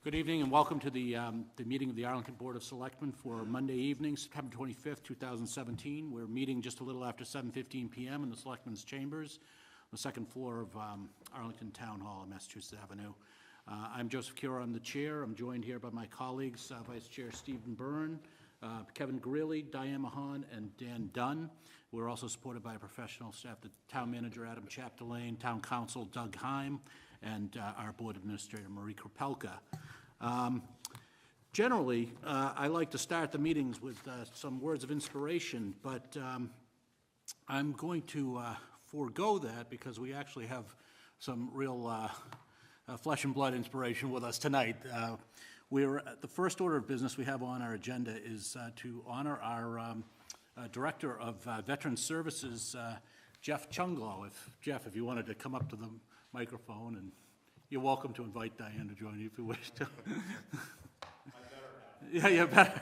Good evening and welcome to the meeting of the Arlington Board of Selectmen for Monday evening, September 25th, 2017. We're meeting just a little after 7:15 p.m. in the Selectmen's Chambers, on the second floor of Arlington Town Hall on Massachusetts Avenue. I'm Joseph Cura, I'm the chair. I'm joined here by my colleagues, Vice Chair Stephen Byrne, Kevin Greeley, Diane Mahan, and Dan Dunn. We're also supported by a professional staff, the Town Manager Adam Chapdelaine, Town Council Doug Heim, and our Board Administrator Marie Kropelka. Generally, I like to start the meetings with some words of inspiration, but I'm going to forego that because we actually have some real flesh and blood inspiration with us tonight. The first order of business we have on our agenda is to honor our Director of Veteran Services, Jeff Chunglo. Jeff, if you wanted to come up to the microphone, and you're welcome to invite Diane to join you if you wish to. Yeah, you better.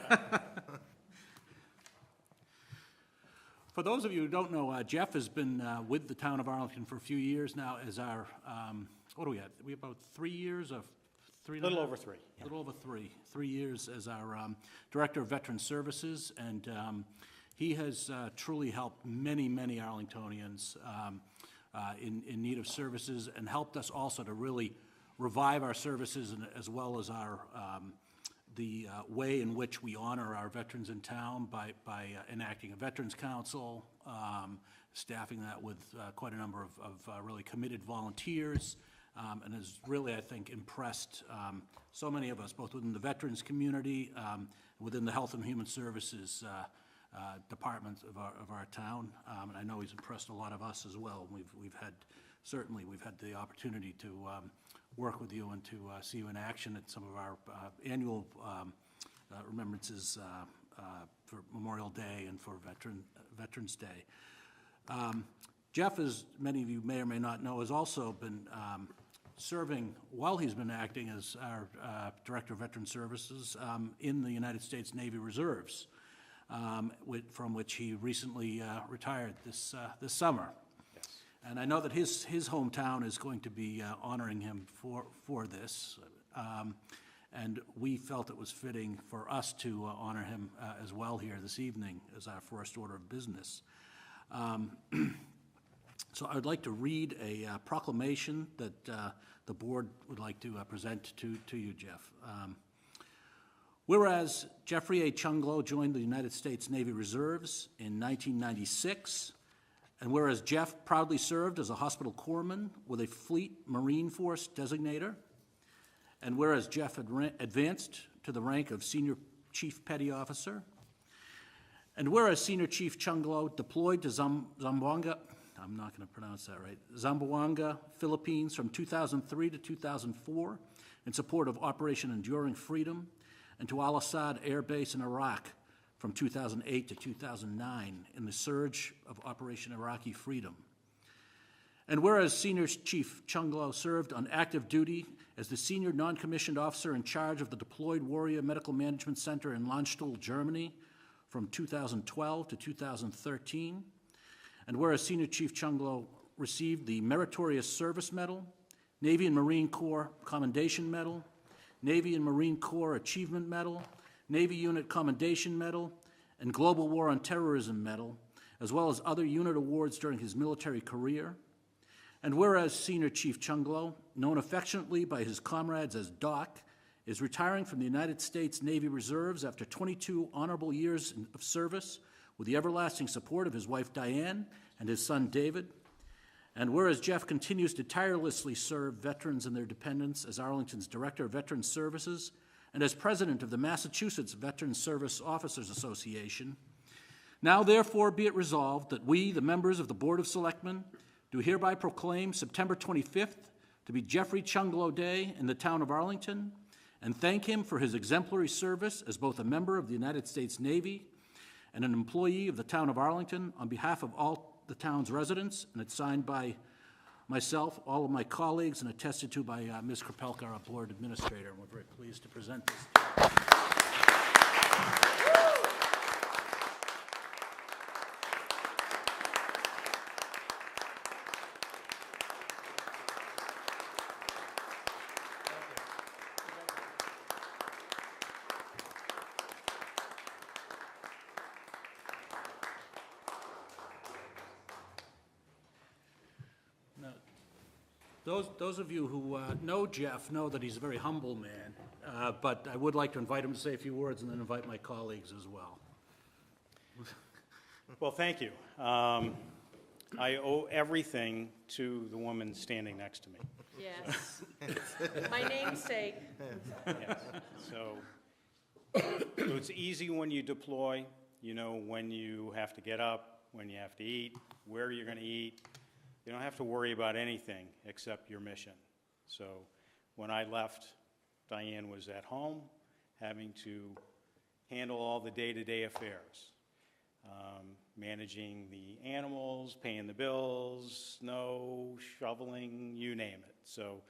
For those of you who don't know, Jeff has been with the town of Arlington for a few years now as our, what do we have? We have about 3 years of three. Little over three. A little over 3 years as our Director of Veteran Services, and he has truly helped many Arlingtonians in need of services, and helped us also to really revive our services, and as well as our the way in which we honor our veterans in town by enacting a Veterans Council, staffing that with quite a number of really committed volunteers, and has really, I think, impressed so many of us, both within the veterans community, within the Health and Human Services departments of our town, and I know he's impressed a lot of us as well. We've had the opportunity to work with you and to see you in action at some of our annual remembrances for Memorial Day and for Veterans Day. Jeff, as many of you may or may not know, has also been serving while he's been acting as our Director of Veteran Services in the United States Navy Reserves, from which he recently retired this summer. Yes. And I know that his hometown is going to be honoring him for this, and we felt it was fitting for us to honor him as well here this evening as our first order of business. So I would like to read a proclamation that the board would like to present to you, Jeff. Whereas Jeffrey A. Chunglo joined the United States Navy Reserves in 1996, and whereas Jeff proudly served as a hospital corpsman with a Fleet Marine Force designator, and whereas Jeff advanced to the rank of Senior Chief Petty Officer, and whereas Senior Chief Chunglo deployed to Zamboanga, I'm not going to pronounce that right, Zamboanga, Philippines from 2003 to 2004 in support of Operation Enduring Freedom, and to Al-Assad Air Base in Iraq from 2008 to 2009 in the surge of Operation Iraqi Freedom. And whereas Senior Chief Chunglo served on active duty as the Senior Non-Commissioned Officer in charge of the Deployed Warrior Medical Management Center in Landstuhl, Germany from 2012 to 2013, and whereas Senior Chief Chunglo received the Meritorious Service Medal, Navy and Marine Corps Commendation Medal, Navy and Marine Corps Achievement Medal, Navy Unit Commendation Medal, and Global War on Terrorism Medal, as well as other unit awards during his military career. And whereas Senior Chief Chunglo, known affectionately by his comrades as Doc, is retiring from the United States Navy Reserves after 22 honorable years of service with the everlasting support of his wife Diane and his son David. And whereas Jeff continues to tirelessly serve veterans and their dependents as Arlington's Director of Veteran Services and as President of the Massachusetts Veteran Service Officers Association, now therefore be it resolved that we, the members of the Board of Selectmen, do hereby proclaim September 25th to be Jeffrey Chunglo Day in the town of Arlington, and thank him for his exemplary service as both a member of the United States Navy and an employee of the town of Arlington on behalf of all the town's residents, and it's signed by myself, all of my colleagues, and attested to by Ms. Kropelka, our board administrator, and we're very pleased to present this. Those of you who know Jeff know that he's a very humble man, but I would like to invite him to say a few words and then invite my colleagues as well. Well, thank you. I owe everything to the woman standing next to me. Yes. My namesake. Yes. So it's easy when you deploy, you know when you have to get up, when you have to eat, where you're going to eat. You don't have to worry about anything except your mission. So when I left, Diane was at home having to handle all the day-to-day affairs, managing the animals, paying the bills, snow, shoveling, you name it. So,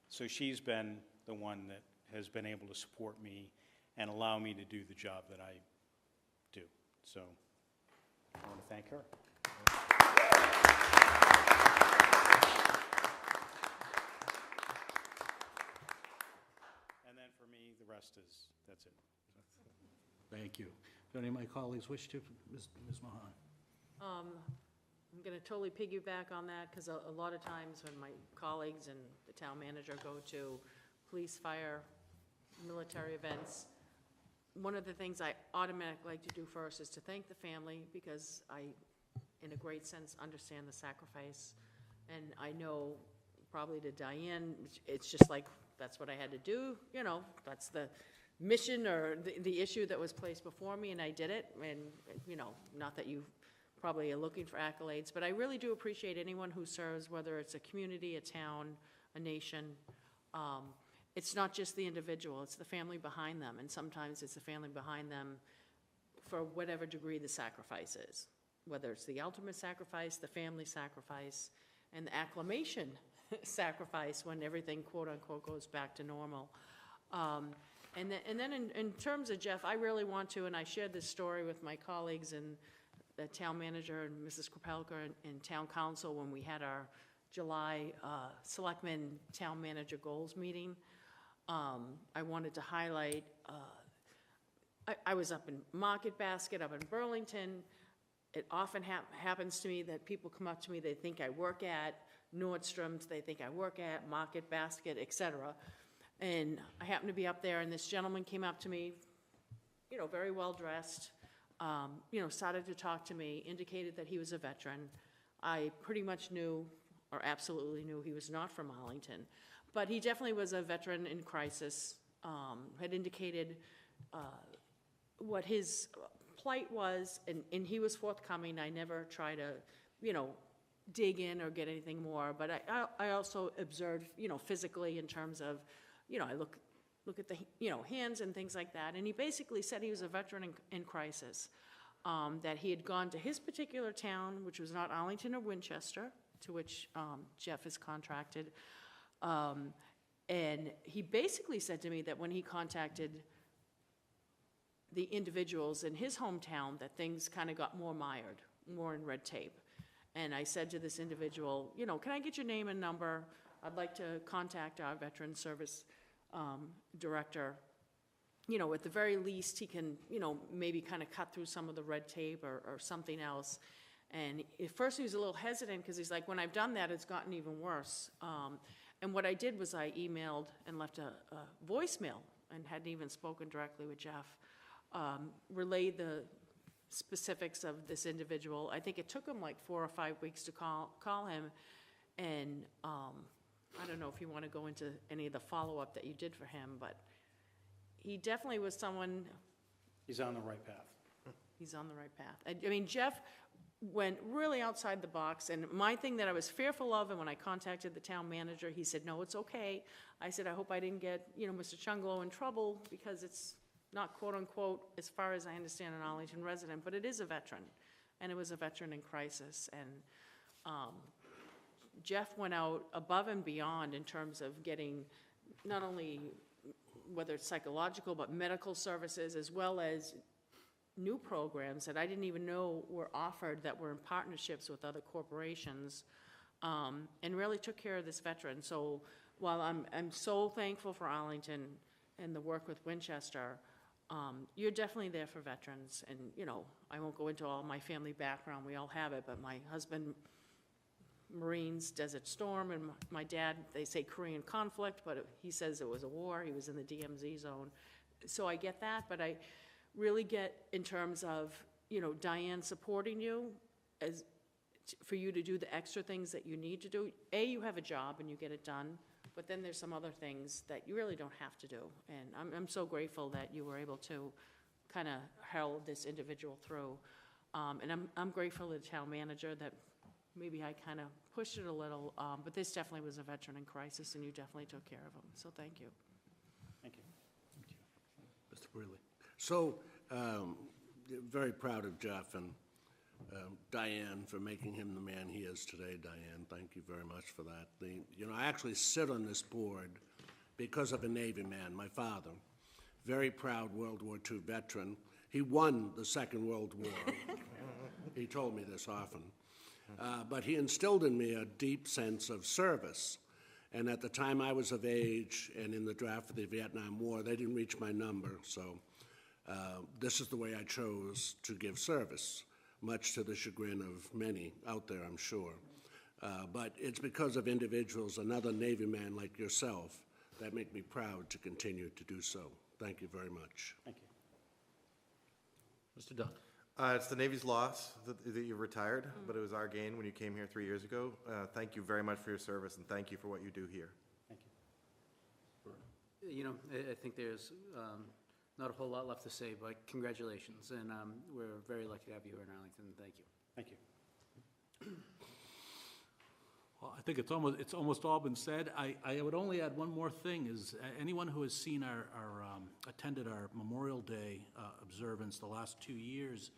so she's been the one that has been able to support me and allow me to do the job that I do. So I want to thank her. And then for me, the rest is, that's it. Thank you. Do any of my colleagues wish to? Ms. Mahan? I'm going to totally piggyback on that because a lot of times when my colleagues and the town manager go to police, fire, military events, one of the things I automatically like to do first is to thank the family because I, in a great sense, understand the sacrifice. And I know probably to Diane, it's just like, that's what I had to do, you know, that's the mission or the issue that was placed before me, and I did it. And, you know, not that you probably are looking for accolades, but I really do appreciate anyone who serves, whether it's a community, a town, a nation. It's not just the individual, it's the family behind them, and sometimes it's the family behind them for whatever degree the sacrifice is, whether it's the ultimate sacrifice, the family sacrifice, and the acclamation sacrifice when everything, quote unquote, goes back to normal. And then in terms of Jeff, I really want to, and I shared this story with my colleagues and the town manager and Mrs. Kropelka and town council when we had our July Selectmen Town Manager Goals meeting. I wanted to highlight, I was up in Market Basket, up in Burlington. It often happens to me that people come up to me, they think I work at Nordstrom's, they think I work at Market Basket, etc. And I happened to be up there, and this gentleman came up to me, you know, very well dressed, you know, started to talk to me, indicated that he was a veteran. I pretty much knew, or absolutely knew, he was not from Arlington, but he definitely was a veteran in crisis, had indicated what his plight was, and he was forthcoming. I never try to, you know, dig in or get anything more, but I also observed, you know, physically in terms of, you know, I look at the, you know, hands and things like that, and he basically said he was a veteran in crisis, that he had gone to his particular town, which was not Arlington or Winchester, to which Jeff is contracted, and he basically said to me that when he contacted the individuals in his hometown, that things kind of got more mired, more in red tape. And I said to this individual, you know, can I get your name and number? I'd like to contact our veteran service director. You know, at the very least, he can, you know, maybe kind of cut through some of the red tape or something else. And at first he was a little hesitant because he's like, when I've done that, it's gotten even worse. And what I did was I emailed and left a voicemail and hadn't even spoken directly with Jeff, relayed the specifics of this individual. I think it took him like 4 or 5 weeks to call him, and I don't know if you want to go into any of the follow-up that you did for him, but he definitely was someone. He's on the right path. He's on the right path. I mean, Jeff went really outside the box, and my thing that I was fearful of, and when I contacted the town manager, he said, no, it's okay. I said, I hope I didn't get, you know, Mr. Chunglo in trouble, because it's not quote unquote, as far as I understand, an Arlington resident, but it is a veteran, and it was a veteran in crisis. And Jeff went out above and beyond in terms of getting not only whether it's psychological, but medical services, as well as new programs that I didn't even know were offered that were in partnerships with other corporations, and really took care of this veteran. So while I'm so thankful for Arlington and the work with Winchester, you're definitely there for veterans. And, you know, I won't go into all my family background, we all have it, but my husband Marines, Desert Storm, and my dad, they say Korean conflict, but he says it was a war. He was in the DMZ zone. So I get that, but I really get in terms of, you know, Diane supporting you as, for you to do the extra things that you need to do. You have a job and you get it done, but then there's some other things that you really don't have to do. And I'm so grateful that you were able to kind of herald this individual through. And I'm grateful to the town manager that maybe I kind of pushed it a little, but this definitely was a veteran in crisis, and you definitely took care of him, so thank you. Thank you. Mr. Greeley. So, very proud of Jeff and Diane for making him the man he is today. Diane, thank you very much for that. You know, I actually sit on this board because of a Navy man, my father, very proud World War II veteran. He won the Second World War. He told me this often. But he instilled in me a deep sense of service. And at the time I was of age and in the draft for the Vietnam War, they didn't reach my number. So this is the way I chose to give service, much to the chagrin of many out there, I'm sure. But it's because of individuals, another Navy man like yourself, that make me proud to continue to do so. Thank you very much. Thank you. Mr. Dunn. It's the Navy's loss that you retired, but it was our gain when you came here 3 years ago. Thank you very much for your service, and thank you for what you do here. Thank you. You know, I think there's not a whole lot left to say, but congratulations, and we're very lucky to have you here in Arlington. Thank you. Thank you. Well, I think it's almost all been said. I would only add one more thing, is anyone who has seen attended our Memorial Day observance the last 2 years,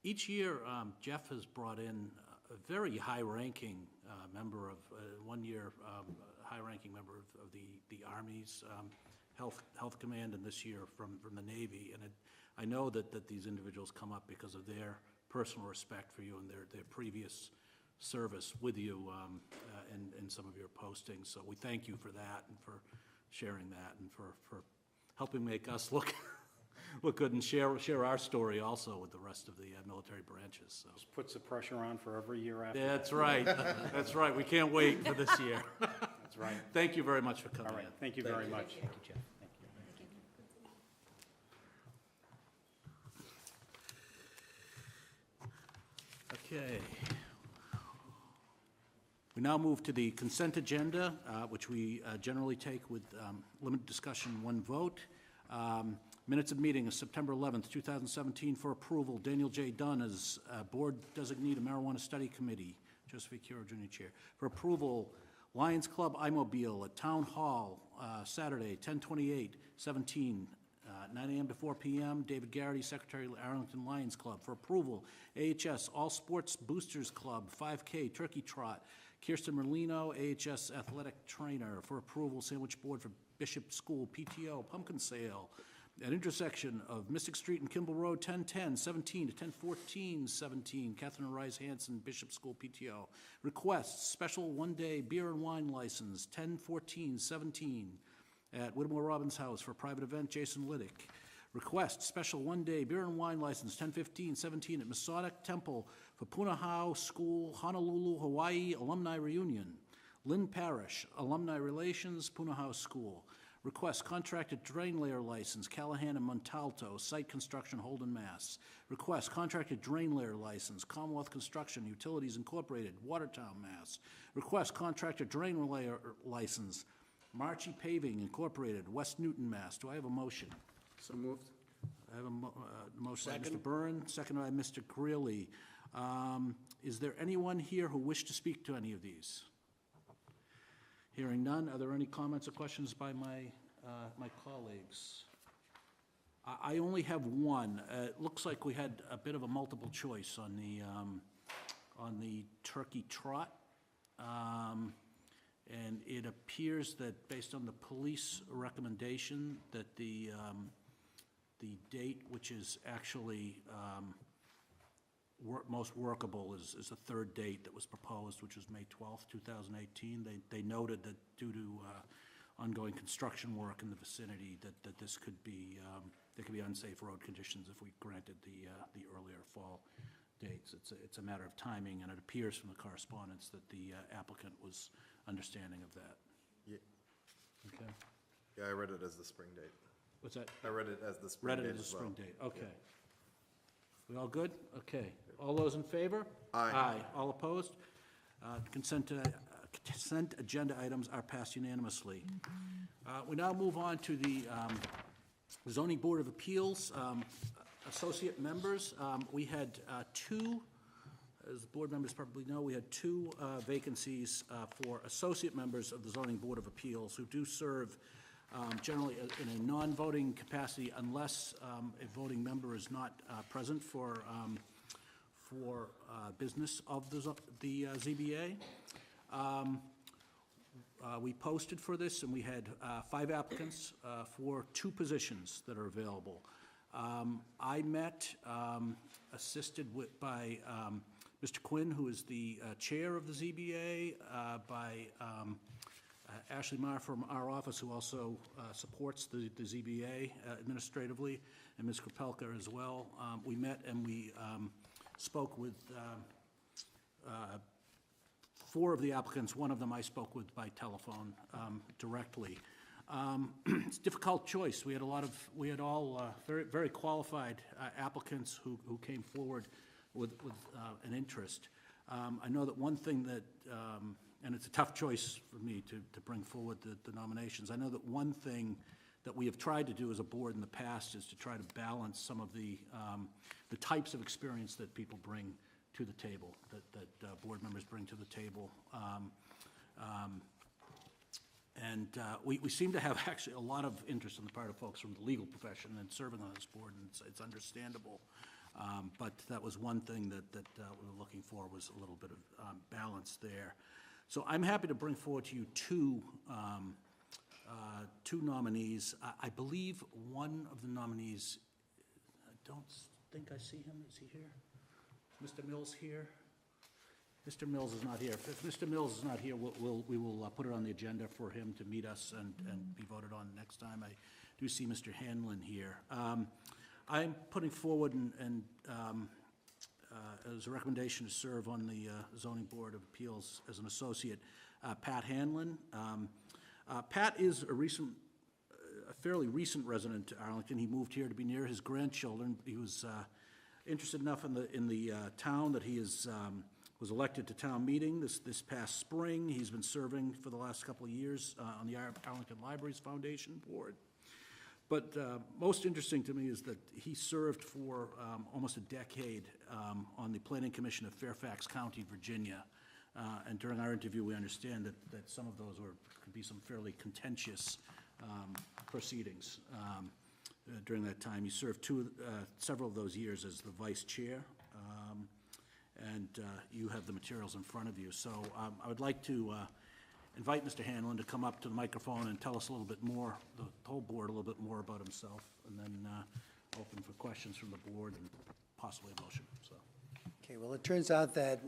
each year Jeff has brought in a very high-ranking member of, 1 year, high-ranking member of the Army's Health Command, and this year from the Navy. And I know that these individuals come up because of their personal respect for you and their previous service with you in some of your postings. So we thank you for that and for sharing that and for helping make us look good and share our story also with the rest of the military branches. So Just puts the pressure on for every year after. that's right. That's right. We can't wait for this year. That's right. Thank you very much for coming All right, in. thank you very much. Thank you, Jeff. Okay. We now move to the consent agenda, which we generally take with limited discussion, one vote. Minutes of meeting of September 11th, 2017 for approval. Daniel J. Dunn as Board Designee to Marijuana Study Committee. Joseph A. Curo, Jr. Chair. For approval, Lions Club iMobile at Town Hall, Saturday, 10/28/17, 9 a.m. to 4 p.m. David Garrity, Secretary, Arlington Lions Club. For approval, AHS All Sports Boosters Club, 5K Turkey Trot. Kirsten Merlino, AHS Athletic Trainer. For approval, Sandwich Board for Bishop School, PTO, Pumpkin Sale. At intersection of Mystic Street and Kimball Road, 10/10/17 to 10/14/17, Catherine Rice Hanson, Bishop School, PTO. Requests, special one-day beer and wine license, 10/14/17 at Whittemore Robbins House for a private event, Jason Liddick. Request, special one-day beer and wine license, 10/15/17 at Masonic Temple for Punahou School, Honolulu, Hawaii Alumni Reunion. Lynn Parish, Alumni Relations, Punahou School. Request, contracted drain layer license, Callahan and Montalto, Site Construction, Holden, Mass. Request, contracted drain layer license, Commonwealth Construction, Utilities Incorporated, Watertown, Mass. Request, contracted drain layer license, Marchie Paving Incorporated, West Newton, Mass. Do I have a motion? So moved. I have a motion by Mr. Byrne, seconded by Mr. Greeley. Is there anyone here who wishes to speak to any of these? Hearing none, are there any comments or questions by my colleagues? I only have one. It looks like we had a bit of a multiple choice on the turkey trot. And it appears that based on the police recommendation that the date, which is actually most workable, is the third date that was proposed, which was May 12th, 2018. They noted that due to ongoing construction work in the vicinity, that this could be, there could be unsafe road conditions if we granted the earlier fall dates. It's a matter of timing, and it appears from the correspondence that the applicant was understanding of that. Yeah, Okay? yeah, I read it as the spring date. What's that? I read it as the spring Read date it as a as well. spring date, okay. We all good? Okay. All those in favor? Aye. Aye. All opposed? Consent agenda items are passed unanimously. We now move on to the Zoning Board of Appeals, associate members. We had two, as the board members probably know, we had two vacancies for associate members of the Zoning Board of Appeals who do serve generally in a non-voting capacity unless a voting member is not present for business of the ZBA. We posted for this, and we had 5 applicants for 2 positions that are available. I met, assisted by Mr. Quinn, who is the chair of the ZBA, by Ashley Marr from our office, who also supports the ZBA administratively, and Ms. Kropelka as well. We met and we spoke with 4 of the applicants. One of them I spoke with by telephone directly. It's a difficult choice. We had all very qualified applicants who came forward with an interest. I know that one thing that, and it's a tough choice for me to bring forward the nominations. I know that one thing that we have tried to do as a board in the past is to try to balance some of the types of experience that people bring to the table, that board members bring to the table. We seem to have actually a lot of interest on the part of folks from the legal profession and serving on this board, and it's understandable. But that was one thing that we were looking for, was a little bit of balance there. So I'm happy to bring forward to you two nominees. I believe one of the nominees, I don't think I see him. Is he here? Is Mr. Mills here? Mr. Mills is not here. If Mr. Mills is not here, we will put it on the agenda for him to meet us and be voted on next time. I do see Mr. Hanlon here. I'm putting forward as a recommendation to serve on the Zoning Board of Appeals as an associate, Pat Hanlon. Pat is a fairly recent resident to Arlington. He moved here to be near his grandchildren. He was interested enough in the town that he was elected to town meeting this past spring. He's been serving for the last couple of years on the Arlington Libraries Foundation Board. But most interesting to me is that he served for almost a decade on the Planning Commission of Fairfax County, Virginia. And during our interview, we understand that some of those could be some fairly contentious proceedings during that time. He served several of those years as the vice chair. And you have the materials in front of you. So I would like to invite Mr. Hanlon to come up to the microphone and tell us a little bit more, the whole board, a little bit more about himself, and then open for questions from the board and possibly a motion. So. Okay, well, it turns out that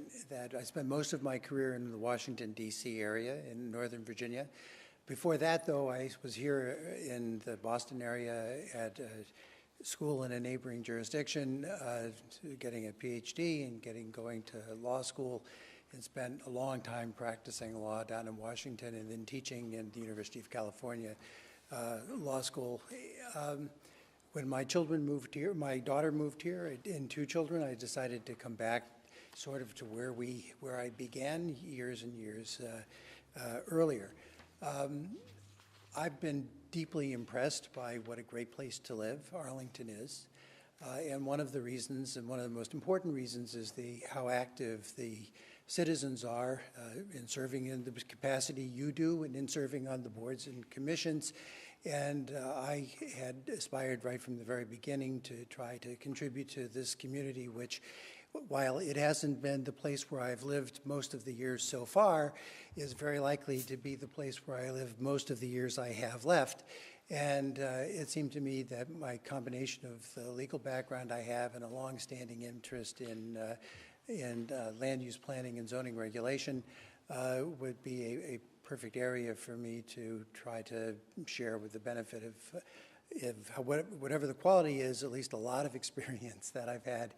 I spent most of my career in the Washington, D.C. area in Northern Virginia. Before that, though, I was here in the Boston area at school in a neighboring jurisdiction, getting a PhD and going to law school, and spent a long time practicing law down in Washington and then teaching in the University of California Law School. When my children moved here, my daughter moved here, and 2 children, I decided to come back sort of to where I began years and years earlier. I've been deeply impressed by what a great place to live Arlington is. And one of the reasons, and one of the most important reasons, is how active the citizens are in serving in the capacity you do and in serving on the boards and commissions. And I had aspired right from the very beginning to try to contribute to this community, which, while it hasn't been the place where I've lived most of the years so far, is very likely to be the place where I live most of the years I have left. And it seemed to me that my combination of the legal background I have and a long-standing interest in land use planning and zoning regulation would be a perfect area for me to try to share with the benefit of whatever the quality is, at least a lot of experience that I've had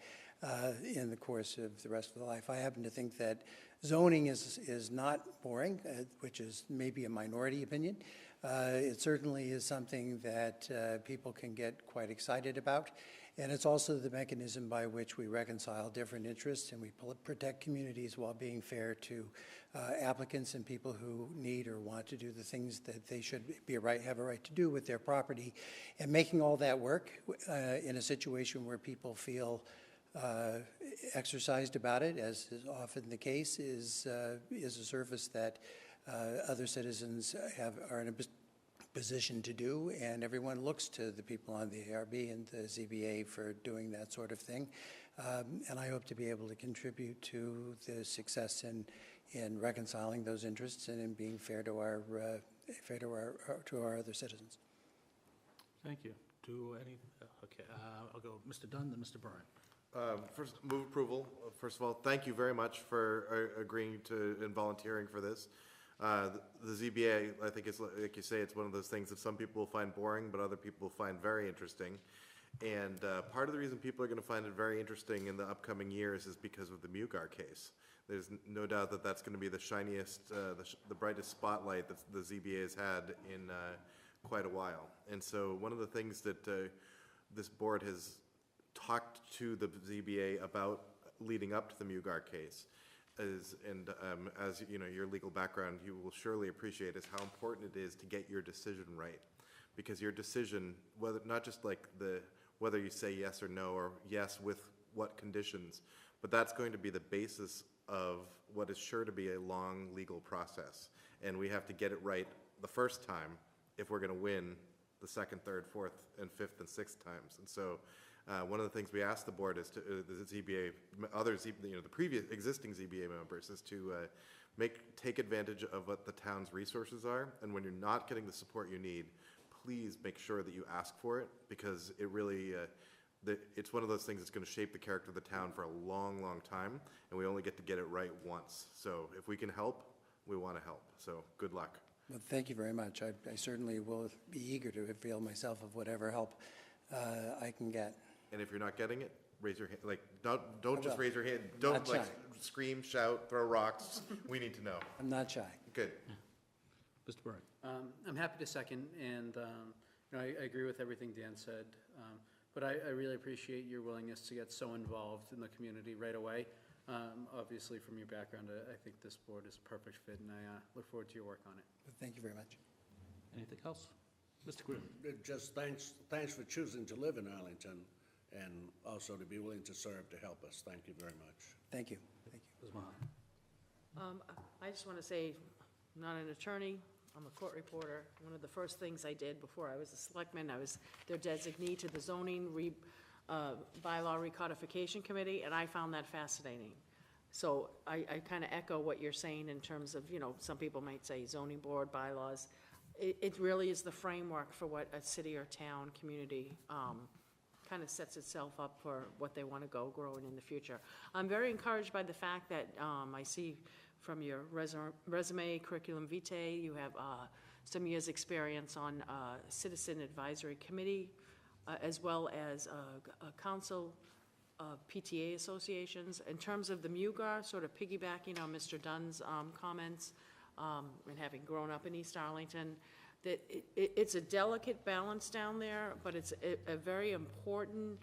in the course of the rest of their life. I happen to think that zoning is not boring, which is maybe a minority opinion. It certainly is something that people can get quite excited about. And it's also the mechanism by which we reconcile different interests and we protect communities while being fair to applicants and people who need or want to do the things that they should have a right to do with their property. And making all that work in a situation where people feel exercised about it, as is often the case, is a service that other citizens are in a position to do, and everyone looks to the people on the ARB and the ZBA for doing that sort of thing. And I hope to be able to contribute to the success in reconciling those interests and in being fair to our other citizens. Thank you. Okay, I'll go Mr. Dunn, then Mr. Byrne. First, move approval. First of all, thank you very much for agreeing to and volunteering for this. The ZBA, I think it's like you say, it's one of those things that some people will find boring, but other people will find very interesting. And part of the reason people are going to find it very interesting in the upcoming years is because of the Mugar case. There's no doubt that that's going to be the shiniest, the brightest spotlight that the ZBA has had in quite a while. And so one of the things that this board has talked to the ZBA about leading up to the Mugar case is, and as you know, your legal background, you will surely appreciate, is how important it is to get your decision right. Because your decision, whether not just like whether you say yes or no, or yes with what conditions, but that's going to be the basis of what is sure to be a long legal process. And we have to get it right the first time if we're going to win the second, third, fourth, and fifth, and sixth times. And so one of the things we asked the board is to the ZBA, the previous existing ZBA members, is to take advantage of what the town's resources are. And when you're not getting the support you need, please make sure that you ask for it, because it really, it's one of those things that's going to shape the character of the town for a long, long time, and we only get to get it right once. So if we can help, we want to help. So good luck. Well, thank you very much. I certainly will be eager to avail myself of whatever help I can get. And if you're not getting it, raise your hand. Like, don't just will. raise your hand. Don't Not like shy. scream, shout, throw rocks. We need to know. I'm not shy. Good. Mr. Byrne. I'm happy to second, and I agree with everything Dan said, but I really appreciate your willingness to get so involved in the community right away. Obviously, from your background, I think this board is a perfect fit, and I look forward to your work on it. Thank you very much. Anything else? Mr. Grimm. Just thanks for choosing to live in Arlington and also to be willing to serve to help us. Thank you very much. Thank you. Thank you. Ms. Mahan. I just want to say, I'm not an attorney, I'm a court reporter. One of the first things I did before I was a selectman, I was their designee to the zoning bylaw recodification committee, and I found that fascinating. So I kind of echo what you're saying in terms of, some people might say zoning board bylaws. It really is the framework for what a city or town community kind of sets itself up for what they want to go growing in the future. I'm very encouraged by the fact that I see from your resume, curriculum vitae, you have some years' experience on Citizen Advisory Committee, as well as council PTA associations. In terms of the MUGAR, sort of piggybacking on Mr. Dunn's comments, and having grown up in East Arlington, that it's a delicate balance down there, but it's a very important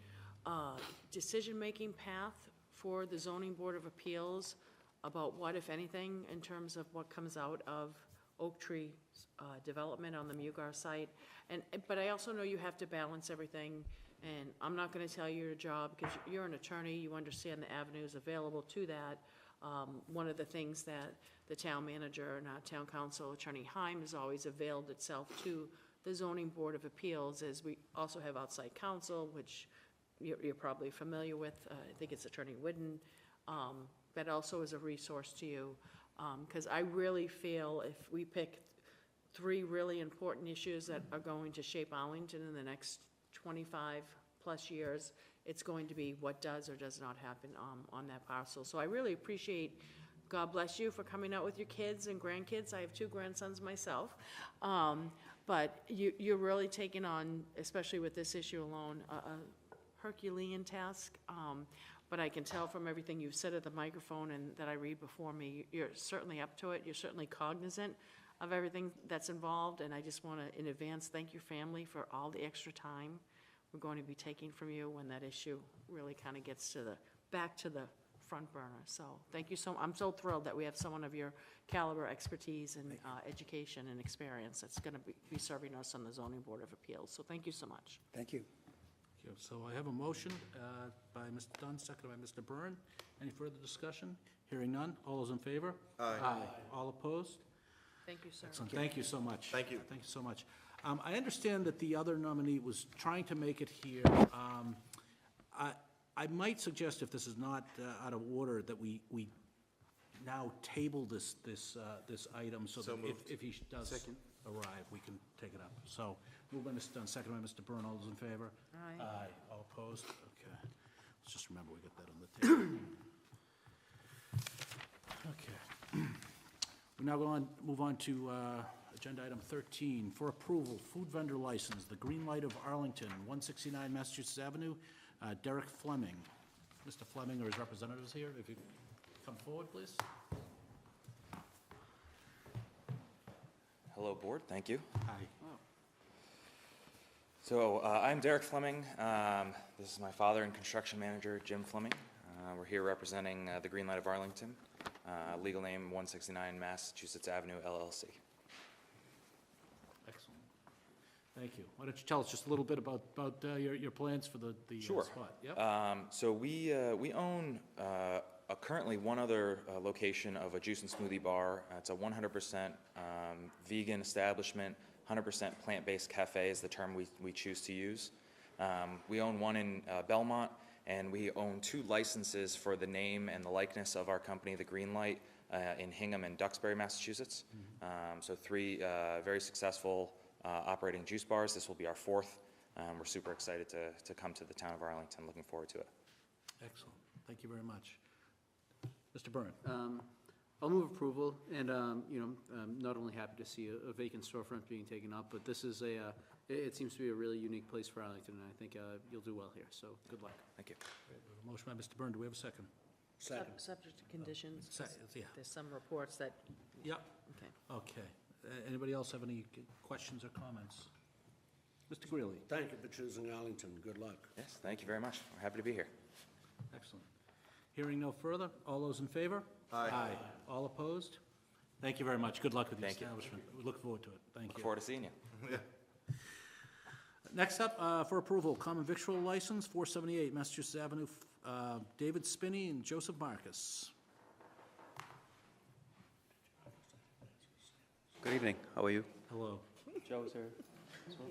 decision-making path for the Zoning Board of Appeals about what, if anything, in terms of what comes out of Oak Tree development on the MUGAR site. But I also know you have to balance everything, and I'm not going to tell you your job, because you're an attorney, you understand the avenues available to that. One of the things that the town manager and our town council, Attorney Heim, has always availed itself to the Zoning Board of Appeals is we also have outside counsel, which you're probably familiar with. I think it's Attorney Whidden. That also is a resource to you, because I really feel if we pick 3 really important issues that are going to shape Arlington in the next 25 plus years, it's going to be what does or does not happen on that parcel. So I really appreciate, God bless you for coming out with your kids and grandkids. I have 2 grandsons myself. But you're really taking on, especially with this issue alone, a Herculean task. but I can tell from everything you've said at the microphone and that I read before me, you're certainly up to it. You're certainly cognizant of everything that's involved, and I just want to, in advance, thank your family for all the extra time we're going to be taking from you when that issue really kind of gets to back to the front burner. So thank you I'm so thrilled that we have someone of your caliber, expertise, and education and experience that's going to be serving us on the Zoning Board of Appeals. So thank you so much. Thank you. Okay, so I have a motion by Mr. Dunn, seconded by Mr. Byrne. Any further discussion? Hearing none. All those in favor? Aye. All opposed? Thank you, sir. Excellent. Thank you so much. Thank you. Thank you so much. I understand that the other nominee was trying to make it here. I might suggest, if this is not out of order, that we now table this item so that if he does arrive, we can take it up. So, moved by Mr. Dunn, seconded by Mr. Byrne. All those in favor? Aye. Aye. All opposed? Okay. Let's just remember we got that on the table. Okay. We now move on to agenda item 13, for approval, food vendor license, the Green Light of Arlington, 169 Massachusetts Avenue, Derek Fleming. Mr. Fleming or his representatives here, if you come forward, please. Hello, Board. Thank you. Hi. So I'm Derek Fleming. This is my father and construction manager, Jim Fleming. We're here representing the Green Light of Arlington, legal name 169 Massachusetts Avenue, LLC. Excellent. Thank you. Why don't you tell us just a little bit about your plans for the Sure. spot? Yep. So we own currently one other location of a juice and smoothie bar. It's a 100% vegan establishment, 100% plant-based cafe is the term we choose to use. We own one in Belmont, and we own 2 licenses for the name and the likeness of our company, the Green Light, in Hingham and Duxbury, Massachusetts. So 3 very successful operating juice bars. This will be our 4th. We're super excited to come to the town of Arlington. Looking forward to it. Excellent. Thank you very much. Mr. Byrne? I'll move approval, and, I'm not only happy to see a vacant storefront being taken up, but this is it seems to be a really unique place for Arlington, and I think you'll do well here, so good luck. Thank you. We have a motion by Mr. Byrne. Do we have a second? Subject to conditions. Yeah. There's some reports that, Yep. okay. Okay. Anybody else have any questions or comments? Mr. Greeley? Thank you for choosing Arlington. Good luck. Yes, thank you very much. We're happy to be here. Excellent. Hearing no further, all those in favor? Aye. All opposed? Thank you very much. Good luck with the Thank you. establishment. We look forward to it. Thank Look you. forward to seeing you. Next up, for approval, common victual license, 478 Massachusetts Avenue, David Spinney and Joseph Marcus. Good evening, how are you? Hello. Joe's here.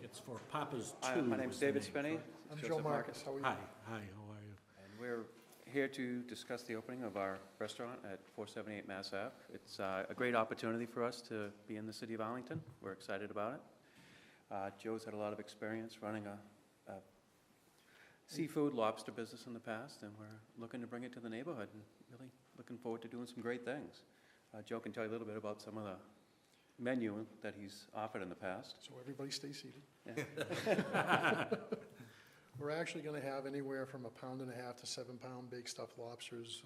It's for Papa's Hi, 2. my name's is the David name, Spinney. correct? I'm Joseph Joe Marcus. How are you? Hi, how are you? And we're here to discuss the opening of our restaurant at 478 Mass Ave. It's a great opportunity for us to be in the city of Arlington. We're excited about it. Joe's had a lot of experience running a seafood, lobster business in the past, and we're looking to bring it to the neighborhood and really looking forward to doing some great things. Joe can tell you a little bit about some of the menu that he's offered in the past. So everybody stay seated. Yeah. We're actually going to have anywhere from 1.5 pound to 7 pound baked stuffed lobsters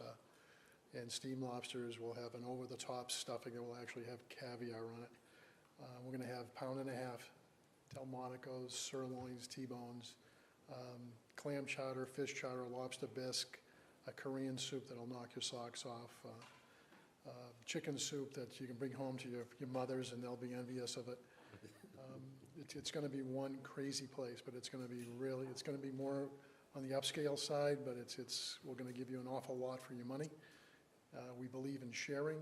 and steamed lobsters. We'll have an over-the-top stuffing that will actually have caviar on it. We're going to have 1.5 pound Delmonico's, sirloins, T-bones, clam chowder, fish chowder, lobster bisque, a Korean soup that'll knock your socks off, chicken soup that you can bring home to your mothers and they'll be envious of it. It's going to be one crazy place, but it's going to be more on the upscale side, but we're going to give you an awful lot for your money. We believe in sharing.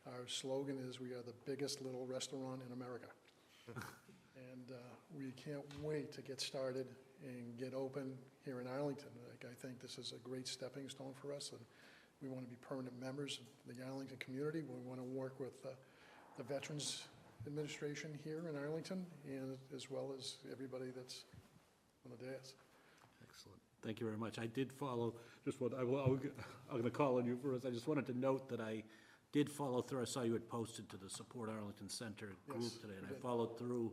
Our slogan is, we are the biggest little restaurant in America. And we can't wait to get started and get open here in Arlington. I think this is a great stepping stone for us, and we want to be permanent members of the Arlington community. We want to work with the Veterans Administration here in Arlington, and as well as everybody that's on the dais. Excellent. Thank you very much. I did follow, I'm going to call on you first. I just wanted to note that I did follow through. I saw you had posted to the Support Arlington Center group Yes, today, and we I did. followed through,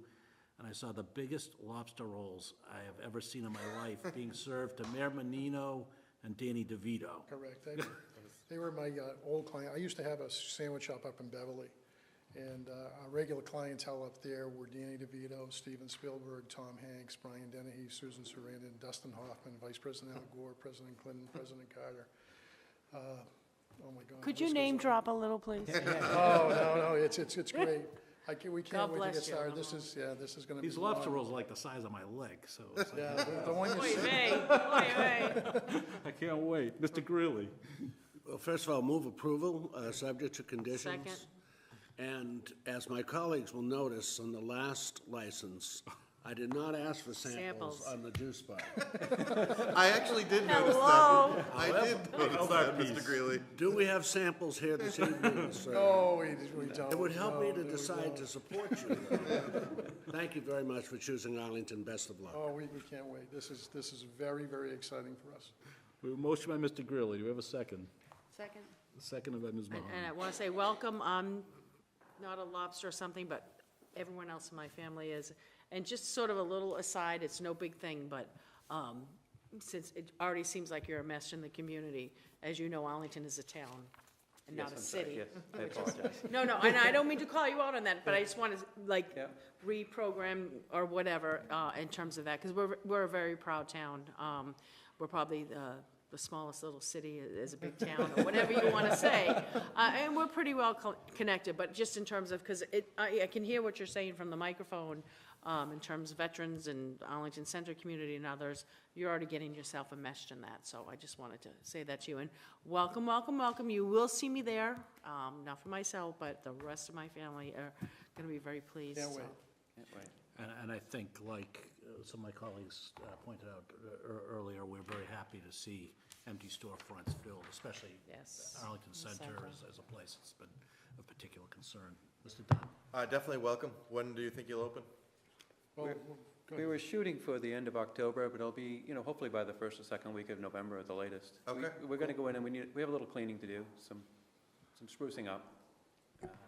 and I saw the biggest lobster rolls I have ever seen in my life being served to Mayor Menino, and Danny DeVito. Correct. They were my old client. I used to have a sandwich shop up in Beverly, and our regular clientele up there were Danny DeVito, Steven Spielberg, Tom Hanks, Brian Dennehy, Susan Sarandon, Dustin Hoffman, Vice President Al Gore, President Clinton, President Carter. Oh, my God. Could the you list name goes on. drop a little, please? Oh, no, it's great. We God can't wait to bless get you. started. This is going to be. These lobster rolls are like the size of my leg, so it's like, Yeah, the one you Oy see. vey, oy vey. I can't wait. Mr. Greeley? Well, first of all, move approval, subject to conditions. Second. And as my colleagues will notice, on the last license, I did not ask for samples Samples. on the juice bar. I actually did notice Hello. that. I did notice that, Mr. Greeley. Do we have samples here this evening, sir? No, we don't. It would help me to No, we decide don't. to support you. Thank you very much for choosing Arlington. Best of luck. Oh, we can't wait. This is very, very exciting for us. We have a motion by Mr. Greeley. Do we have a second? Second. Second by Ms. And Mahan. I want to say welcome. I'm not a lobster or something, but everyone else in my family is. And just sort of a little aside, it's no big thing, but since it already seems like you're a mess in the community, as you know, Arlington is a town and not a Yes, I'm sorry, city. yes, I apologize. No, and I don't mean to call you out on that, but I just want to, like, Yeah. reprogram or whatever in terms of that, because we're a very proud town. We're probably the smallest little city is a big town, or whatever you want to say. And we're pretty well connected, but just in terms of, because I can hear what you're saying from the microphone, in terms of veterans and Arlington Center community and others, you're already getting yourself enmeshed in that, so I just wanted to say that to you. And welcome, welcome, welcome. You will see me there, not for myself, but the rest of my family are going to be very pleased. Can't so. wait. Can't wait. And I think, like some of my colleagues pointed out earlier, we're very happy to see empty storefronts filled, especially Yes. Arlington Center Center. as a place that's been of particular concern. Mr. Dunn? Definitely welcome. When do you think you'll open? Well, go We ahead. were shooting for the end of October, but it'll be, hopefully by the first or second week of November at the latest. Okay. We're going to go in and we have a little cleaning to do, some sprucing up.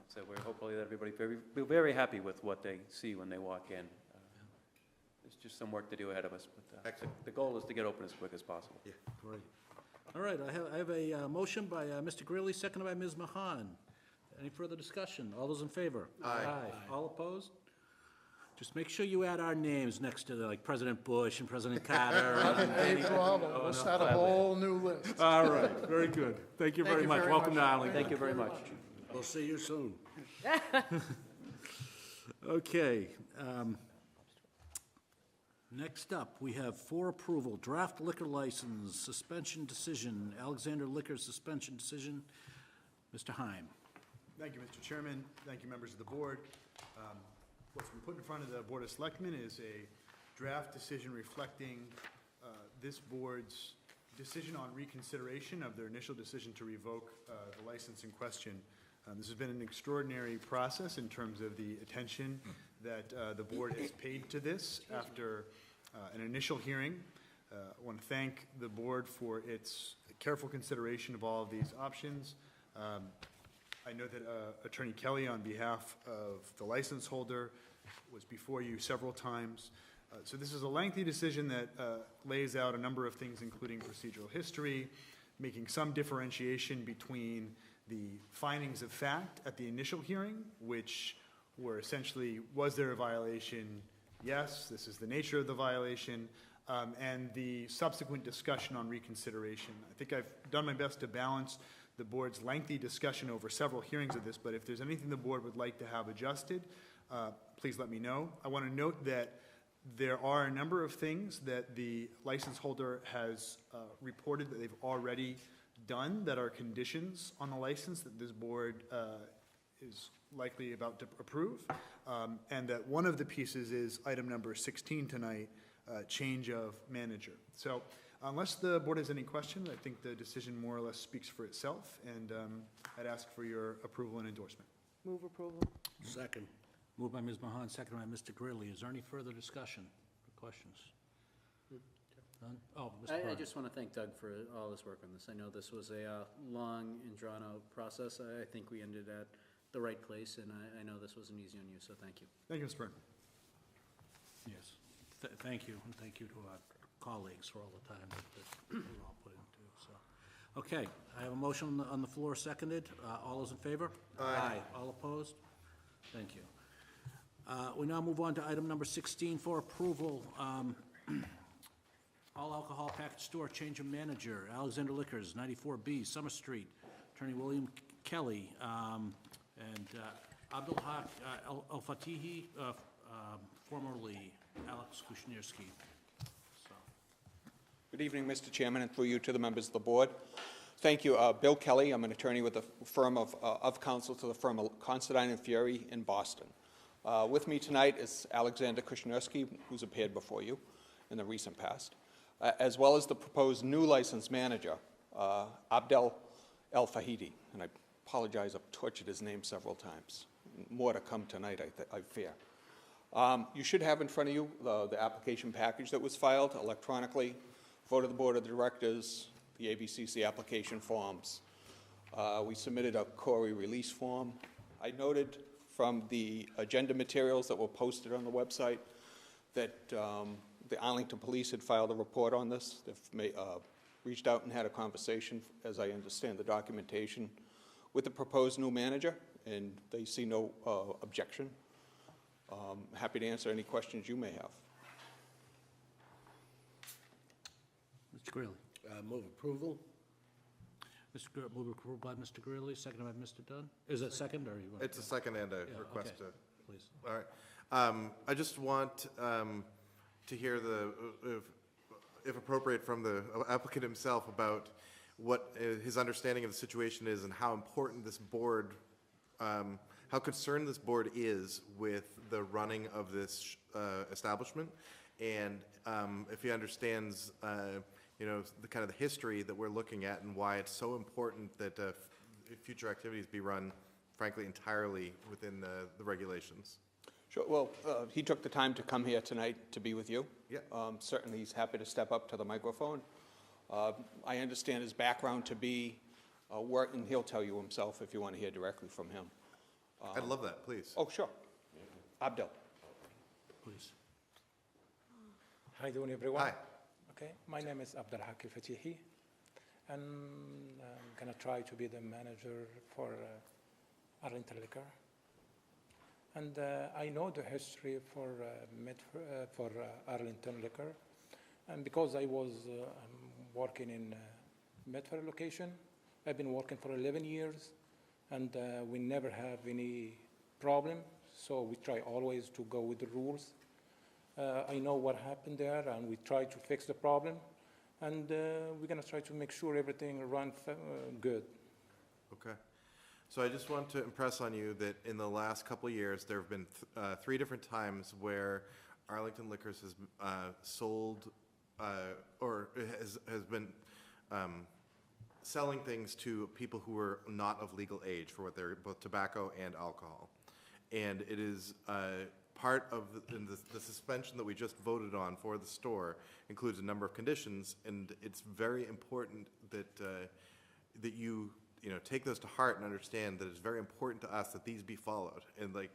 So we're hopefully that everybody be very happy with what they see when they walk in. There's just some work to do ahead of us, but Excellent. the goal is to get open as quick as possible. Great. All right, I have a motion by Mr. Greeley, seconded by Ms. Mahan. Any further discussion? All those in favor? Aye. All opposed? Just make sure you add our names next to like President Bush and President Carter. Hey, problem. We'll start a whole new list. All right, very good. Thank you Thank very you much. very Welcome to much. Arlington. Thank you very much. We'll see you soon. Okay. Next up, we have for approval, draft liquor license, suspension decision, Alexander Liquor suspension decision. Mr. Heim. Thank you, Mr. Chairman. Thank you, members of the board. What's been put in front of the Board of Selectmen is a draft decision reflecting this board's decision on reconsideration of their initial decision to revoke the license in question. This has been an extraordinary process in terms of the attention that the board has paid to this after an initial hearing. I want to thank the board for its careful consideration of all of these options. I know that Attorney Kelly, on behalf of the license holder, was before you several times. So this is a lengthy decision that lays out a number of things, including procedural history, making some differentiation between the findings of fact at the initial hearing, which were essentially, was there a violation? Yes, this is the nature of the violation, and the subsequent discussion on reconsideration. I think I've done my best to balance the board's lengthy discussion over several hearings of this, but if there's anything the board would like to have adjusted, please let me know. I want to note that there are a number of things that the license holder has reported that they've already done that are conditions on the license that this board is likely about to approve, and that one of the pieces is item number 16 tonight, change of manager. So unless the board has any questions, I think the decision more or less speaks for itself, and I'd ask for your approval and endorsement. Move approval. Second. Moved by Ms. Mahan, seconded by Mr. Greeley. Is there any further discussion or questions? None? Oh, Mr. I Byrne. just want to thank Doug for all his work on this. I know this was a long and drawn-out process. I think we ended at the right place, and I know this wasn't easy on you, so thank you. Thank you, Mr. Byrne. Yes. Thank you, and thank you to our colleagues for all the time that we all put into Okay, I have a motion on the floor, seconded. All those in favor? Aye. All opposed? Thank you. We now move on to item number 16 for approval. All alcohol package store change of manager, Alexander Liquors, 94B Summer Street. Attorney William Kelly, and Abdul Haq Al-Fatihi, formerly Alex Kushnierski. So, Good evening, Mr. Chairman, and through you to the members of the board. Thank you. Bill Kelly, I'm an attorney with the firm of counsel to the firm of Considine and Fury in Boston. With me tonight is Alexander Kushnierski, who's appeared before you in the recent past, as well as the proposed new license manager, Abdel El-Fahidi. And I apologize, I've tortured his name several times. More to come tonight, I fear. You should have in front of you the application package that was filed electronically, vote of the Board of Directors, the ABCC application forms. We submitted a Corey release form. I noted from the agenda materials that were posted on the website that the Arlington Police had filed a report on this. They've reached out and had a conversation, as I understand the documentation, with the proposed new manager, and they see no objection. Happy to answer any questions you may have. Mr. Greeley. Move approval. Move approval by Mr. Greeley, seconded by Mr. Dunn. Is it second, or you want? It's a second and a Yeah, request okay. to. Please. All right. I just want to hear if appropriate, from the applicant himself about what his understanding of the situation is and how important this board, how concerned this board is with the running of this establishment, and if he understands, you know, the kind of the history that we're looking at and why it's so important that future activities be run, frankly, entirely within the regulations. Sure. Well, he took the time to come here tonight to be with you. Yeah. Certainly, he's happy to step up to the microphone. I understand his background to be work, and he'll tell you himself if you want to hear directly from him. I'd love that, please. Oh, sure. Abdel. Please. How you doing, everyone? Hi. Okay, my name is Abdul Haq Fatihi, and I'm gonna try to be the manager for Arlington Liquor. And I know the history for Arlington Liquor, and because I was working in Medford location, I've been working for 11 years, and we never have any problem. So we try always to go with the rules. I know what happened there, and we try to fix the problem, and we're gonna try to make sure everything runs good. Okay. So I just want to impress on you that in the last couple of years, there have been 3 different times where Arlington Liquors has sold or has been selling things to people who are not of legal age for what they're both tobacco and alcohol. And it is part of the suspension that we just voted on for the store includes a number of conditions, and it's very important that that you take those to heart and understand that it's very important to us that these be followed. And I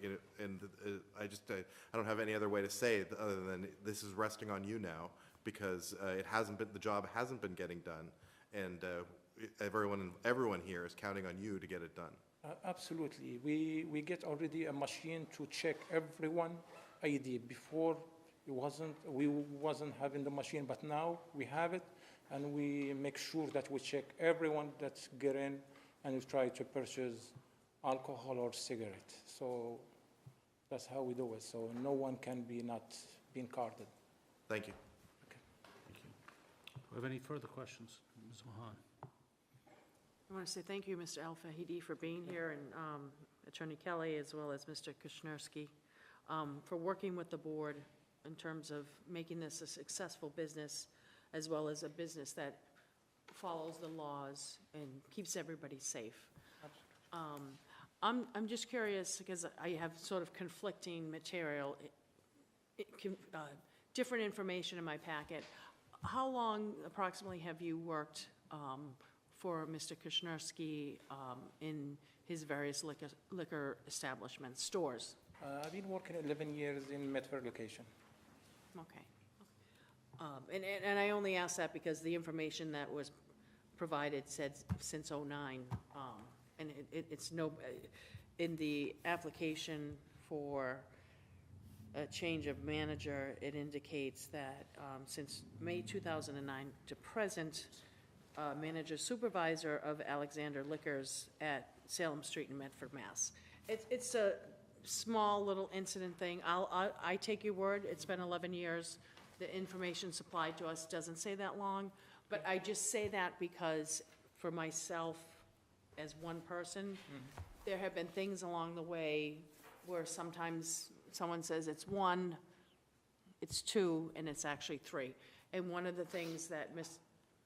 don't have any other way to say it other than this is resting on you now, because the job hasn't been getting done, and everyone here is counting on you to get it done. Absolutely. We get already a machine to check everyone ID. Before we wasn't having the machine, but now we have it, and we make sure that we check everyone that's get in, and we try to purchase alcohol or cigarette. So that's how we do it. So no one can be not being carded. Thank you. Okay. Thank you. Do we have any further questions? Ms. Mahan? I want to say thank you, Mr. Al-Fahidi, for being here, and Attorney Kelly, as well as Mr. Kushnierski, for working with the board in terms of making this a successful business, as well as a business that follows the laws and keeps everybody safe. I'm just curious, because I have sort of conflicting material, different information in my packet. How long approximately have you worked for Mr. Kushnierski in his various liquor establishments, stores? I've been working 11 years in Medford location. Okay. And I only ask that because the information that was provided said since '09. And it's no, in the application for a change of manager, it indicates that since May 2009 to present, manager supervisor of Alexander Liquors at Salem Street in Medford, Mass. It's a small little incident thing. I take your word, it's been 11 years. The information supplied to us doesn't say that long, but I just say that because for myself, as one person, there have been things along the way where sometimes someone says it's 1, it's 2, and it's actually 3. And one of the things that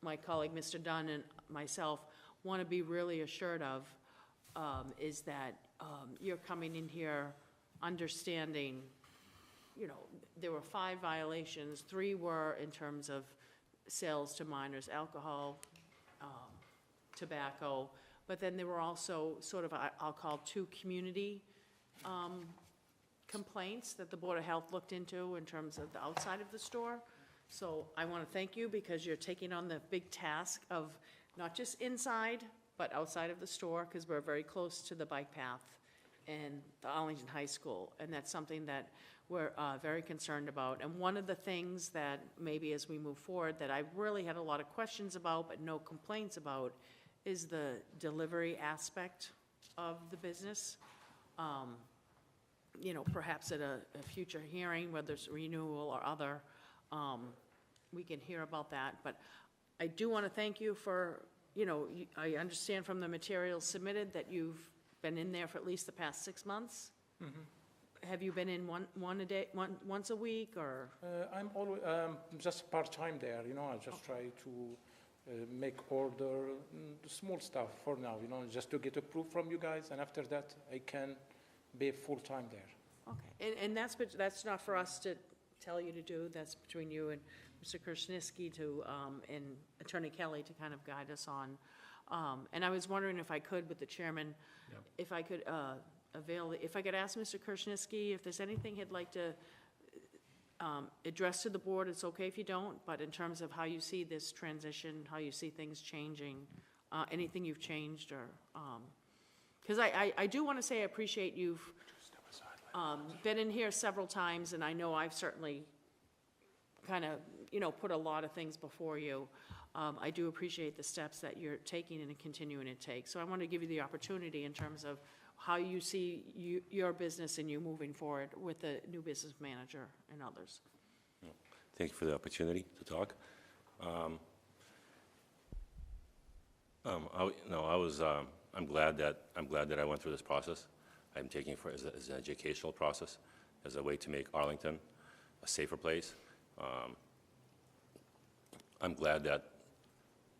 my colleague, Mr. Dunn, and myself want to be really assured of is that you're coming in here understanding, you know, there were 5 violations. 3 were in terms of sales to minors, alcohol, tobacco, but then there were also sort of, I'll call 2 community complaints that the Board of Health looked into in terms of the outside of the store. So I want to thank you because you're taking on the big task of not just inside, but outside of the store, because we're very close to the bike path and the Arlington High School, and that's something that we're very concerned about. And one of the things that maybe as we move forward that I really had a lot of questions about but no complaints about is the delivery aspect of the business. You know, perhaps at a future hearing, whether it's renewal or other, we can hear about that. But I do want to thank you for, you know, I understand from the materials submitted that you've been in there for at least the past 6 months. Have you been in once a week, or? I'm always just part-time there, you know. I just try to make order, small stuff for now, you know, just to get approved from you guys, and after that, I can be full-time there. Okay, and that's not for us to tell you to do. That's between you and Mr. Krasniski and Attorney Kelly to kind of guide us on. And I was wondering if I could, with the chairman, if I could if I could ask Mr. Krasniski if there's anything he'd like to address to the board. It's okay if you don't, but in terms of how you see this transition, how you see things changing, anything you've changed, or because I do want to say I appreciate you've been in here several times, and I know I've certainly kind of, you know, put a lot of things before you. I do appreciate the steps that you're taking and continuing to take. So I want to give you the opportunity in terms of how you see your business and you moving forward with the new business manager and others. Thank you for the opportunity to talk. I'm glad that I went through this process. I'm taking it as an educational process, as a way to make Arlington a safer place. I'm glad that,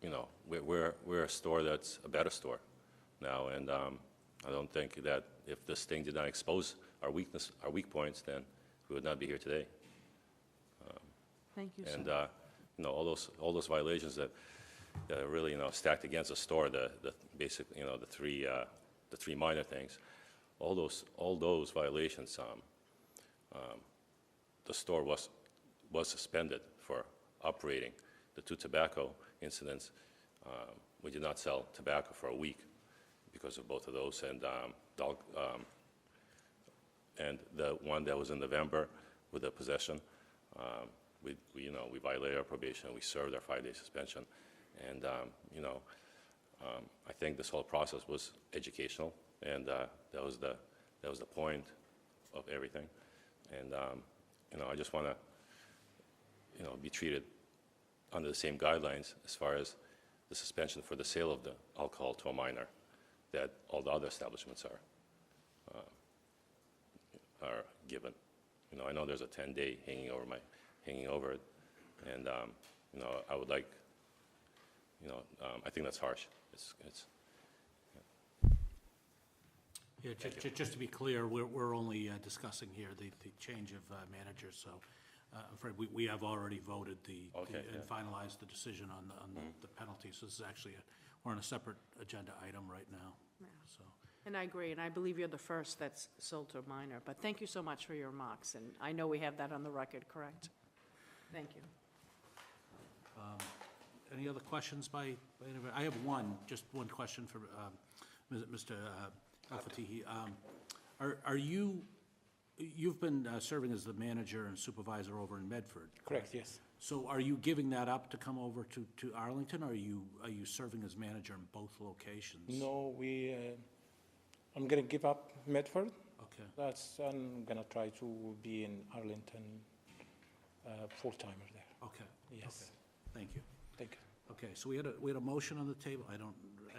you know, we're a store that's a better store now, and I don't think that if this thing did not expose our weak points, then we would not be here today. Thank you, sir. And you know, all those violations that are really, you know, stacked against the store, the basic, you know, the three minor things, all those violations, the store was suspended for operating. The 2 tobacco incidents, we did not sell tobacco for a week because of both of those, and the one that was in November with the possession, we violated our probation. We served our 5-day suspension, and you know, I think this whole process was educational, and that was the point of everything. And you know, I just want to, you know, be treated under the same guidelines as far as the suspension for the sale of the alcohol to a minor that all the other establishments are given. You know, I know there's a 10-day hanging over it, and you know, I would like, you know, I think that's harsh. Yeah, just to be clear, we're only discussing here the change of managers, so I'm afraid we have already voted and finalized the decision on the penalties. So this is actually, we're on a separate agenda item right now. Yeah. So. And I agree, and I believe you're the first that's sold to a minor, but thank you so much for your remarks, and I know we have that on the record, correct? Thank you. Any other questions by anybody? I have just one question for Mr. Al-Fatihi. You've been serving as the manager and supervisor over in Medford? Correct, yes. So are you giving that up to come over to Arlington, or are you serving as manager in both locations? No, I'm going to give up Medford. Okay. I'm going to try to be in Arlington full-timer there. Okay. Yes. Okay. Thank you. Thank you. Okay, so we had a motion on the table. I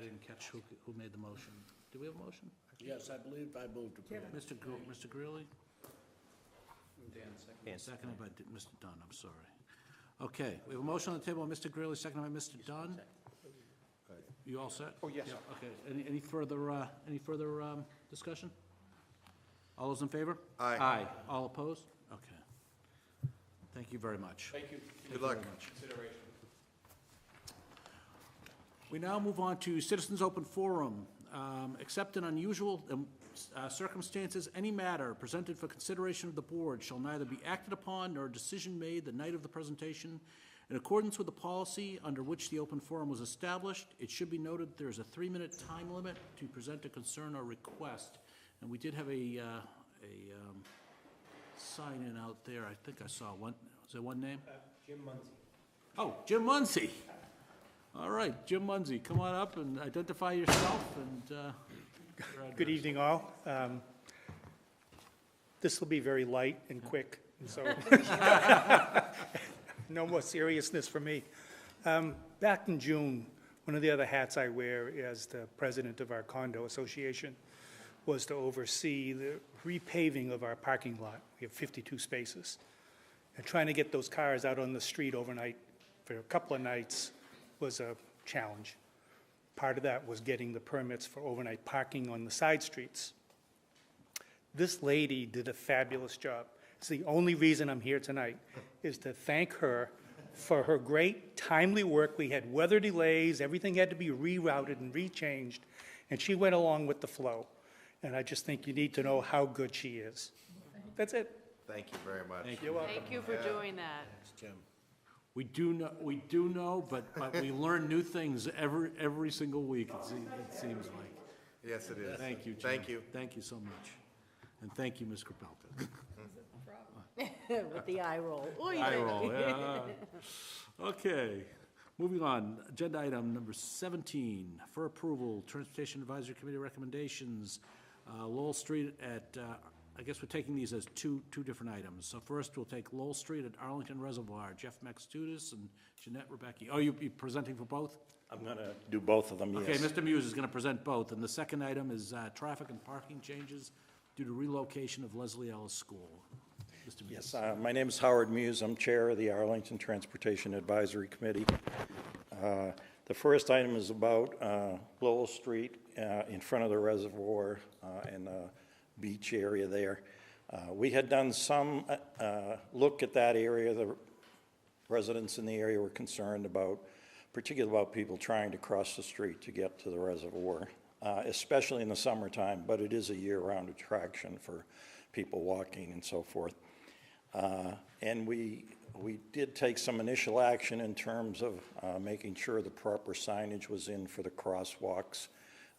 didn't catch who made the motion. Did we have a motion? Yes, I believe I moved to Mr. Greeley? Dan, second. Seconded by Mr. Dunn, I'm sorry. Okay, we have a motion on the table by Mr. Greeley, seconded by Mr. Dunn. You all set? Oh, yes. Yeah, okay. Any further discussion? All those in favor? Aye. Aye. All opposed? Okay. Thank you very much. Thank you. Good luck. Consideration. We now move on to Citizens Open Forum. Except in unusual circumstances, any matter presented for consideration of the board shall neither be acted upon nor a decision made the night of the presentation. In accordance with the policy under which the open forum was established, it should be noted there is a 3-minute time limit to present a concern or request. And we did have a sign-in out there. I think I saw one. Was there one name? Jim Muncy. Oh, Jim Muncy. All right, Jim Muncy, come on up and identify yourself and Good evening, all. This will be very light and quick, so no more seriousness for me. Back in June, one of the other hats I wear as the president of our condo association was to oversee the repaving of our parking lot. We have 52 spaces. And trying to get those cars out on the street overnight for a couple of nights was a challenge. Part of that was getting the permits for overnight parking on the side streets. This lady did a fabulous job. It's the only reason I'm here tonight, is to thank her for her great timely work. We had weather delays, everything had to be rerouted and rechanged, and she went along with the flow. And I just think you need to know how good she is. That's it. Thank you very much. Thank You're welcome. Thank you for doing that. Jim. we do know, but we learn new things every single week, it seems like. Yes, it is. Thank you, Jim. Thank you. Thank you so much. And thank you, Ms. Kropelka. With the eye roll. Oy Eye vey. roll, yeah. Okay, moving on. Agenda item number 17, for approval, Transportation Advisory Committee recommendations. Lowell Street at, I guess we're taking these as two different items. So first, we'll take Lowell Street at Arlington Reservoir. Jeff Maxtudis and Jeanette Rebecki. Oh, you presenting for both? I'm going to do both of them, yes. Okay, Mr. Muse is going to present both. And the second item is traffic and parking changes due to relocation of Leslie Ellis School. Mr. Muse. Yes, my name is Howard Muse. I'm Chair of the Arlington Transportation Advisory Committee. The first item is about Lowell Street in front of the reservoir and the beach area there. We had done some look at that area. The residents in the area were concerned about, particularly about people trying to cross the street to get to the reservoir, especially in the summertime, but it is a year-round attraction for people walking and so forth. And we did take some initial action in terms of making sure the proper signage was in for the crosswalks,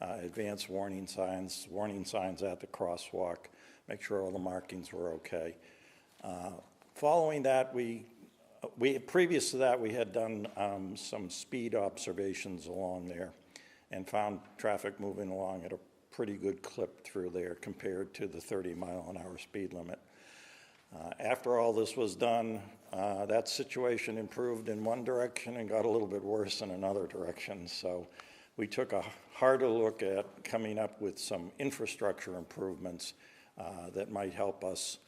advanced warning signs at the crosswalk, make sure all the markings were okay. Following that, previous to that, we had done some speed observations along there and found traffic moving along at a pretty good clip through there compared to the 30-mile-an-hour speed limit. After all this was done, that situation improved in one direction and got a little bit worse in another direction. So we took a harder look at coming up with some infrastructure improvements that might help us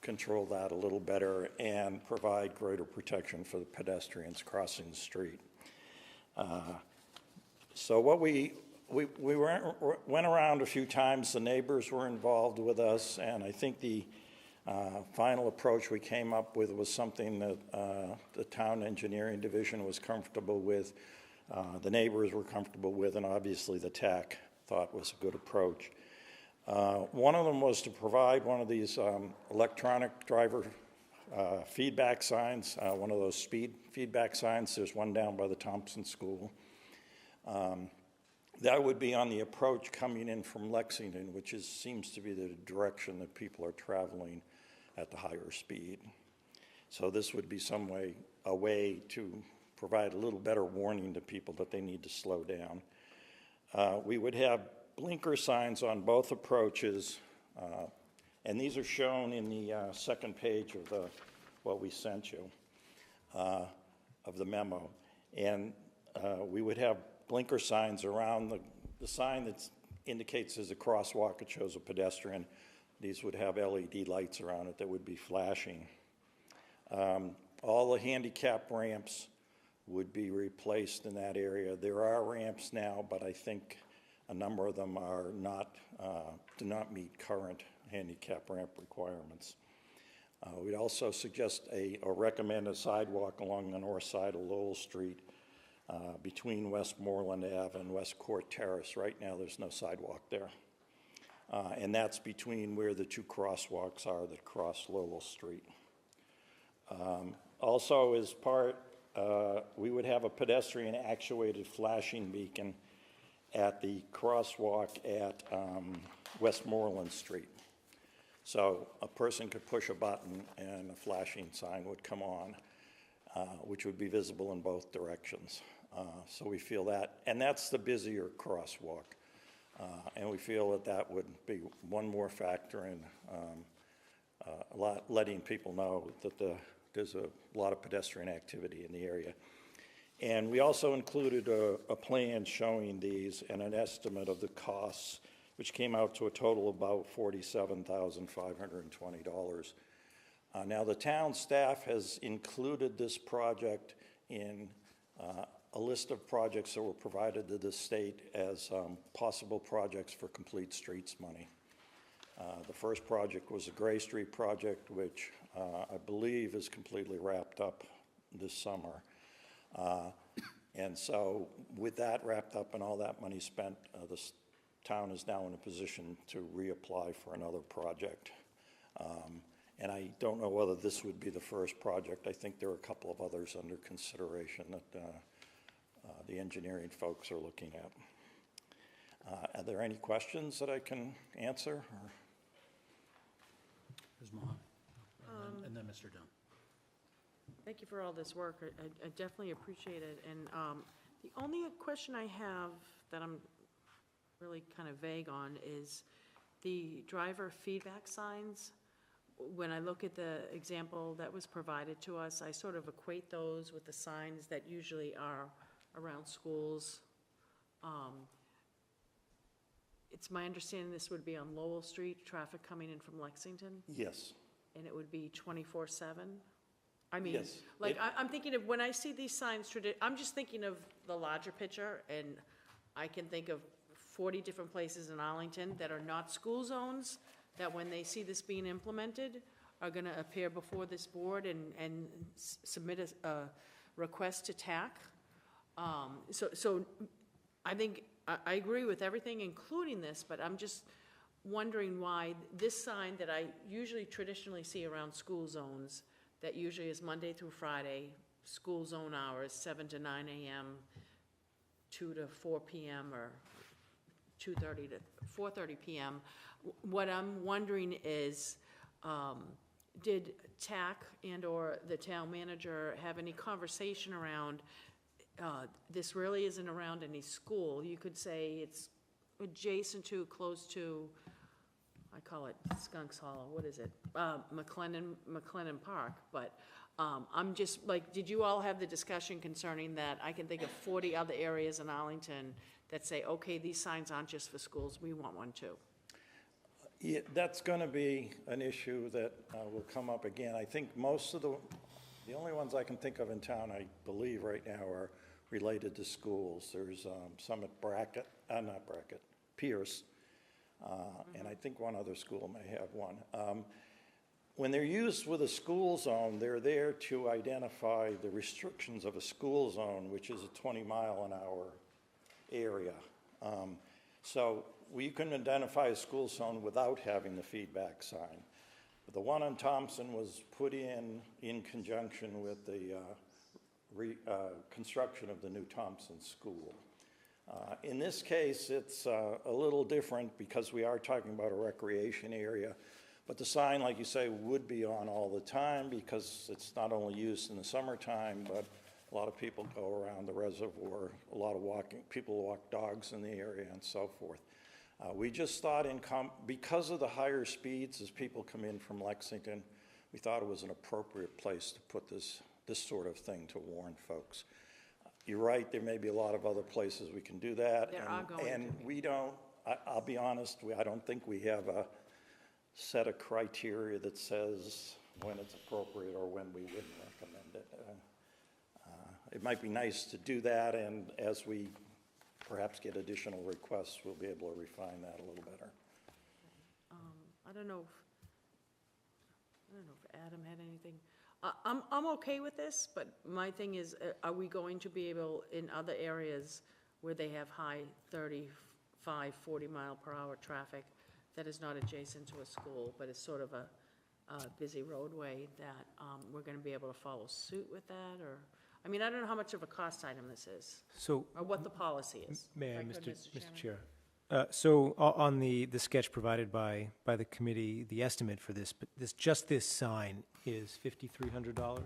control that a little better and provide greater protection for the pedestrians crossing the street. So what we went around a few times. The neighbors were involved with us, and I think the final approach we came up with was something that the town engineering division was comfortable with, the neighbors were comfortable with, and obviously the TAC thought was a good approach. One of them was to provide one of these electronic driver feedback signs, one of those speed feedback signs. There's one down by the Thompson School. That would be on the approach coming in from Lexington, which seems to be the direction that people are traveling at the higher speed. So this would be a way to provide a little better warning to people that they need to slow down. We would have blinker signs on both approaches, and these are shown in the second page of what we sent you, of the memo. And we would have blinker signs around the sign that indicates there's a crosswalk. It shows a pedestrian. These would have LED lights around it that would be flashing. All the handicap ramps would be replaced in that area. There are ramps now, but I think a number of them are do not meet current handicap ramp requirements. We'd also suggest or recommend a sidewalk along the north side of Lowell Street between Westmoreland Ave and West Court Terrace. Right now, there's no sidewalk there. And that's between where the two crosswalks are that cross Lowell Street. Also, as part, we would have a pedestrian actuated flashing beacon at the crosswalk at Westmoreland Street. So a person could push a button and a flashing sign would come on, which would be visible in both directions. So we feel that, and that's the busier crosswalk. And we feel that would be one more factor in letting people know that there's a lot of pedestrian activity in the area. And we also included a plan showing these and an estimate of the costs, which came out to a total of about $47,520. Now, the town staff has included this project in a list of projects that were provided to the state as possible projects for Complete Streets money. The first project was the Gray Street project, which I believe is completely wrapped up this summer. And so with that wrapped up and all that money spent, the town is now in a position to reapply for another project. And I don't know whether this would be the first project. I think there are a couple of others under consideration that the engineering folks are looking at. Are there any questions that I can answer? Or? Ms. Mohan, and then Mr. Dunn. Thank you for all this work. I definitely appreciate it. And the only question I have that I'm really kind of vague on is the driver feedback signs. When I look at the example that was provided to us, I sort of equate those with the signs that usually are around schools. It's my understanding this would be on Lowell Street, traffic coming in from Lexington? Yes. And it would be 24/7? I mean, yes. like, I'm thinking of, when I see these signs, I'm just thinking of the larger picture, and I can think of 40 different places in Arlington that are not school zones, that when they see this being implemented, are gonna appear before this board and submit a request to TAC. So I think, I agree with everything, including this, but I'm just wondering why this sign that I usually traditionally see around school zones, that usually is Monday through Friday, school zone hours, 7 to 9 a.m., 2 to 4 p.m., or 2:30 to 4:30 p.m. What I'm wondering is, did TAC and/or the town manager have any conversation around, this really isn't around any school? You could say it's adjacent to, close to, I call it Skunks Hollow, what is it? McLennan Park, but I'm just, like, did you all have the discussion concerning that? I can think of 40 other areas in Arlington that say, okay, these signs aren't just for schools, we want one too. Yeah, that's going to be an issue that will come up again. I think most of the only ones I can think of in town, I believe right now, are related to schools. There's some at Pierce, and I think one other school may have one. When they're used with a school zone, they're there to identify the restrictions of a school zone, which is a 20-mile-an-hour area. So we can identify a school zone without having the feedback sign. The one on Thompson was put in conjunction with the construction of the new Thompson School. In this case, it's a little different because we are talking about a recreation area, but the sign, like you say, would be on all the time because it's not only used in the summertime, but a lot of people go around the reservoir, a lot of people walk dogs in the area and so forth. We just thought because of the higher speeds as people come in from Lexington, we thought it was an appropriate place to put this sort of thing to warn folks. You're right, there may be a lot of other places we can do that. There are going to and be. we don't, I'll be honest, I don't think we have a set of criteria that says when it's appropriate or when we wouldn't recommend it. It might be nice to do that, and as we perhaps get additional requests, we'll be able to refine that a little better. I don't know if Adam had anything. I'm okay with this, but my thing is, are we going to be able, in other areas where they have high 35, 40 mile per hour traffic that is not adjacent to a school, but is sort of a busy roadway, that we're going to be able to follow suit with that? Or, I mean, I don't know how much of a cost item this is, So, or what the policy is. may I, If could, Mr. Chair? So on the sketch provided by the committee, the estimate for this, but just this sign is $5,300.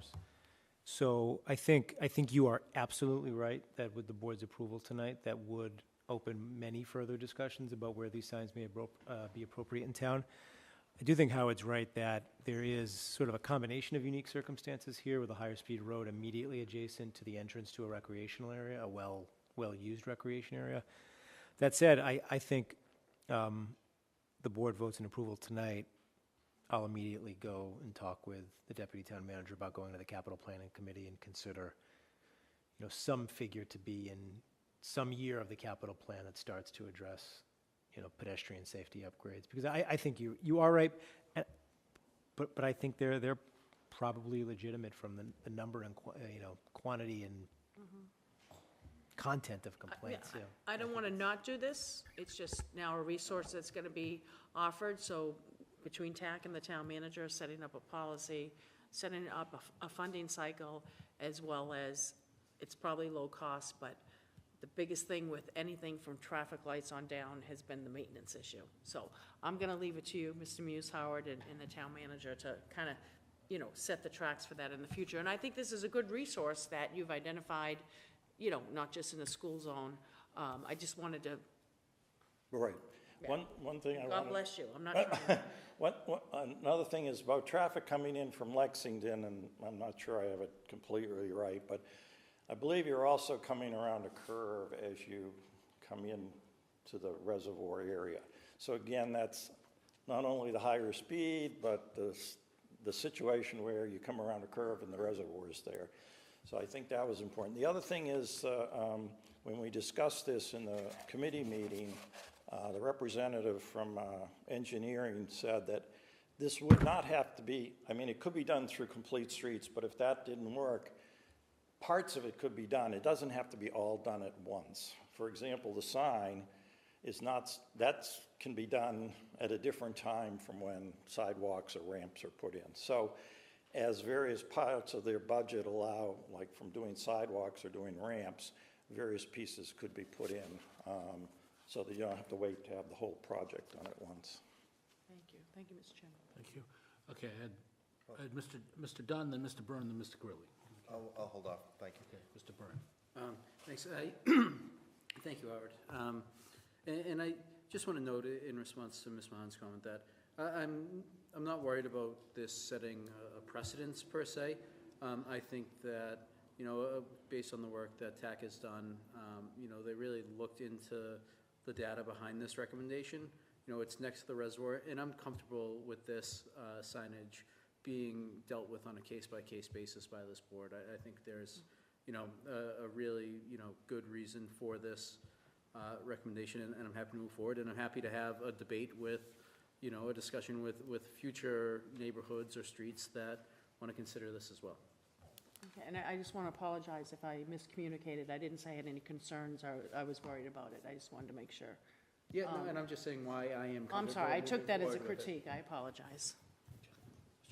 So I think you are absolutely right that with the board's approval tonight, that would open many further discussions about where these signs may be appropriate in town. I do think Howard's right that there is sort of a combination of unique circumstances here with a higher speed road immediately adjacent to the entrance to a recreational area, a well-used recreation area. That said, I think the board votes in approval tonight. I'll immediately go and talk with the deputy town manager about going to the capital planning committee and consider, some figure to be in some year of the capital plan that starts to address, pedestrian safety upgrades. Because I think you are right, but I think they're probably legitimate from the number and quantity and content of complaints. Yeah, I don't want to not do this. It's just now a resource that's going to be offered. So between TAC and the town manager, setting up a policy, setting up a funding cycle, as well as, it's probably low cost, but the biggest thing with anything from traffic lights on down has been the maintenance issue. So I'm going to leave it to you, Mr. Muse, Howard, and the town manager to kind of, set the tracks for that in the future. And I think this is a good resource that you've identified, not just in the school zone. I just wanted to. Right. Yeah. One thing I want. God bless you. I'm not trying to. Another thing is about traffic coming in from Lexington, and I'm not sure I have it completely right, but I believe you're also coming around a curve as you come in to the reservoir area. So again, that's not only the higher speed, but the situation where you come around a curve and the reservoir is there. So I think that was important. The other thing is, when we discussed this in the committee meeting, the representative from engineering said that this would not have to be, it could be done through Complete Streets, but if that didn't work, parts of it could be done. It doesn't have to be all done at once. For example, the sign is not, that can be done at a different time from when sidewalks or ramps are put in. So as various parts of their budget allow, like from doing sidewalks or doing ramps, various pieces could be put in so that you don't have to wait to have the whole project done at once. Thank you. Thank you, Mr. Chairman. Thank you. Okay, I had Mr. Dunn, then Mr. Byrne, then Mr. Grilli. I'll hold off, thank you. Okay, Mr. Byrne. Thanks. Thank you, Howard. And I just want to note in response to Ms. Mahan's comment that I'm not worried about this setting a precedence per se. I think that, based on the work that TAC has done, they really looked into the data behind this recommendation. It's next to the reservoir, and I'm comfortable with this signage being dealt with on a case-by-case basis by this board. I think there's, a really, good reason for this recommendation, and I'm happy to move forward, and I'm happy to have a debate with, a discussion with future neighborhoods or streets that want to consider this as well. Okay, and I just want to apologize if I miscommunicated. I didn't say I had any concerns or I was worried about it. I just wanted to make sure. Yeah, no, and I'm just saying why I am. I'm sorry, I took that as a critique. I apologize.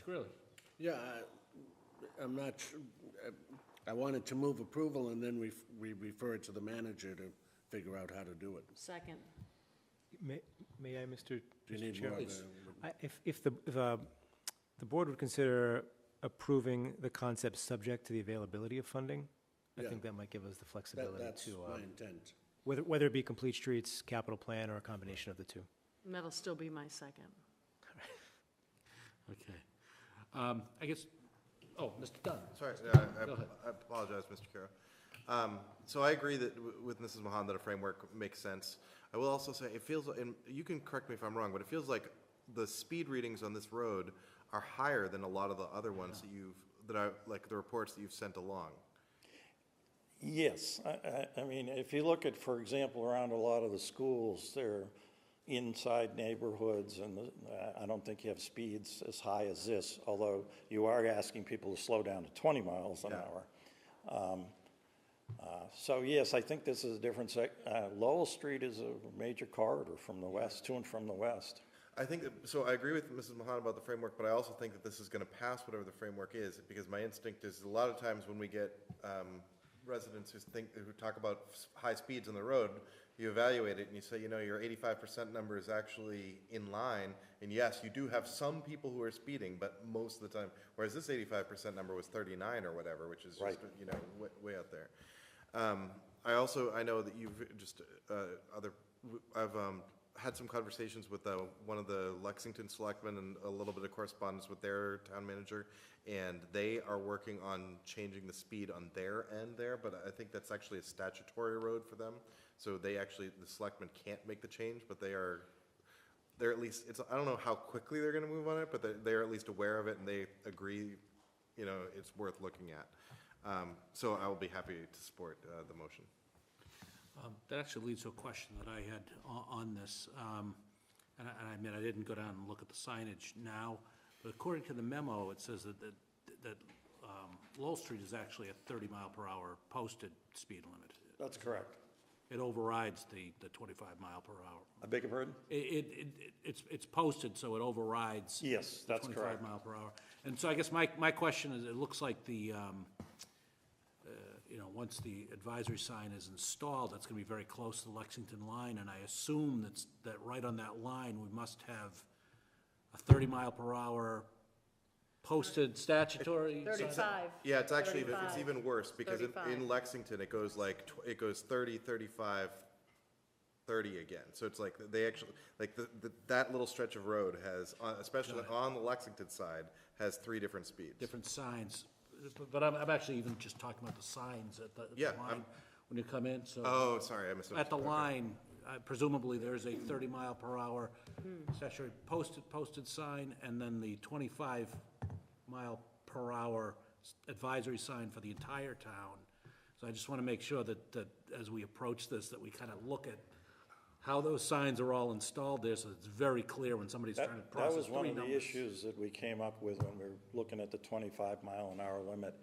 Greeley? Yeah, I'm not, I wanted to move approval, and then we refer it to the manager to figure out how to do it. Second. May I, Mr. Do you need Chair? more? If the board would consider approving the concept subject to the availability of funding, I Yeah. think that might give us the flexibility That's to, my intent. whether it be complete streets, capital plan, or a combination of the two. And that'll still be my second. Okay. I guess, oh, Mr. Dunn. Sorry, Go ahead. I apologize, Mr. Kira. So I agree that with Mrs. Mahan that a framework makes sense. I will also say, it feels, and you can correct me if I'm wrong, but it feels like the speed readings on this road are higher than a lot of the other ones like the reports that you've sent along. Yes, I mean, if you look at, for example, around a lot of the schools, they're inside neighborhoods, and I don't think you have speeds as high as this, although you are asking people to slow down to 20 miles an hour. So yes, I think this is a different Lowell Street is a major corridor from the west, to and from the west. I think, so I agree with Mrs. Mahan about the framework, but I also think that this is going to pass whatever the framework is, because my instinct is a lot of times when we get residents who talk about high speeds on the road, you evaluate it and you say, you know, your 85% number is actually in line, and yes, you do have some people who are speeding, but most of the time, whereas this 85% number was 39 or whatever, which is just, you know, way out there. I know that you've just, I've had some conversations with one of the Lexington Selectmen and a little bit of correspondence with their town manager, and they are working on changing the speed on their end there, but I think that's actually a statutory road for them. So the selectmen can't make the change, but they're at least, I don't know how quickly they're gonna move on it, but they're at least aware of it, and they agree, you know, it's worth looking at. So I will be happy to support the motion. That actually leads to a question that I had on this. And I admit, I didn't go down and look at the signage now, but according to the memo, it says that Lowell Street is actually a 30-mile-per-hour posted speed limit. That's correct. It overrides the 25-mile-per-hour. I beg your pardon? It's posted, so it overrides. Yes, that's correct. 25-mile-per-hour. And so I guess my question is, it looks like the, you know, once the advisory sign is installed, that's going to be very close to the Lexington line, and I assume that right on that line, we must have a 30-mile-per-hour posted statutory. 35. Yeah, it's actually, 35. it's even worse, because in 35. Lexington, it goes like, it goes 30, 35, 30 again. So it's like, they actually, like, that little stretch of road has, especially on the Lexington side, has 3 different speeds. Different signs. But I'm actually even just talking about the signs at the line when you come in, so. Oh, sorry, I misunderstood. At the line, presumably, there's a 30-mile-per-hour statutory posted sign, and then the 25-mile-per-hour advisory sign for the entire town. So I just want to make sure that as we approach this, that we kind of look at how those signs are all installed there, so it's very clear when somebody's trying to process 3 numbers. That was one of the issues that we came up with when we were looking at the 25-mile-an-hour limit.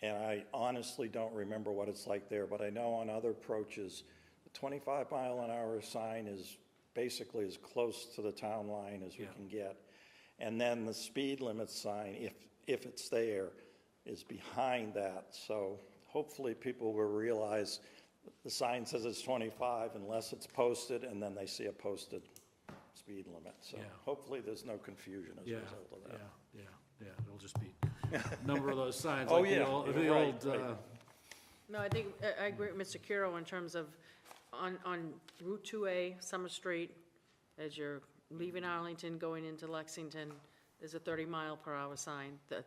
And I honestly don't remember what it's like there, but I know on other approaches, the 25-mile-an-hour sign is basically as close to the town line as we can get. And then the speed limit sign, if it's there, is behind that. So hopefully people will realize the sign says it's 25 unless it's posted, and then they see a posted speed limit. So hopefully there's no confusion as a result of that. Yeah, it'll just be a number of those signs. Oh, like yeah, the old, right. No, I think, I agree with Mr. Kiro in terms of on Route 2A, Summer Street, as you're leaving Arlington, going into Lexington, there's a 30-mile-per-hour sign. The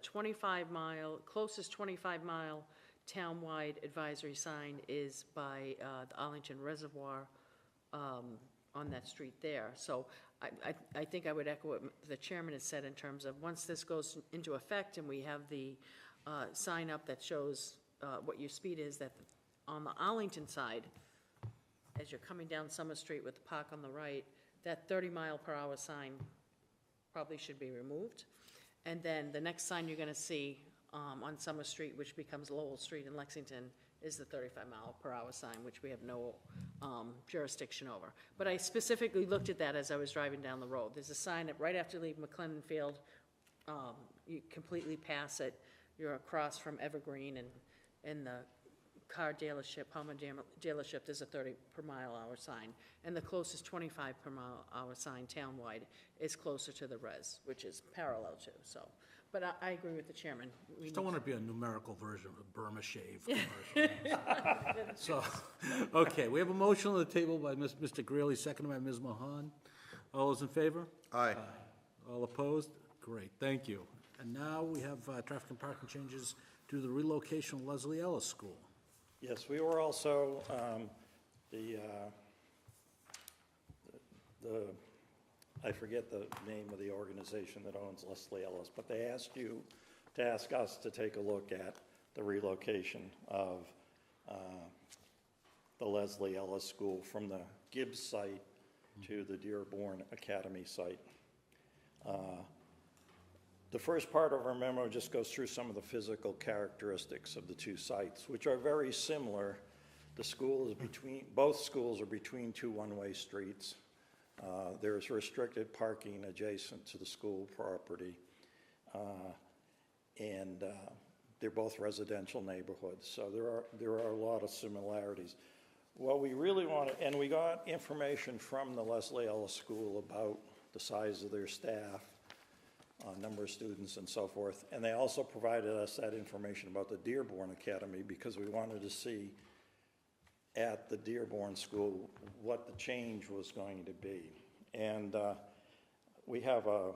closest 25-mile townwide advisory sign is by the Arlington Reservoir on that street there. So I think I would echo what the chairman has said in terms of once this goes into effect and we have the sign up that shows what your speed is, that on the Arlington side, as you're coming down Summer Street with the park on the right, that 30-mile-per-hour sign probably should be removed. And then the next sign you're going to see on Summer Street, which becomes Lowell Street in Lexington, is the 35-mile-per-hour sign, which we have no jurisdiction over. But I specifically looked at that as I was driving down the road. There's a sign right after you leave McLennan Field, you completely pass it, you're across from Evergreen and the car dealership, Hummer dealership, there's a 30 per mile hour sign. And the closest 25 per mile hour sign townwide is closer to the res, which is parallel to, so. But I agree with the chairman. We Still need want to be a numerical version of Burma Shave commercial. So, okay, we have a motion on the table by Mr. Greeley, seconded by Ms. Mahan. All those in favor? Aye. All opposed? Great, thank you. And now we have traffic and parking changes to the relocation of Leslie Ellis School. Yes, we were also, I forget the name of the organization that owns Leslie Ellis, but they asked you to ask us to take a look at the relocation of the Leslie Ellis School from the Gibbs site to the Dearborn Academy site. The first part of our memo just goes through some of the physical characteristics of the two sites, which are very similar. The school is both schools are between two one-way streets. There's restricted parking adjacent to the school property, and they're both residential neighborhoods, so there are a lot of similarities. What we really want, and we got information from the Leslie Ellis School about the size of their staff, number of students and so forth, and they also provided us that information about the Dearborn Academy because we wanted to see at the Dearborn School what the change was going to be. And we have a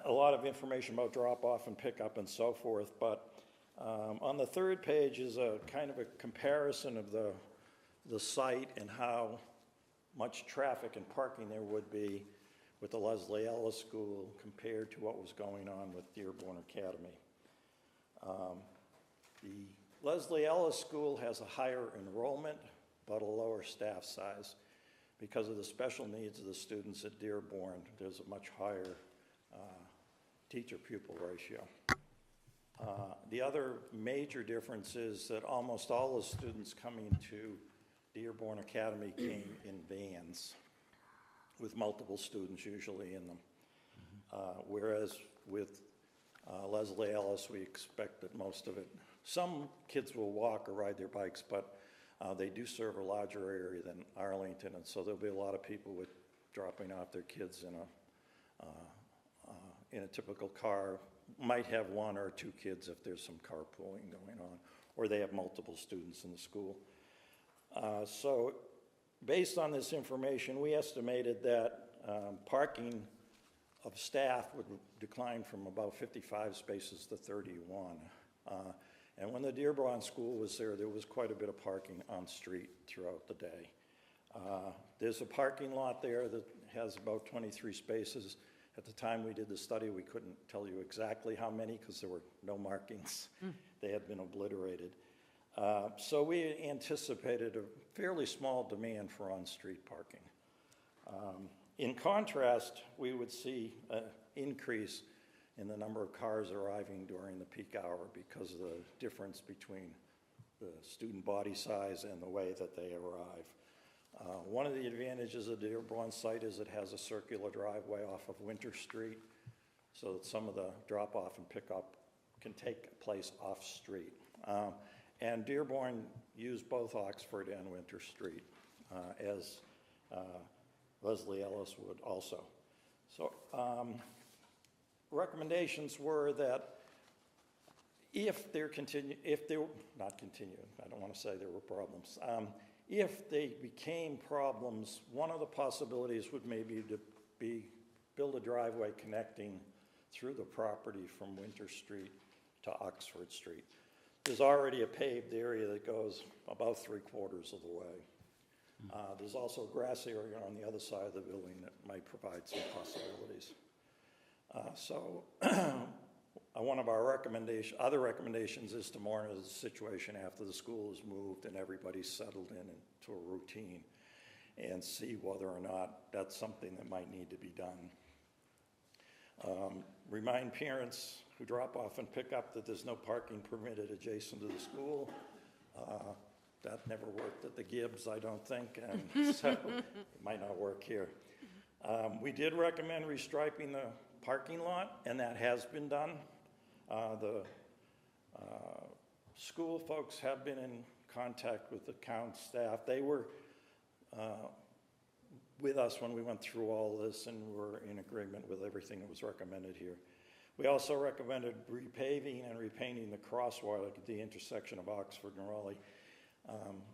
lot of information about drop-off and pickup and so forth, but on the third page is a kind of a comparison of the site and how much traffic and parking there would be with the Leslie Ellis School compared to what was going on with Dearborn Academy. The Leslie Ellis School has a higher enrollment but a lower staff size. Because of the special needs of the students at Dearborn, there's a much higher teacher-pupil ratio. The other major difference is that almost all the students coming to Dearborn Academy came in vans with multiple students usually in them. Whereas with Leslie Ellis, we expect that most of it, some kids will walk or ride their bikes, but they do serve a larger area than Arlington, and so there'll be a lot of people with dropping off their kids in a typical car. Might have one or two kids if there's some carpooling going on, or they have multiple students in the school. So based on this information, we estimated that parking of staff would decline from about 55 spaces to 31. And when the Dearborn School was there was quite a bit of parking on street throughout the day. There's a parking lot there that has about 23 spaces. At the time we did the study, we couldn't tell you exactly how many because there were no markings. They had been obliterated. So we anticipated a fairly small demand for on-street parking. In contrast, we would see an increase in the number of cars arriving during the peak hour because of the difference between the student body size and the way that they arrive. One of the advantages of the Dearborn site is it has a circular driveway off of Winter Street so that some of the drop-off and pickup can take place off-street. And Dearborn used both Oxford and Winter Street, as Leslie Ellis would also. So recommendations were that if there not continue, I don't want to say there were problems. If they became problems, one of the possibilities would maybe to build a driveway connecting through the property from Winter Street to Oxford Street. There's already a paved area that goes about 3/4 of the way. There's also a grass area on the other side of the building that might provide some possibilities. So one of our other recommendations is to monitor the situation after the school is moved and everybody's settled into a routine and see whether or not that's something that might need to be done. Remind parents who drop off and pick up that there's no parking permitted adjacent to the school. That never worked at the Gibbs, I don't think, and so it might not work here. We did recommend restriping the parking lot, and that has been done. The school folks have been in contact with the town staff. They were with us when we went through all this and were in agreement with everything that was recommended here. We also recommended repaving and repainting the crosswalk at the intersection of Oxford and Raleigh.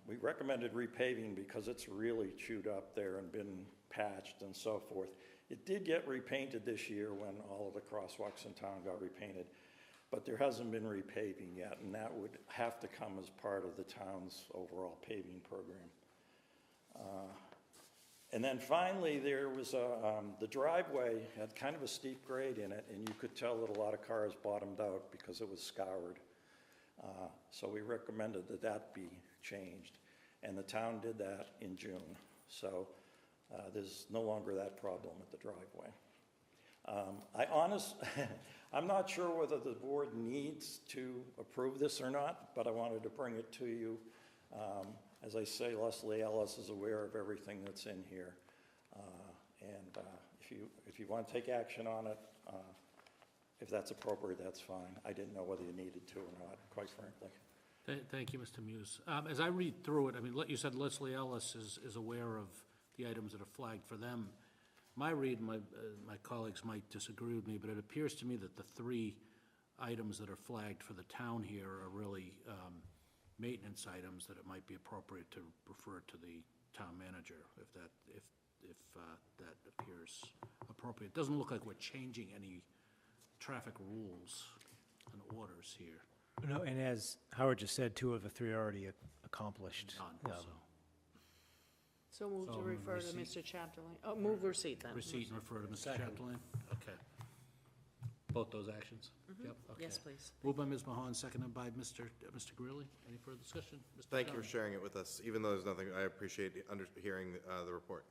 We recommended repaving because it's really chewed up there and been patched and so forth. It did get repainted this year when all of the crosswalks in town got repainted, but there hasn't been repaving yet, and that would have to come as part of the town's overall paving program. And then finally, there was the driveway had kind of a steep grade in it, and you could tell that a lot of cars bottomed out because it was scoured. So we recommended that that be changed, and the town did that in June. So there's no longer that problem at the driveway. I'm not sure whether the board needs to approve this or not, but I wanted to bring it to you. As I say, Leslie Ellis is aware of everything that's in here. And if you want to take action on it, if that's appropriate, that's fine. I didn't know whether you needed to or not, quite frankly. Thank you, Mr. Muse. As I read through it, I mean, you said Leslie Ellis is aware of the items that are flagged for them. My read, my colleagues might disagree with me, but it appears to me that the 3 items that are flagged for the town here are really maintenance items that it might be appropriate to refer to the town manager if that appears appropriate. It doesn't look like we're changing any traffic rules and orders here. No, and as Howard just said, 2 of the 3 are already accomplished. Done, So move to So refer to receipt. Mr. Chapdelaine. Oh, move receipt then. Receipt and refer to Mr. Chapdelaine? Okay. Both those actions? Yep, okay. Yes, please. Moved by Ms. Mahan, seconded by Mr. Greeley. Any further discussion? Mr. Thank you for Chairman? sharing it with us, even though there's nothing, I appreciate hearing the report.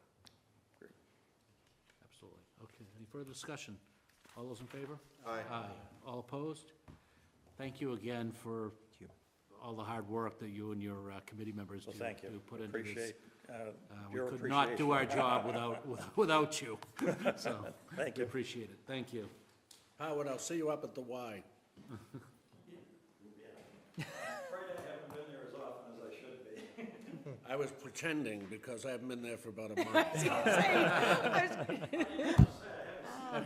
Absolutely. Okay, any further discussion? All those in favor? Aye. All opposed? Thank you again for all the hard work that you and your committee members Well, do thank you. do put into this. Appreciate We your could not do our appreciation. job without you. So, Thank we you. appreciate it. Thank you. Howard, I'll see you up at the Y. Afraid I haven't been there as often as I should be. I was pretending because I haven't been there for about a month.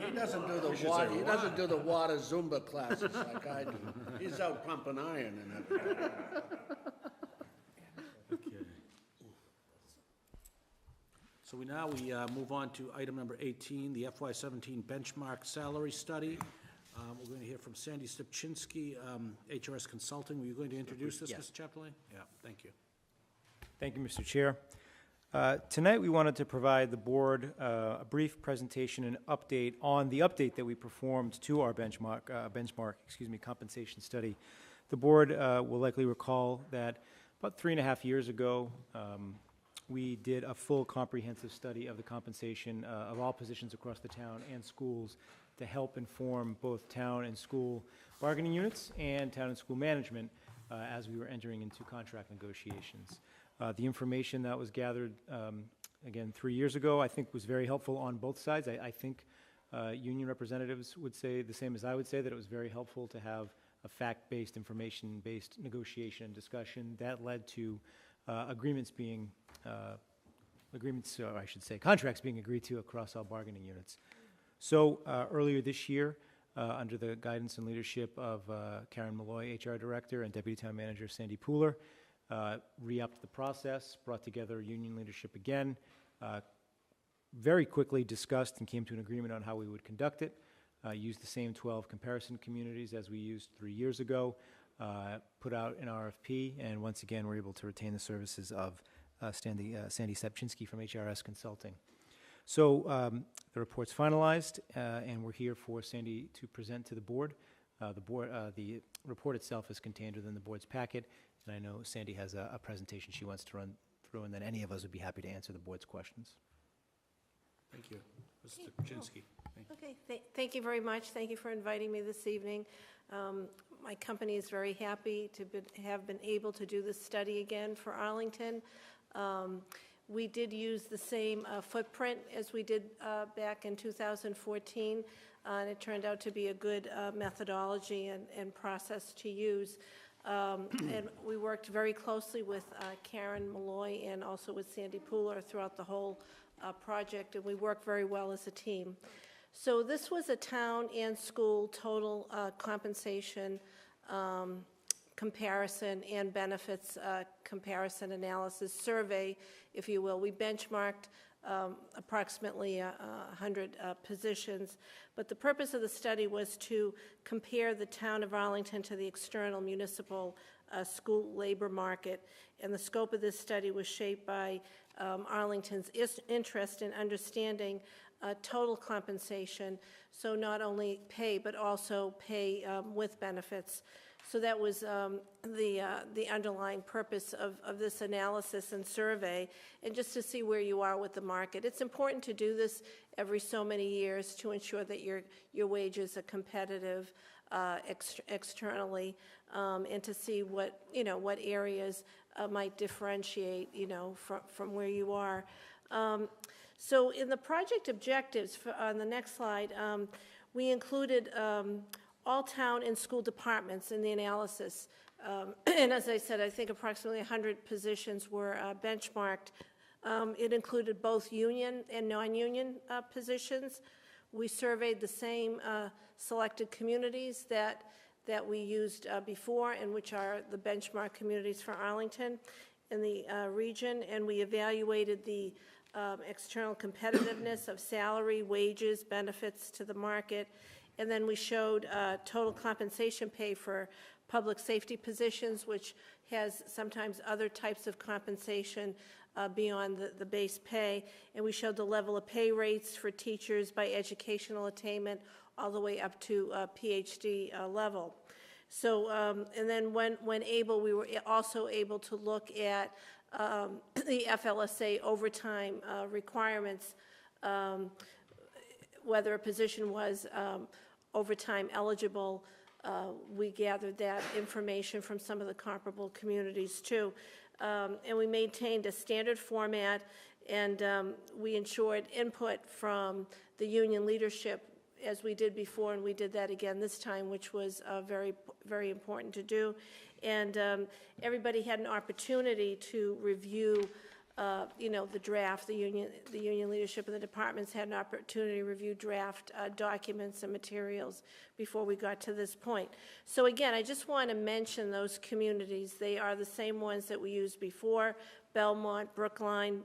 He doesn't do the water, he doesn't do the water Zumba classes like I do. He's out pumping iron and everything. Okay. So we move on to item number 18, the FY17 benchmark salary study. We're going to hear from Sandy Stupczynski, HRS Consulting. Were you going to introduce this, Yes. Mr. Chapdelaine? Yeah, thank you. Thank you, Mr. Chair. Tonight, we wanted to provide the board a brief presentation and update on the update that we performed to our benchmark compensation study. The board will likely recall that about 3.5 years ago, we did a full comprehensive study of the compensation of all positions across the town and schools to help inform both town and school bargaining units and town and school management as we were entering into contract negotiations. The information that was gathered, again, 3 years ago, I think was very helpful on both sides. I think union representatives would say the same as I would say, that it was very helpful to have a fact-based, information-based negotiation and discussion that led to contracts being agreed to across all bargaining units. So earlier this year, under the guidance and leadership of Karen Malloy, HR Director, and Deputy Town Manager Sandy Pooler, re-upped the process, brought together union leadership again, very quickly discussed and came to an agreement on how we would conduct it, used the same 12 comparison communities as we used 3 years ago, put out an RFP, and once again, we're able to retain the services of Sandy Stupczynski from HRS Consulting. So the report's finalized, and we're here for Sandy to present to the board. The report itself is contained within the board's packet, and I know Sandy has a presentation she wants to run through, and then any of us would be happy to answer the board's questions. Thank you. Mr. Stupczynski. Okay, thank you very much. Thank you for inviting me this evening. My company is very happy to have been able to do this study again for Arlington. We did use the same footprint as we did back in 2014. and it turned out to be a good methodology and process to use. And we worked very closely with Karen Malloy and also with Sandy Pooler throughout the whole project, and we worked very well as a team. So this was a town and school total compensation comparison and benefits comparison analysis survey, if you will. We benchmarked approximately 100 positions, but the purpose of the study was to compare the town of Arlington to the external municipal school labor market, and the scope of this study was shaped by Arlington's interest in understanding total compensation, so not only pay but also pay with benefits. So that was the underlying purpose of this analysis and survey, and just to see where you are with the market. It's important to do this every so many years to ensure that your wages are competitive externally, and to see what areas might differentiate from where you are. So in the project objectives on the next slide, we included all town and school departments in the analysis. And as I said, I think approximately 100 positions were benchmarked. It included both union and non-union positions. We surveyed the same selected communities that we used before, and which are the benchmark communities for Arlington in the region, and we evaluated the external competitiveness of salary, wages, benefits to the market, and then we showed total compensation pay for public safety positions, which has sometimes other types of compensation beyond the base pay, and we showed the level of pay rates for teachers by educational attainment all the way up to PhD level. So, and then when able, we were also able to look at the FLSA overtime requirements, whether a position was overtime eligible. We gathered that information from some of the comparable communities too. And we maintained a standard format, and we ensured input from the union leadership as we did before, and we did that again this time, which was very, very important to do. And everybody had an opportunity to review, the draft. The union leadership and the departments had an opportunity to review draft documents and materials before we got to this point. So again, I just want to mention those communities. They are the same ones that we used before: Belmont, Brookline,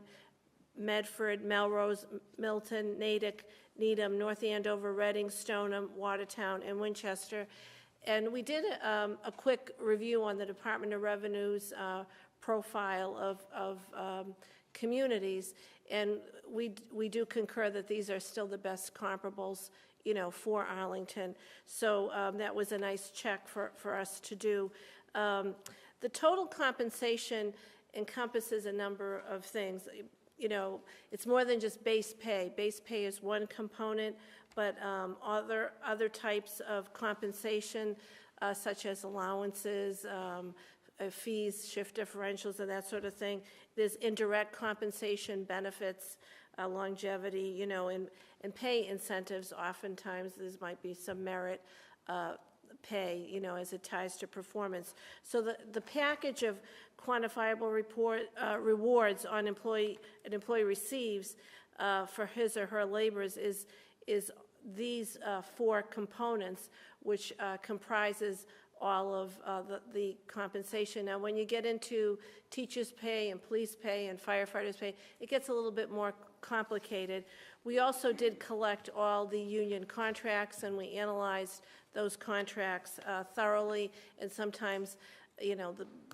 Medford, Melrose, Milton, Natick, Needham, North Andover, Reading, Stoneham, Watertown, and Winchester. And we did a quick review on the Department of Revenue's profile of communities, and we do concur that these are still the best comparables, for Arlington. So that was a nice check for us to do. The total compensation encompasses a number of things. It's more than just base pay. Base pay is one component, but other types of compensation, such as allowances, fees, shift differentials, and that sort of thing. There's indirect compensation, benefits, longevity, and pay incentives. Oftentimes, there might be some merit pay, as it ties to performance. So the package of quantifiable rewards an employee receives for his or her labors is these four components, which comprises all of the compensation. Now, when you get into teachers' pay and police pay and firefighters' pay, it gets a little bit more complicated. We also did collect all the union contracts, and we analyzed those contracts thoroughly, and sometimes,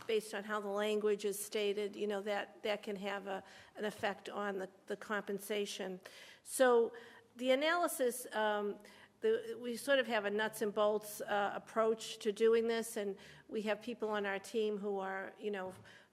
based on how the language is stated, that can have an effect on the compensation. So the analysis, we sort of have a nuts and bolts approach to doing this, and we have people on our team who are,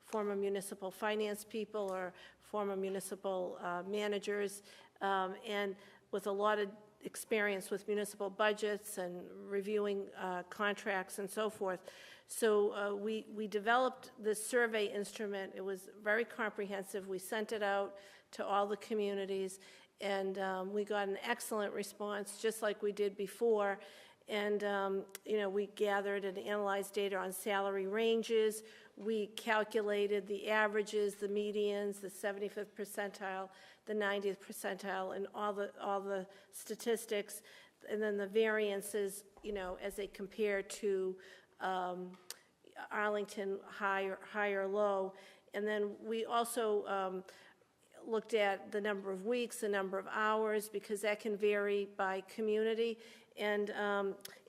former municipal finance people or former municipal managers, and with a lot of experience with municipal budgets and reviewing contracts and so forth. So we developed this survey instrument. It was very comprehensive. We sent it out to all the communities, and we got an excellent response, just like we did before. And, we gathered and analyzed data on salary ranges. We calculated the averages, the medians, the 75th percentile, the 90th percentile, and all the statistics, and then the variances, as they compare to Arlington, high or low. And then we also looked at the number of weeks, the number of hours, because that can vary by community, and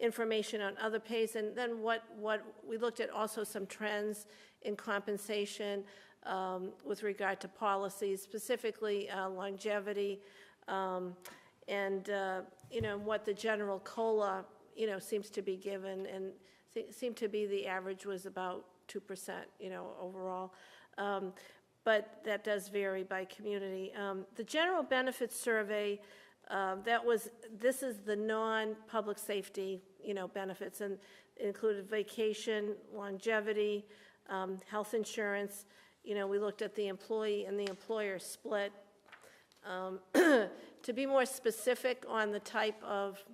information on other pays. And then what we looked at also some trends in compensation with regard to policies, specifically longevity, and what the general COLA seems to be given, and seemed to be the average was about 2%, overall. But that does vary by community. The general benefits survey, this is the non-public safety, benefits, and it included vacation, longevity, health insurance. We looked at the employee and the employer split. To be more specific on the type of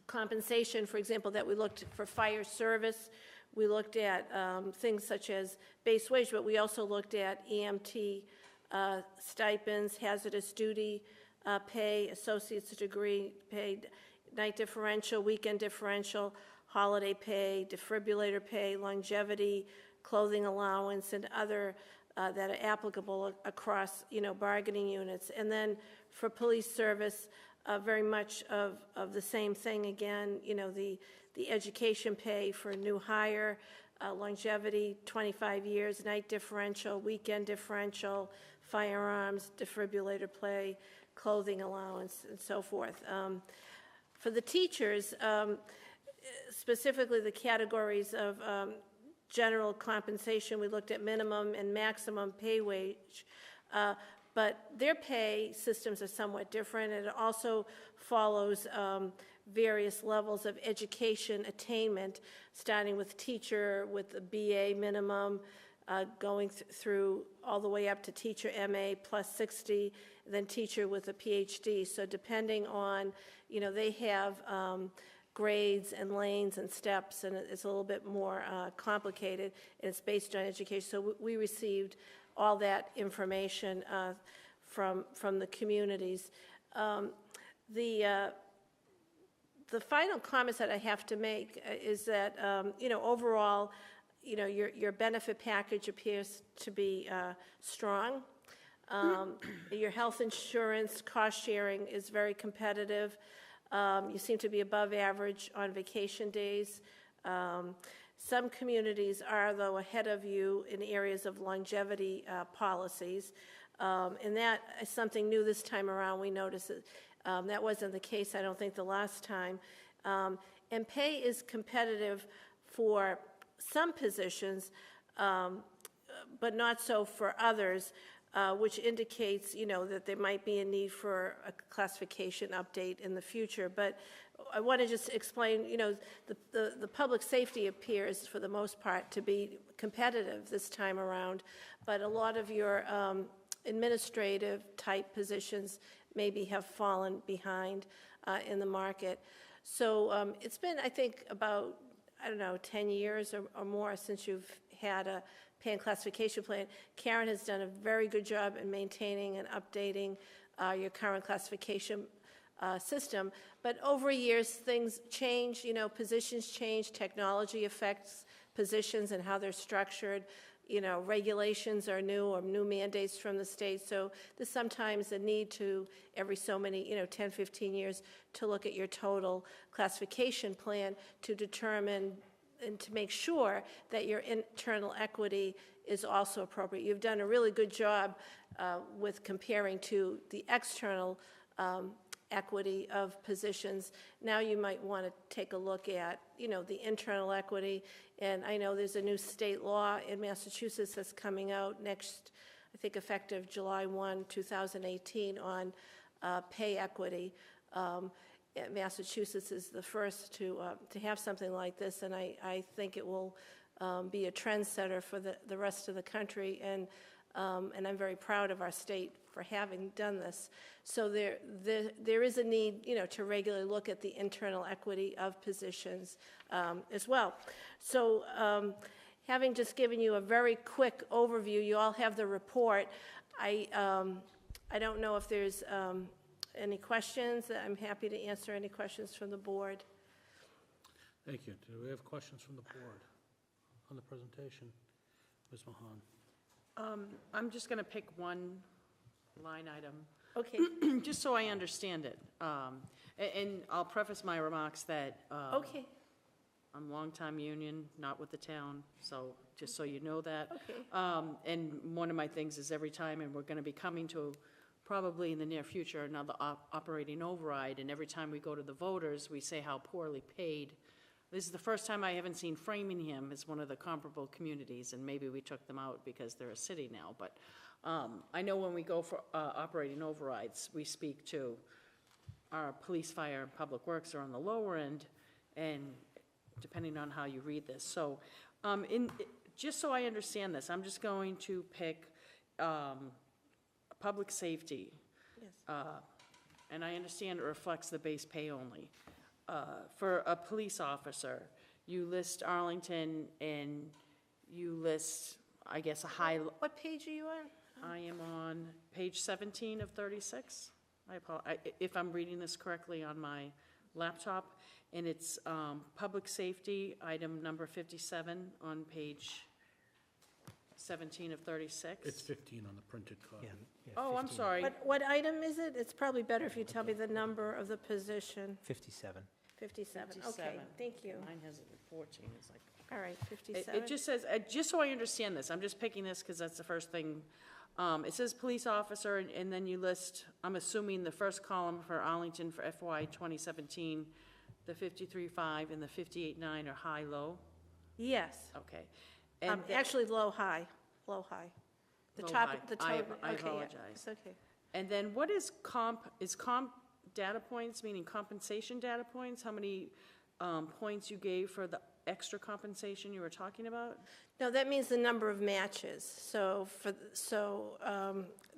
compensation, for example, that we looked for fire service, we looked at things such as base wage, but we also looked at EMT stipends, hazardous duty pay, associate's degree pay, night differential, weekend differential, holiday pay, defibrillator pay, longevity, clothing allowance, and other that are applicable across, bargaining units. And then for police service, very much of the same thing again, the education pay for a new hire, longevity, 25 years, night differential, weekend differential, firearms, defibrillator pay, clothing allowance, and so forth. For the teachers, specifically the categories of general compensation, we looked at minimum and maximum pay wage, but their pay systems are somewhat different, and it also follows various levels of education attainment, starting with teacher with the BA minimum, going through all the way up to teacher MA plus 60, then teacher with a PhD. So depending on, they have grades and lanes and steps, and it's a little bit more complicated, and it's based on education. So we received all that information from the communities. The final comments that I have to make is that, overall, your benefit package appears to be strong. Your health insurance cost sharing is very competitive. You seem to be above average on vacation days. Some communities are, though, ahead of you in areas of longevity policies. And that is something new this time around. We noticed that that wasn't the case, I don't think, the last time. And pay is competitive for some positions, but not so for others, which indicates, that there might be a need for a classification update in the future. But I want to just explain, the public safety appears, for the most part, to be competitive this time around, but a lot of your administrative type positions maybe have fallen behind in the market. So it's been, I think, about, 10 years or more since you've had a pay and classification plan. Karen has done a very good job in maintaining and updating your current classification system. But over years, things change, positions change, technology affects positions and how they're structured. Regulations are new or new mandates from the state. So there's sometimes a need to, every so many, 10, 15 years, to look at your total classification plan to determine and to make sure that your internal equity is also appropriate. You've done a really good job with comparing to the external equity of positions. Now you might want to take a look at, the internal equity. And I know there's a new state law in Massachusetts that's coming out next, I think effective July 1, 2018, on pay equity. Massachusetts is the first to have something like this, and I think it will be a trendsetter for the rest of the country. And I'm very proud of our state for having done this. So there is a need, to regularly look at the internal equity of positions as well. So having just given you a very quick overview, you all have the report. I don't know if there's any questions. I'm happy to answer any questions from the board. Thank you. Do we have questions from the board on the presentation? Ms. Mahan? I'm just going to pick one line item. Okay. Just so I understand it. And I'll preface my remarks that Okay. I'm longtime union, not with the town, so just so you know that. Okay. And one of my things is every time, and we're going to be coming to, probably in the near future, another operating override, and every time we go to the voters, we say how poorly paid. This is the first time I haven't seen Framingham as one of the comparable communities, and maybe we took them out because they're a city now, but I know when we go for operating overrides, we speak to our police, fire, and public works are on the lower end, and depending on how you read this. So just so I understand this, I'm just going to pick public safety. Yes. And I understand it reflects the base pay only. For a police officer, you list Arlington and you list, I guess, a high. What page are you on? I am on page 17 of 36. I apologize if I'm reading this correctly on my laptop. And it's public safety, item number 57 on page 17 of 36. It's 15 on the printed copy. Yeah, Oh, I'm 15. sorry. What item is it? It's probably better if you tell me the number of the position. 57. 57, okay, 57. thank you. Mine has it at 14. It's like, All right, it 57. just says, just so I understand this, I'm just picking this because that's the first thing. It says police officer, and then you list, I'm assuming the first column for Arlington for FY 2017, the 53.5 and the 58.9 are high-low? Yes. Okay. And Actually, low-high, low-high. The Low, top, high. the top. I okay, yeah, apologize. it's okay. And then what is comp? Is comp data points, meaning compensation data points? How many points you gave for the extra compensation you were talking about? No, that means the number of matches. So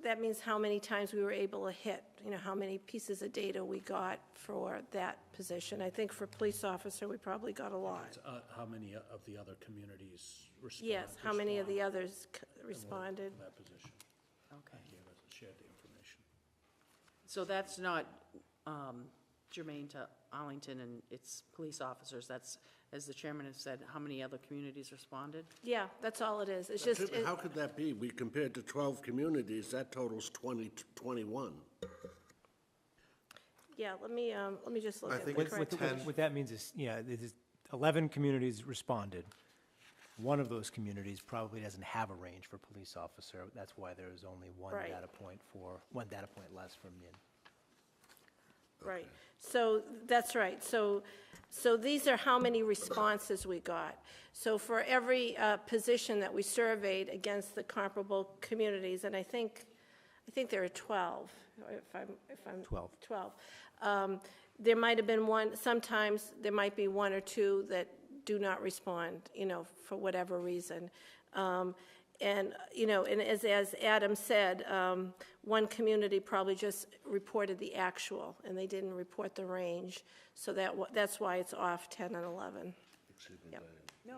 that means how many times we were able to hit, how many pieces of data we got for that position. I think for police officer, we probably got a lot. How many of the other communities responded? Yes, how many of the others responded? For that position. Okay. Gave us, shared the information. So that's not germane to Arlington and its police officers. That's, as the chairman has said, how many other communities responded? Yeah, that's all it is. It's just, How could that be? We compared to 12 communities, that totals 21. yeah, let me just look I at think the it's correct. 10. What that means is, it is 11 communities responded. One of those communities probably doesn't have a range for police officer. That's why there is only one Right. data point less from MIN. Right, so, that's right, so these are how many responses we got. So for every position that we surveyed against the comparable communities, and I think there are 12, if I'm. 12. 12. There might have been one, sometimes there might be one or two that do not respond, for whatever reason. And as Adam said, one community probably just reported the actual, and they didn't report the range. So that's why it's off 10 and 11. Yep. No,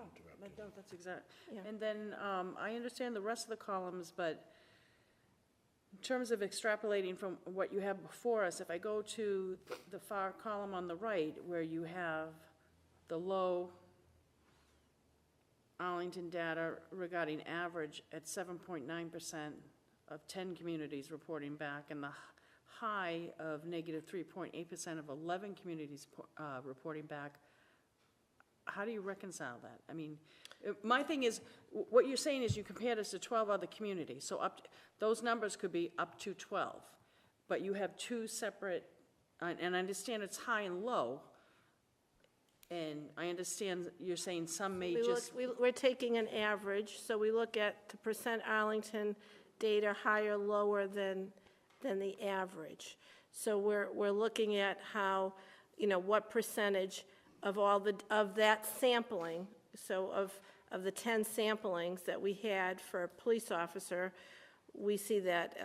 that's exact. Yeah. And then I understand the rest of the columns, but in terms of extrapolating from what you have before us, if I go to the far column on the right where you have the low Arlington data regarding average at 7.9% of 10 communities reporting back, and the high of negative 3.8% of 11 communities reporting back, how do you reconcile that? I mean, my thing is, what you're saying is you compared us to 12 other communities, so those numbers could be up to 12, but you have two separate, and I understand it's high and low, and I understand you're saying some may just. We're taking an average, so we look at the percent Arlington data higher, lower than the average. So we're looking at how, what percentage of that sampling, so of the 10 samplings that we had for a police officer, we see that,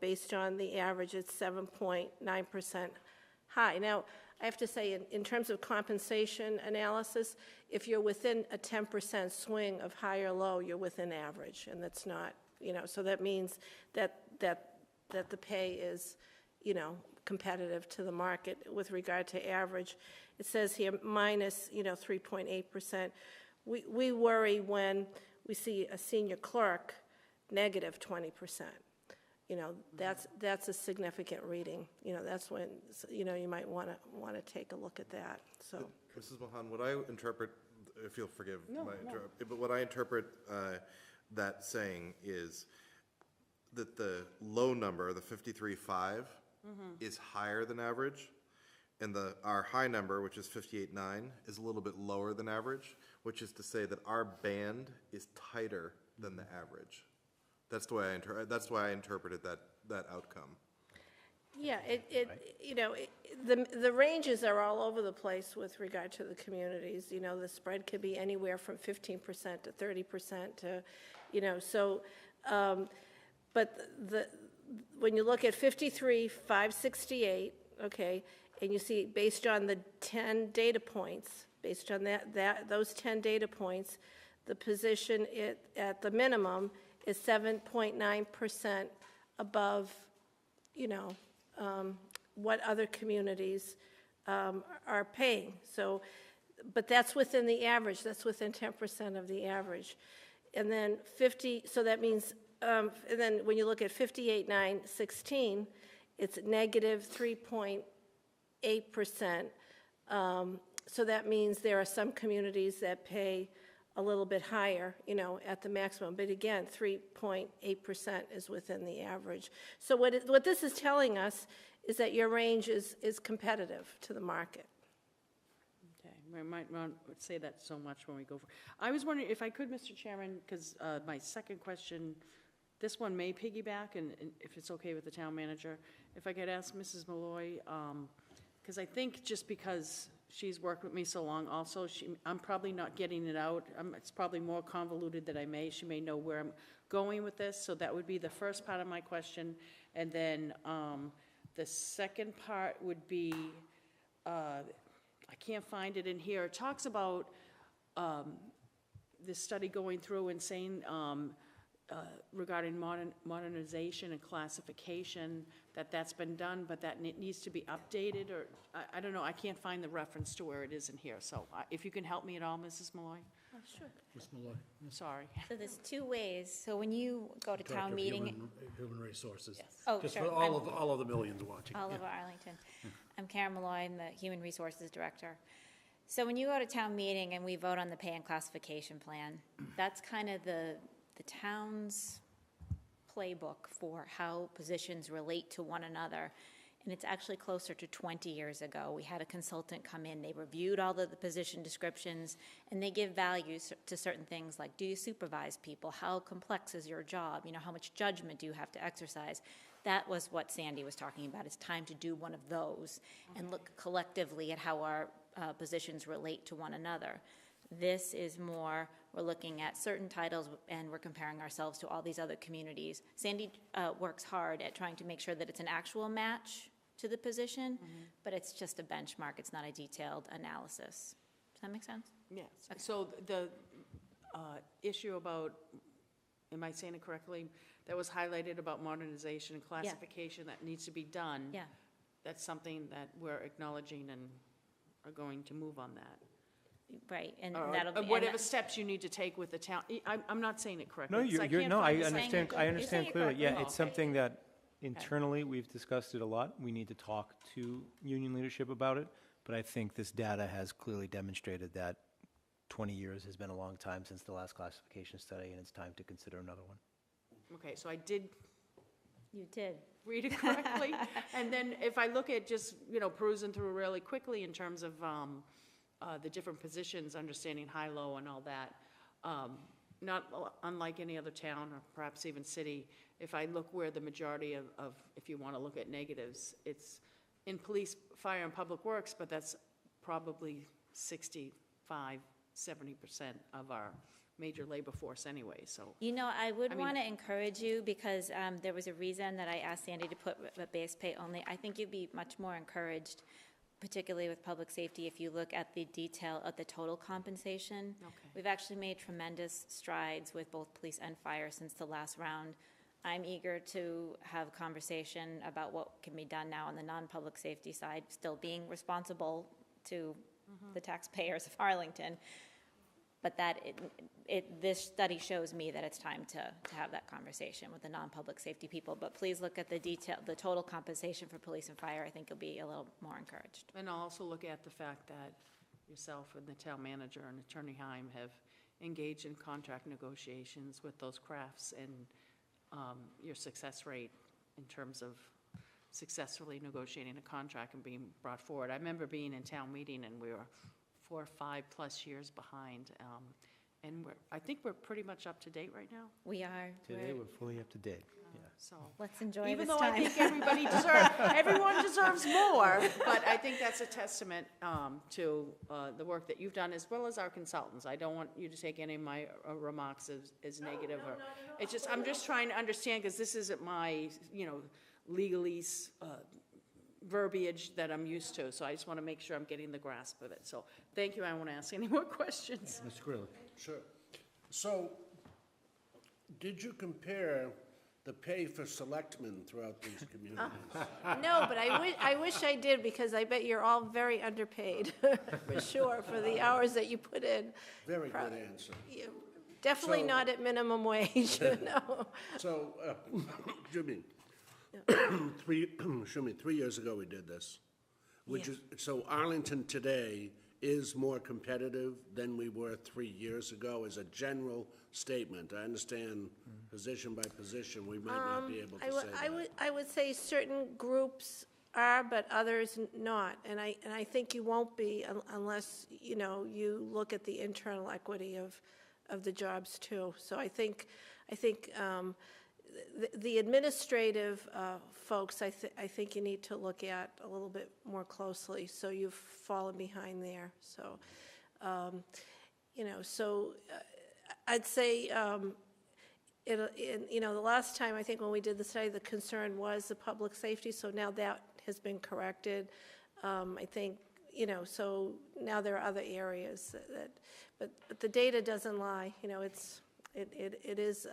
based on the average, it's 7.9% high. Now, I have to say, in terms of compensation analysis, if you're within a 10% swing of high or low, you're within average, and that's not, so that means that the pay is, competitive to the market with regard to average. It says here minus, 3.8%. We worry when we see a senior clerk negative 20%. That's a significant reading. That's when, you might want to take a look at that, so. Mrs. Mahan, what I interpret, if you'll forgive but what I interpret that saying is that the low number, the 53.5, is higher than average, and our high number, which is 58.9, is a little bit lower than average, which is to say that our band is tighter than the average. That's the way I interpreted that outcome. Yeah, the ranges are all over the place with regard to the communities. The spread could be anywhere from 15% to 30% to, so, but when you look at 53,568, okay, and you see based on the 10 data points, based on those 10 data points, the position at the minimum is 7.9% above, what other communities are paying. So, but that's within the average. That's within 10% of the average. And then so that means, and then when you look at 58,916, it's negative 3.8%. So that means there are some communities that pay a little bit higher, at the maximum. But again, 3.8% is within the average. So what this is telling us is that your range is competitive to the market. Okay, I might not say that so much when we go for. I was wondering if I could, Mr. Chairman, because my second question, this one may piggyback, and if it's okay with the town manager, if I could ask Mrs. Malloy, because I think just because she's worked with me so long also, I'm probably not getting it out. It's probably more convoluted than she may know where I'm going with this, so that would be the first part of my question. And then the second part would be, I can't find it in here. It talks about this study going through and saying regarding modernization and classification, that's been done, but that it needs to be updated, or I don't know, I can't find the reference to where it is in here. So if you can help me at all, Mrs. Malloy? Oh, sure. Ms. Malloy. Sorry. So there's two ways. So when you go to town meeting. Human Resources. Yes. Oh, just sure. for all of the millions watching. All over Arlington. I'm Karen Malloy, I'm the Human Resources Director. So when you go to town meeting and we vote on the pay and classification plan, that's kind of the town's playbook for how positions relate to one another. And it's actually closer to 20 years ago. We had a consultant come in, they reviewed all of the position descriptions, and they give values to certain things like, do you supervise people? How complex is your job? How much judgment do you have to exercise? That was what Sandy was talking about. It's time to do one of those and look collectively at how our positions relate to one another. This is more, we're looking at certain titles and we're comparing ourselves to all these other communities. Sandy works hard at trying to make sure that it's an actual match to the position, but it's just a benchmark. It's not a detailed analysis. Does that make sense? Yes. Okay. So the issue about, am I saying it correctly, that was highlighted about modernization and classification that needs to be done. Yeah. That's something that we're acknowledging and are going to move on that. Right, and that'll be whatever steps you need to take with the town. I'm not saying it correctly. No, I understand clearly. Yeah, it's something that internally we've discussed it a lot. We need to talk to union leadership about it, but I think this data has clearly demonstrated that 20 years has been a long time since the last classification study, and it's time to consider another one. Okay, so I did. You did. Read it correctly. And then if I look at just, perusing through really quickly in terms of the different positions, understanding high-low and all that, not unlike any other town or perhaps even city, if I look where the majority of if you want to look at negatives, it's in police, fire, and public works, but that's probably 65, 70% of our major labor force anyway, so. You know, I would I mean- want to encourage you, because there was a reason that I asked Sandy to put base pay only. I think you'd be much more encouraged, particularly with public safety, if you look at the detail of the total compensation. Okay. We've actually made tremendous strides with both police and fire since the last round. I'm eager to have a conversation about what can be done now on the non-public safety side, still being responsible to the taxpayers of Arlington. But that, this study shows me that it's time to have that conversation with the non-public safety people. But please look at the detail, the total compensation for police and fire. I think you'll be a little more encouraged. And I'll also look at the fact that yourself and the town manager and Attorney Heim have engaged in contract negotiations with those crafts, and your success rate in terms of successfully negotiating a contract and being brought forward. I remember being in town meeting and we were 4 or 5+ years behind. And I think we're pretty much up to date right now. We are. Today, we're fully up to date. So Let's enjoy even this though time. I think everyone deserves more, but I think that's a testament to the work that you've done, as well as our consultants. I don't want you to take any of my remarks as negative. Or it's just, I'm just trying to understand, because this isn't my, legalese verbiage that I'm used to. So I just want to make sure I'm getting the grasp of it. So thank you. I won't ask any more questions. Mr. Grilli. Sure. So, did you compare the pay for selectmen throughout these communities? No, but I wish I did, because I bet you're all very underpaid, for sure, for the hours that you put in. Very good answer. Definitely So- not at minimum wage, no. So, Jimmy, 3 years ago we did this, which is, so Arlington today is more competitive than we were 3 years ago, as a general statement. I understand position by position, we might not be able to say that. I would say certain groups are, but others not. And I think you won't be unless, you look at the internal equity of the jobs too. So I think the administrative folks, I think you need to look at a little bit more closely. So you've fallen behind there. So, I'd say, the last time, I think when we did the study, the concern was the public safety. So now that has been corrected. I think, so now there are other areas but the data doesn't lie. It is,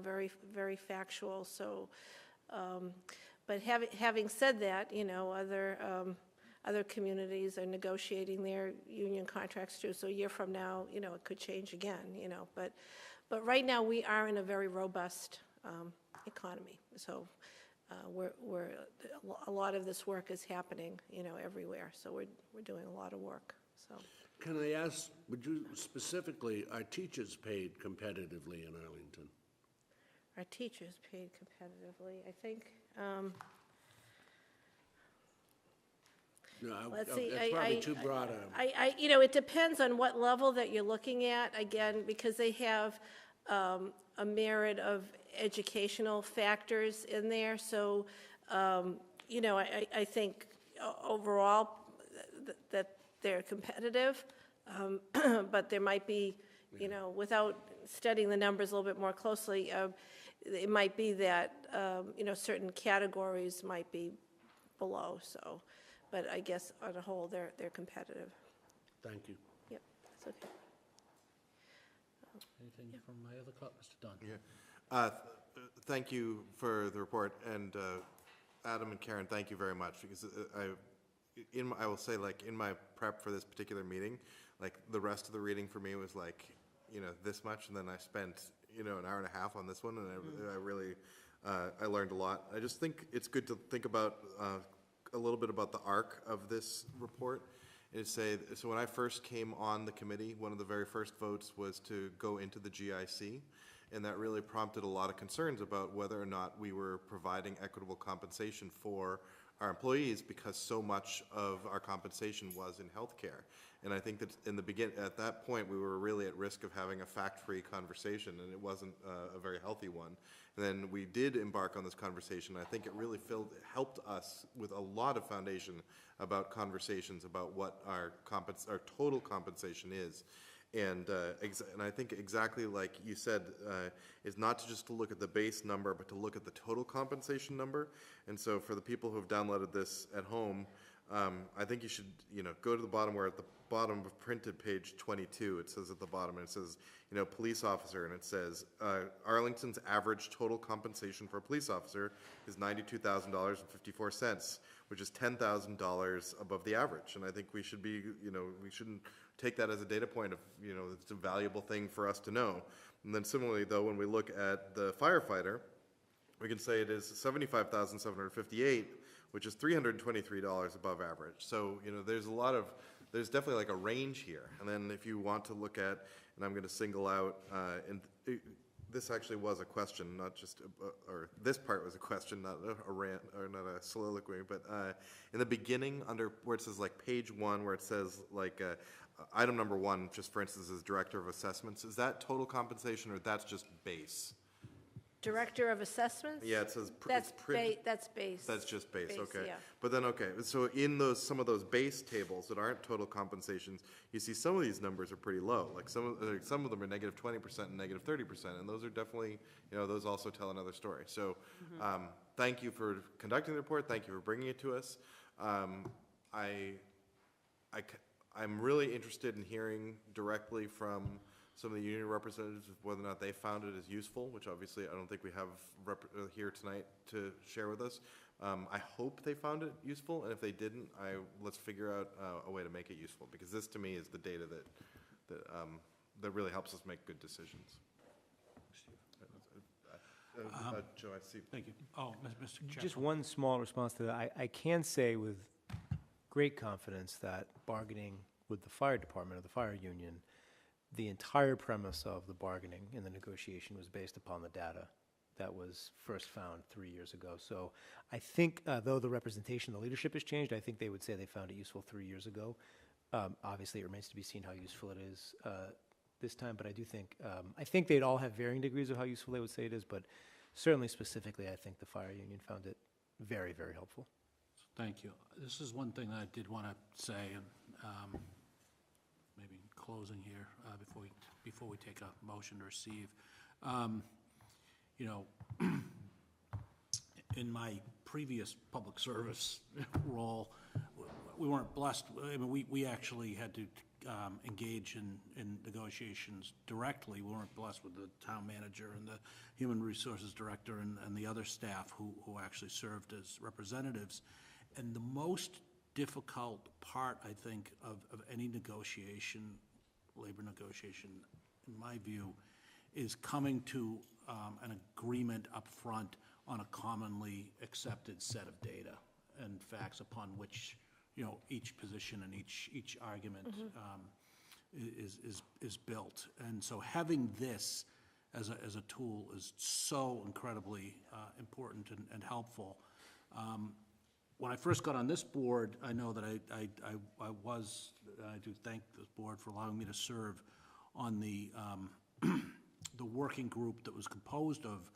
very, very factual. So, but having said that, other communities are negotiating their union contracts too. So a year from now, it could change again, but right now we are in a very robust economy. So a lot of this work is happening, everywhere. So we're doing a lot of work. So. Can I ask, would you specifically, are teachers paid competitively in Arlington? Our teachers paid competitively, I think. No, Let's see, it's probably too broad a... it depends on what level that you're looking at, again, because they have a myriad of educational factors in there. So, I think overall that they're competitive, but there might be, without studying the numbers a little bit more closely, it might be that, certain categories might be below, so. But I guess on a whole, they're competitive. Thank you. Yep, that's okay. Anything from my other Mr. Dunn? Yeah. Thank you for the report, and Adam and Karen, thank you very much, because I will say, like, in my prep for this particular meeting, like, the rest of the reading for me was like, this much, and then I spent, an hour and a half on this one, and I really, I learned a lot. I just think it's good to think about a little bit about the arc of this report. So when I first came on the committee, one of the very first votes was to go into the GIC, and that really prompted a lot of concerns about whether or not we were providing equitable compensation for our employees because so much of our compensation was in healthcare. And I think that at that point, we were really at risk of having a fact-free conversation, and it wasn't a very healthy one. And then we did embark on this conversation. I think it really helped us with a lot of foundation about conversations about what our total compensation is. And I think exactly like you said, is not just to look at the base number, but to look at the total compensation number. And so for the people who have downloaded this at home, I think you should, go to the bottom where at the bottom of printed page 22, it says at the bottom, and it says, police officer, and it says, Arlington's average total compensation for a police officer is $92,000.54, which is $10,000 above the average. And I think we should be, we shouldn't take that as a data point of, it's a valuable thing for us to know. And then similarly, though, when we look at the firefighter, we can say it is $75,758, which is $323 above average. So, there's definitely like a range here. And then if you want to look at, and I'm going to single out, this actually was a question, not just, or this part was a question, not a rant, or not a soliloquy, but in the beginning, under where it says like page 1, where it says like item number 1, just for instance, is Director of Assessments, is that total compensation or that's just base? Director of Assessments? Yeah, it says That's base. That's just base, okay. Yeah. But then, okay, so in some of those base tables that aren't total compensations, you see some of these numbers are pretty low. Like some of them are negative 20% and negative 30%, and those are definitely, those also tell another story. So thank you for conducting the report. Thank you for bringing it to us. I'm really interested in hearing directly from some of the union representatives whether or not they found it as useful, which obviously I don't think we have here tonight to share with us. I hope they found it useful, and if they didn't, let's figure out a way to make it useful, because this to me is the data that really helps us make good decisions. Joe, I see. Thank you. Oh, Mr. Chairman. Just one small response to that. I can say with great confidence that bargaining with the fire department or the fire union, the entire premise of the bargaining and the negotiation was based upon the data that was first found 3 years ago. So I think, though the representation, the leadership has changed, I think they would say they found it useful 3 years ago. Obviously, it remains to be seen how useful it is this time, but I do think, I think they'd all have varying degrees of how useful they would say it is, but certainly specifically, I think the fire union found it very, very helpful. Thank you. This is one thing that I did want to say, and maybe closing here before we take a motion to receive. In my previous public service role, we weren't blessed. I mean, we actually had to engage in negotiations directly. We weren't blessed with the town manager and the human resources director and the other staff who actually served as representatives. And the most difficult part, I think, of any negotiation, labor negotiation, in my view, is coming to an agreement up front on a commonly accepted set of data and facts upon which, each position and each argument is built. And so having this as a tool is so incredibly important and helpful. When I first got on this board, I know that I do thank this board for allowing me to serve on the working group that was composed of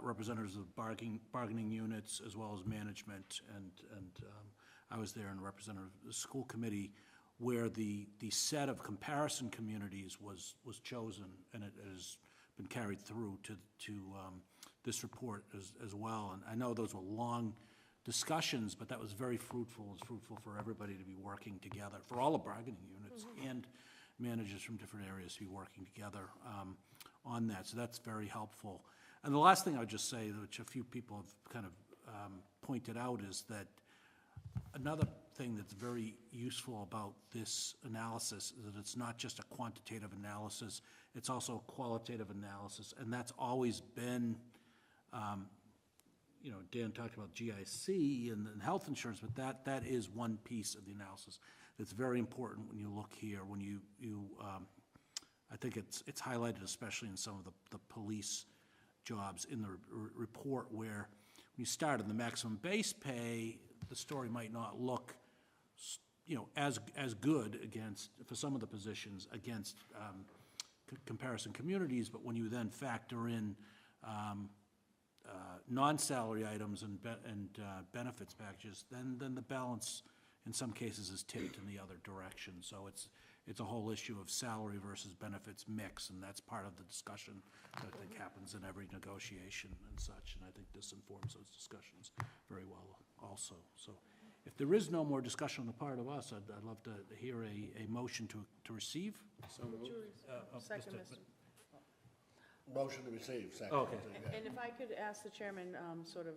representatives of bargaining units as well as management, and I was there and a representative of the school committee, where the set of comparison communities was chosen, and it has been carried through to this report as well. And I know those were long discussions, but that was very fruitful. It was fruitful for everybody to be working together, for all the bargaining units and managers from different areas to be working together on that. So that's very helpful. And the last thing I would just say, which a few people have kind of pointed out, is that another thing that's very useful about this analysis is that it's not just a quantitative analysis, it's also a qualitative analysis, and that's always been Dan talked about GIC and health insurance, but that is one piece of the analysis that's very important when you look here. When you I think it's highlighted especially in some of the police jobs in the report, where when you start at the maximum base pay, the story might not look, as good against, for some of the positions, against comparison communities, but when you then factor in non-salary items and benefits packages, then the balance in some cases is tipped in the other direction. So it's a whole issue of salary versus benefits mix, and that's part of the discussion that I think happens in every negotiation and such, and I think this informs those discussions very well also. So if there is no more discussion on the part of us, I'd love to hear a motion to receive. So second, Mr. Motion to receive, second. Okay. And if I could ask the chairman, sort of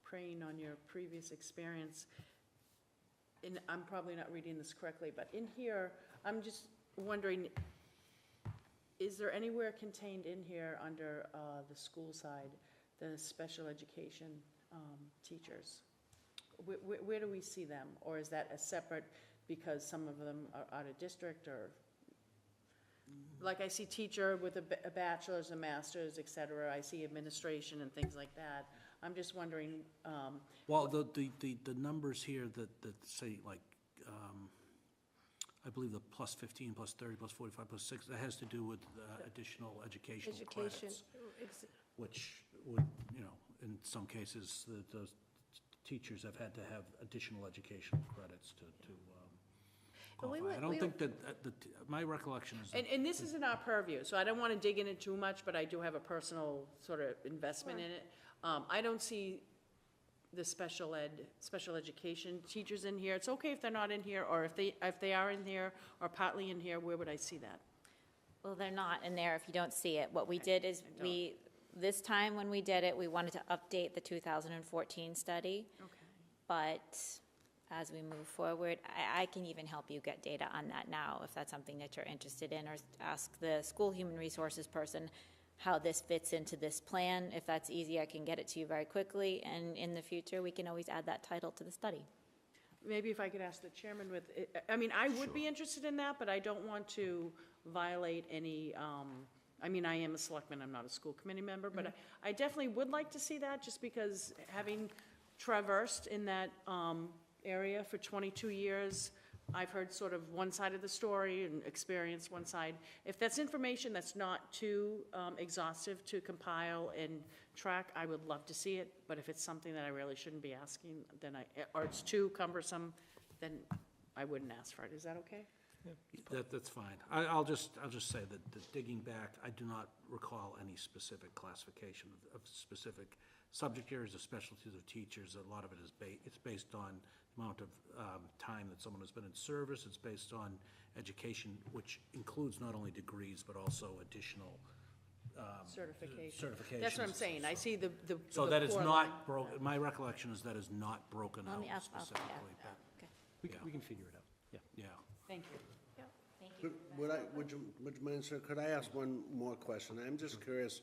preying on your previous experience, and I'm probably not reading this correctly, but in here, I'm just wondering, is there anywhere contained in here under the school side, the special education teachers? Where do we see them? Or is that a separate, because some of them are out of district, or? Like I see teacher with a bachelor's, a master's, et cetera. I see administration and things like that. I'm just wondering. Well, the numbers here that say like, I believe the plus 15, plus 30, plus 45, plus 6, that has to do with additional educational credits, which would, in some cases, the teachers have had to have additional educational credits to qualify. I don't think that, my recollection is. And this isn't our purview, so I don't want to dig in it too much, but I do have a personal sort of investment in it. I don't see the special education teachers in here. It's okay if they're not in here, or if they are in here, or partly in here, where would I see that? Well, they're not in there if you don't see it. What we did is this time when we did it, we wanted to update the 2014 study. Okay. But as we move forward, I can even help you get data on that now if that's something that you're interested in, or ask the school human resources person how this fits into this plan. If that's easy, I can get it to you very quickly, and in the future, we can always add that title to the study. Maybe if I could ask the chairman I would be interested in that, but I don't want to violate any, I am a selectman, I'm not a school committee member, but I definitely would like to see that, just because having traversed in that area for 22 years, I've heard sort of one side of the story and experienced one side. If that's information that's not too exhaustive to compile and track, I would love to see it. But if it's something that I really shouldn't be asking, then or it's too cumbersome, then I wouldn't ask for it. Is that okay? Yeah. That's fine. I'll just say that digging back, I do not recall any specific classification of specific subject areas or specialties of teachers. A lot of it is it's based on the amount of time that someone has been in service. It's based on education, which includes not only degrees but also additional certifications. That's what I'm saying. I see the so that is not broken. My recollection is that is not broken out specifically. Okay. We can figure it out. Yeah. Yeah. Thank you. Would you mind, sir, could I ask one more question? I'm just curious,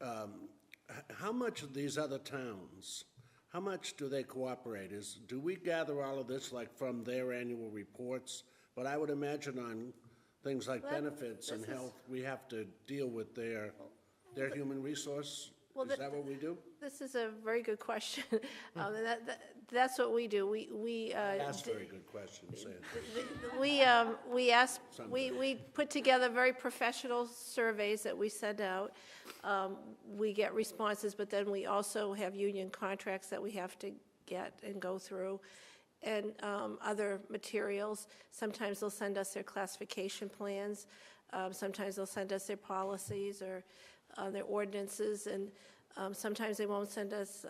how much of these other towns, how much do they cooperate? Do we gather all of this like from their annual reports? But I would imagine on things like benefits and health, we have to deal with their human resource. Is that what we do? This is a very good question. That's what we do. That's a very good question, Sam. We put together very professional surveys that we send out. We get responses, but then we also have union contracts that we have to get and go through, and other materials. Sometimes they'll send us their classification plans. Sometimes they'll send us their policies or their ordinances, and sometimes they won't send us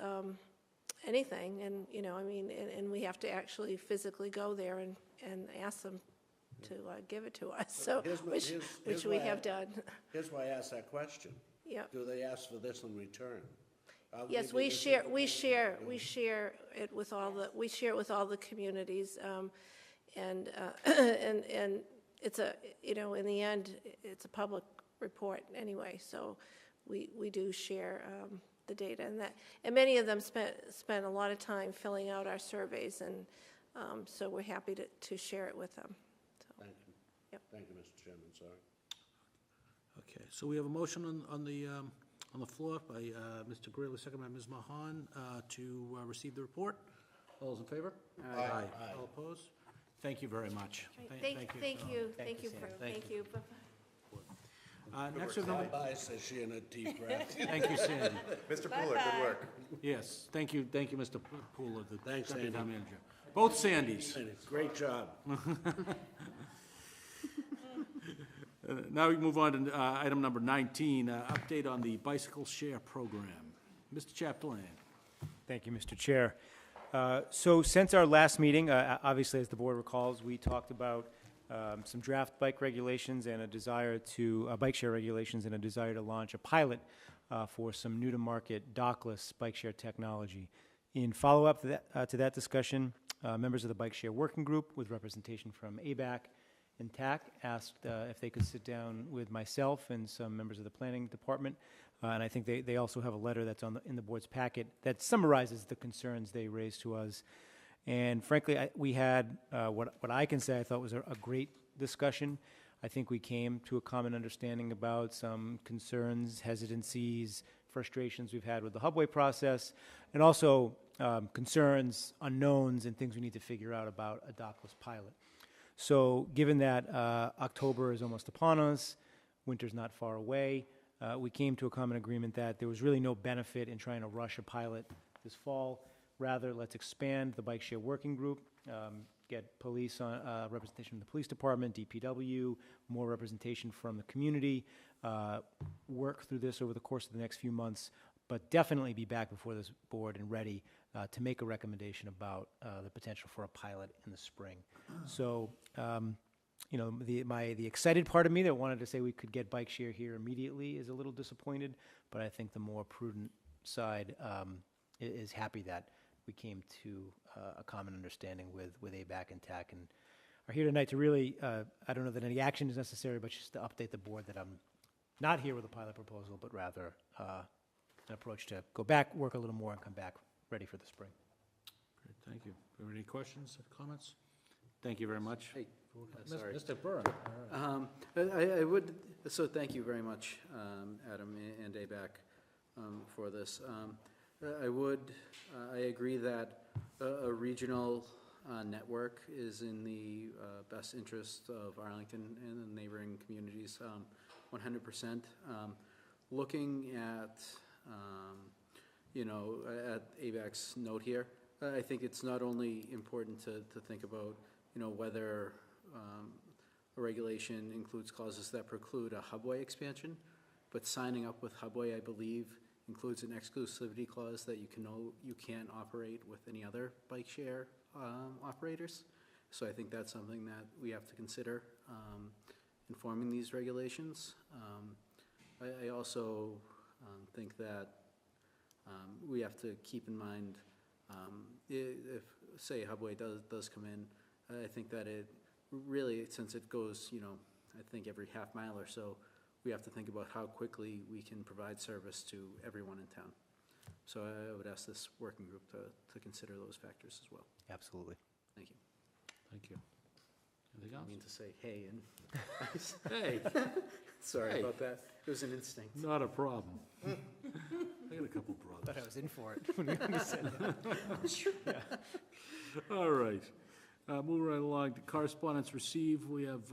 anything, and and we have to actually physically go there and ask them to give it to us. So which we have done. Here's why I asked that question. Yeah. Do they ask for this in return? Yes, we share it with all the communities, and it's in the end it's a public report anyway. So we do share the data, and many of them spent a lot of time filling out our surveys, and so we're happy to share it with them. So, thank you. Yep. Thank you, Mr. Chairman. Sorry. Okay, so we have a motion on the floor by Mr. Greeley, second by Ms. Mahan, to receive the report. All those in favor? Aye. All opposed? Thank you very much. Thank you. Next, we have number, Bye, says she in a deep breath. thank you, Sandy. Mr. Pooler, good work. Yes, thank you, Mr. Pooler, the Thanks, Deputy Sandy. Town Manager. Both Sandys. Great job. Now we move on to item number 19, update on the bicycle share program. Mr. Chapdelaine. Thank you, Mr. Chair. So since our last meeting, obviously, as the board recalls, we talked about some draft bike regulations and a desire to, bike share regulations and a desire to launch a pilot for some new-to-market dockless bike share technology. In follow-up to that discussion, members of the bike share working group with representation from ABAC and TAC asked if they could sit down with myself and some members of the planning department. And I think they also have a letter that's in the board's packet that summarizes the concerns they raised to us. And frankly, we had what I can say I thought was a great discussion. I think we came to a common understanding about some concerns, hesitancies, frustrations we've had with the hubway process, and also concerns, unknowns, and things we need to figure out about a dockless pilot. So given that October is almost upon us, winter's not far away, we came to a common agreement that there was really no benefit in trying to rush a pilot this fall. Rather, let's expand the bike share working group, get police representation from the police department, DPW, more representation from the community, work through this over the course of the next few months, but definitely be back before this board and ready to make a recommendation about the potential for a pilot in the spring. So, you know, the excited part of me that wanted to say we could get bike share here immediately is a little disappointed, but I think the more prudent side is happy that we came to a common understanding with ABAC and TAC, and are here tonight to really, I don't know that any action is necessary, but just to update the board that I'm not here with a pilot proposal, but rather an approach to go back, work a little more, and come back ready for the spring. Great, thank you. Are there any questions or comments? Thank you very much. Hey, sorry. Mr. Byrne. I would, so thank you very much, Adam and ABAC, for this. I agree that a regional network is in the best interest of Arlington and the neighboring communities, 100%. Looking at, you know, at ABAC's note here, I think it's not only important to think about, you know, whether a regulation includes clauses that preclude a hubway expansion, but signing up with hubway, I believe, includes an exclusivity clause that you can't operate with any other bike share operators. So I think that's something that we have to consider in forming these regulations. I also think that we have to keep in mind if, say, hubway does come in, I think that it really, since it goes, you know, I think every half mile or so, we have to think about how quickly we can provide service to everyone in town. So I would ask this working group to consider those factors as well. Absolutely. Thank you. Thank you. Anything else? I mean to say hey and. Hey. Sorry Hey. about that. It was an instinct. Not a problem. I got a couple brothers. Thought I was in for it when we said that. All right. Moving right along to correspondence received, we have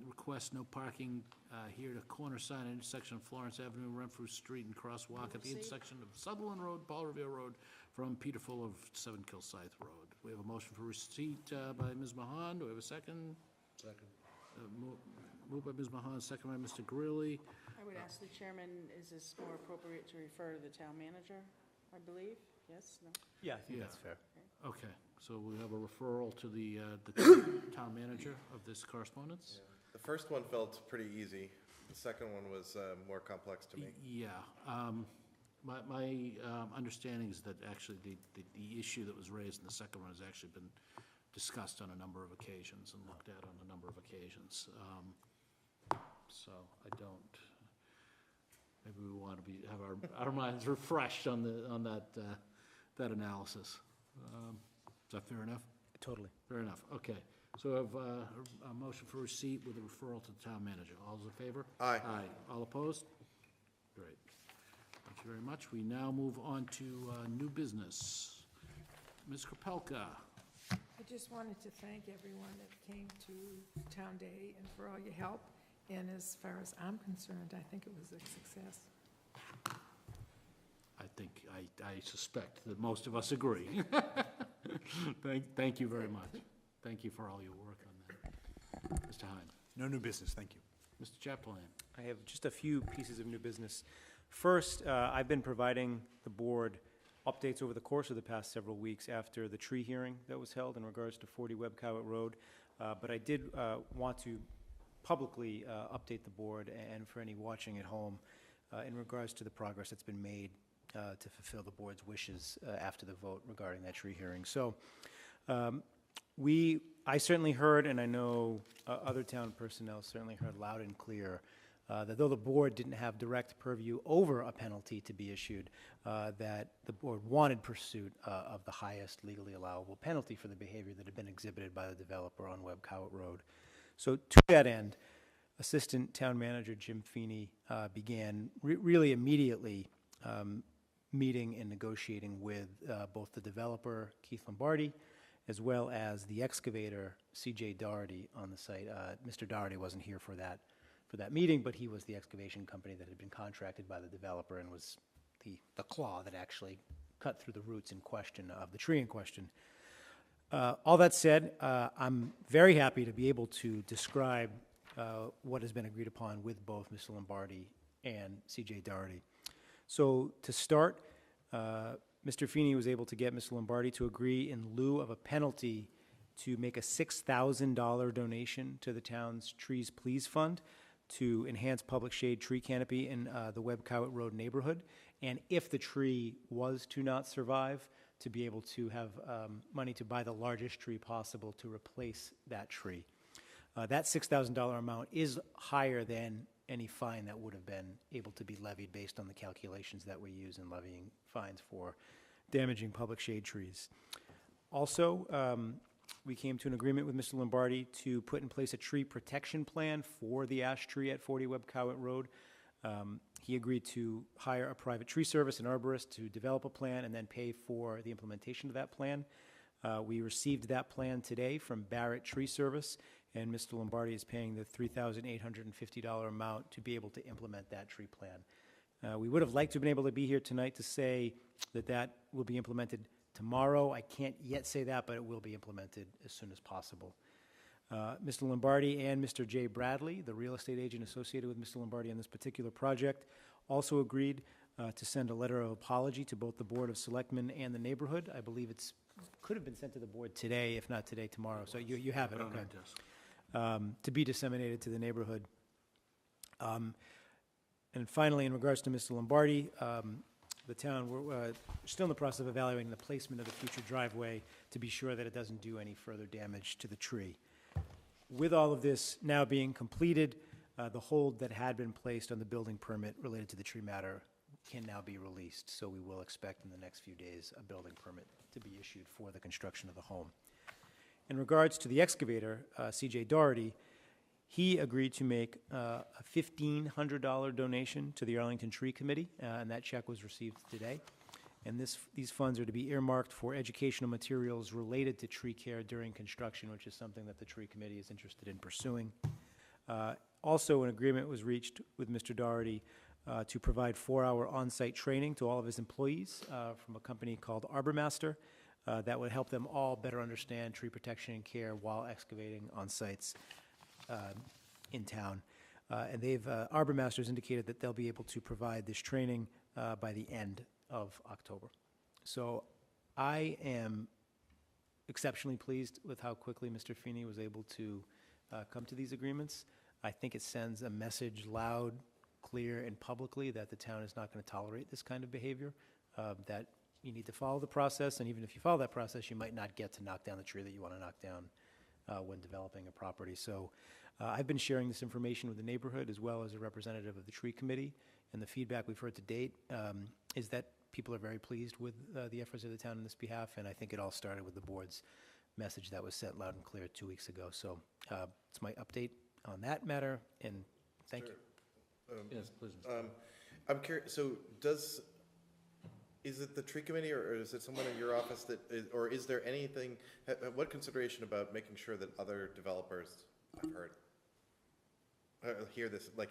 request no parking here to corner sign at intersection of Florence Avenue, Renfrew Street, and crosswalk at the intersection of Sutherland Road, Paul Revere Road, from Peterful of 7 Kilsyth Road. We have a motion for receipt by Ms. Mahan. Do we have a second? Second. Moved by Ms. Mahan, second by Mr. Grilli. I would ask the chairman, is this more appropriate to refer to the town manager, I believe? Yes? No? Yeah, I think Yeah. that's fair. Okay, so we have a referral to the town manager of this correspondence? The first one felt pretty easy. The second one was more complex to me. Yeah. My understanding is that actually the issue that was raised in the second one has actually been discussed on a number of occasions and looked at on a number of occasions. So I don't, maybe we want to have our minds refreshed on that analysis. Is that fair enough? Totally. Fair enough, okay. So I have a motion for receipt with a referral to the town manager. All those in favor? Aye. Aye. All opposed? Great. Thank you very much. We now move on to new business. Ms. Kropelka. I just wanted to thank everyone that came to Town Day and for all your help. And as far as I'm concerned, I think it was a success. I suspect that most of us agree. Thank you very much. Thank you for all your work on that. Mr. Hine. No new business, thank you. Mr. Chaplain. I have just a few pieces of new business. First, I've been providing the board updates over the course of the past several weeks after the tree hearing that was held in regards to 40 Webb Cowett Road. But I did want to publicly update the board and for any watching at home in regards to the progress that's been made to fulfill the board's wishes after the vote regarding that tree hearing. So I certainly heard, and I know other town personnel certainly heard loud and clear, that though the board didn't have direct purview over a penalty to be issued, that the board wanted pursuit of the highest legally allowable penalty for the behavior that had been exhibited by the developer on Webb Cowett Road. So to that end, Assistant Town Manager Jim Feeney began really immediately meeting and negotiating with both the developer, Keith Lombardi, as well as the excavator, C.J. Doherty, on the site. Mr. Doherty wasn't here for that meeting, but he was the excavation company that had been contracted by the developer and was the claw that actually cut through the roots in question of the tree in question. All that said, I'm very happy to be able to describe what has been agreed upon with both Mr. Lombardi and C.J. Doherty. So to start, Mr. Feeney was able to get Mr. Lombardi to agree in lieu of a penalty to make a $6,000 donation to the town's Trees Please Fund to enhance public shade tree canopy in the Webb Cowett Road neighborhood. And if the tree was to not survive, to be able to have money to buy the largest tree possible to replace that tree. That $6,000 amount is higher than any fine that would have been able to be levied based on the calculations that we use in levying fines for damaging public shade trees. Also, we came to an agreement with Mr. Lombardi to put in place a tree protection plan for the ash tree at 40 Webb Cowett Road. He agreed to hire a private tree service, an arborist, to develop a plan and then pay for the implementation of that plan. We received that plan today from Barrett Tree Service, and Mr. Lombardi is paying the $3,850 amount to be able to implement that tree plan. We would have liked to have been able to be here tonight to say that that will be implemented tomorrow. I can't yet say that, but it will be implemented as soon as possible. Mr. Lombardi and Mr. Jay Bradley, the real estate agent associated with Mr. Lombardi on this particular project, also agreed to send a letter of apology to both the Board of Selectmen and the neighborhood. I believe it could have been sent to the board today, if not today, tomorrow. So you have it, okay. To be disseminated to the neighborhood. And finally, in regards to Mr. Lombardi, the town, we're still in the process of evaluating the placement of the future driveway to be sure that it doesn't do any further damage to the tree. With all of this now being completed, the hold that had been placed on the building permit related to the tree matter can now be released. So we will expect in the next few days a building permit to be issued for the construction of the home. In regards to the excavator, C.J. Doherty, he agreed to make a $1,500 donation to the Arlington Tree Committee, and that check was received today. And these funds are to be earmarked for educational materials related to tree care during construction, which is something that the Tree Committee is interested in pursuing. Also, an agreement was reached with Mr. Doherty to provide 4-hour on-site training to all of his employees from a company called Arbormaster that would help them all better understand tree protection and care while excavating on sites in town. And Arbormaster's indicated that they'll be able to provide this training by the end of October. So I am exceptionally pleased with how quickly Mr. Feeney was able to come to these agreements. I think it sends a message loud, clear, and publicly that the town is not going to tolerate this kind of behavior, that you need to follow the process, and even if you follow that process, you might not get to knock down the tree that you want to knock down when developing a property. So I've been sharing this information with the neighborhood as well as a representative of the Tree Committee, and the feedback we've heard to date is that people are very pleased with the efforts of the town on this behalf, and I think it all started with the board's message that was sent loud and clear 2 weeks ago. So it's my update on that matter, and thank you. Yes, please. I'm curious, so does Is it the tree committee, or is it someone in your office that, or is there anything, what consideration about making sure that other developers, I've heard, hear this, like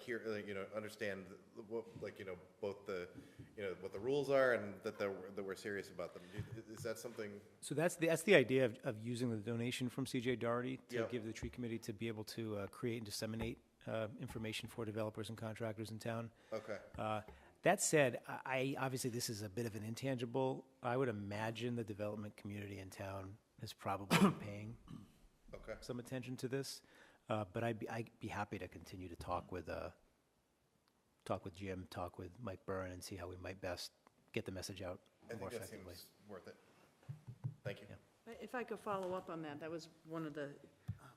understand what, both the, what the rules are and that we're serious about them? Is that something? So that's the idea of using the donation from CJ Doherty to Yep. give the tree committee to be able to create and disseminate information for developers and contractors in town. Okay. That said, I obviously this is a bit of an intangible. I would imagine the development community in town is probably paying some attention to this. But I'd be happy to continue to talk with Jim, talk with Mike Byrne, and see how we might best get the message out more I think that effectively. seems worth it. Thank you. If I could follow up on that, that was one of the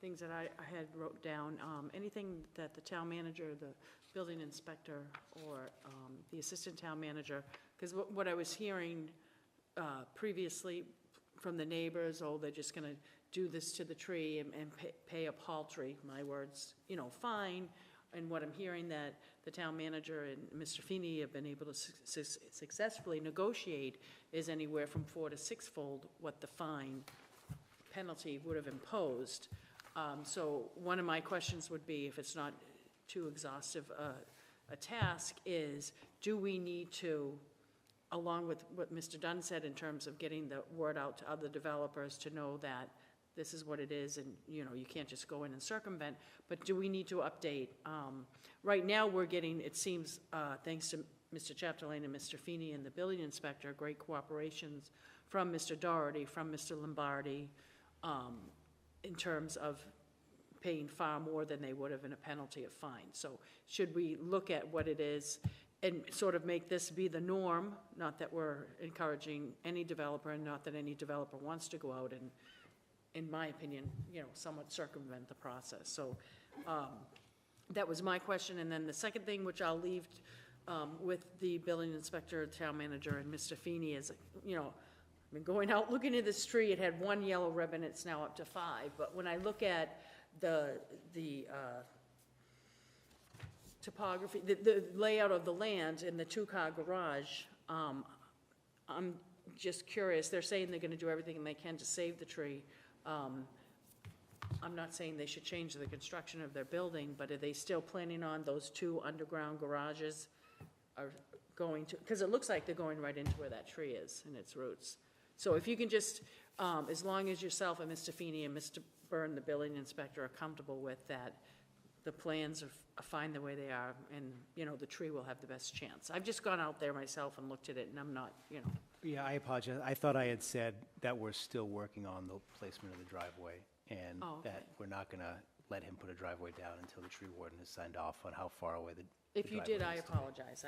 things that I had wrote down. Anything that the town manager, the building inspector, or the assistant town manager, because what I was hearing previously from the neighbors, they're just going to do this to the tree and pay a paltry, my words, fine. And what I'm hearing that the town manager and Mr. Feeney have been able to successfully negotiate is anywhere from 4 to 6-fold what the fine penalty would have imposed. So one of my questions would be, if it's not too exhaustive a task, is do we need to, along with what Mr. Dunn said in terms of getting the word out to other developers to know that this is what it is, and you can't just go in and circumvent, but do we need to update? Right now we're getting, it seems, thanks to Mr. Chapdelaine and Mr. Feeney and the building inspector, great cooperations from Mr. Doherty, from Mr. Lombardi, in terms of paying far more than they would have in a penalty of fine. So should we look at what it is and sort of make this be the norm? Not that we're encouraging any developer, and not that any developer wants to go out and, in my opinion, somewhat circumvent the process. So that was my question. And then the second thing, which I'll leave with the building inspector, town manager, and Mr. Feeney, is, I've been going out looking at this tree. It had 1 yellow ribbon. It's now up to 5. But when I look at the topography, the layout of the land in the 2-car garage, I'm just curious. They're saying they're going to do everything they can to save the tree. I'm not saying they should change the construction of their building, but are they still planning on those 2 underground garages are going to, because it looks like they're going right into where that tree is and its roots. So if you can just, as long as yourself and Mr. Feeney and Mr. Byrne, the building inspector, are comfortable with that, the plans are fine the way they are, and, the tree will have the best chance. I've just gone out there myself and looked at it, and I'm not, Yeah, I apologize. I thought I had said that we're still working on the placement of the driveway, and that we're not going to let him put a driveway down until the tree warden has signed off on how far away the If you did, I needs to be. apologize.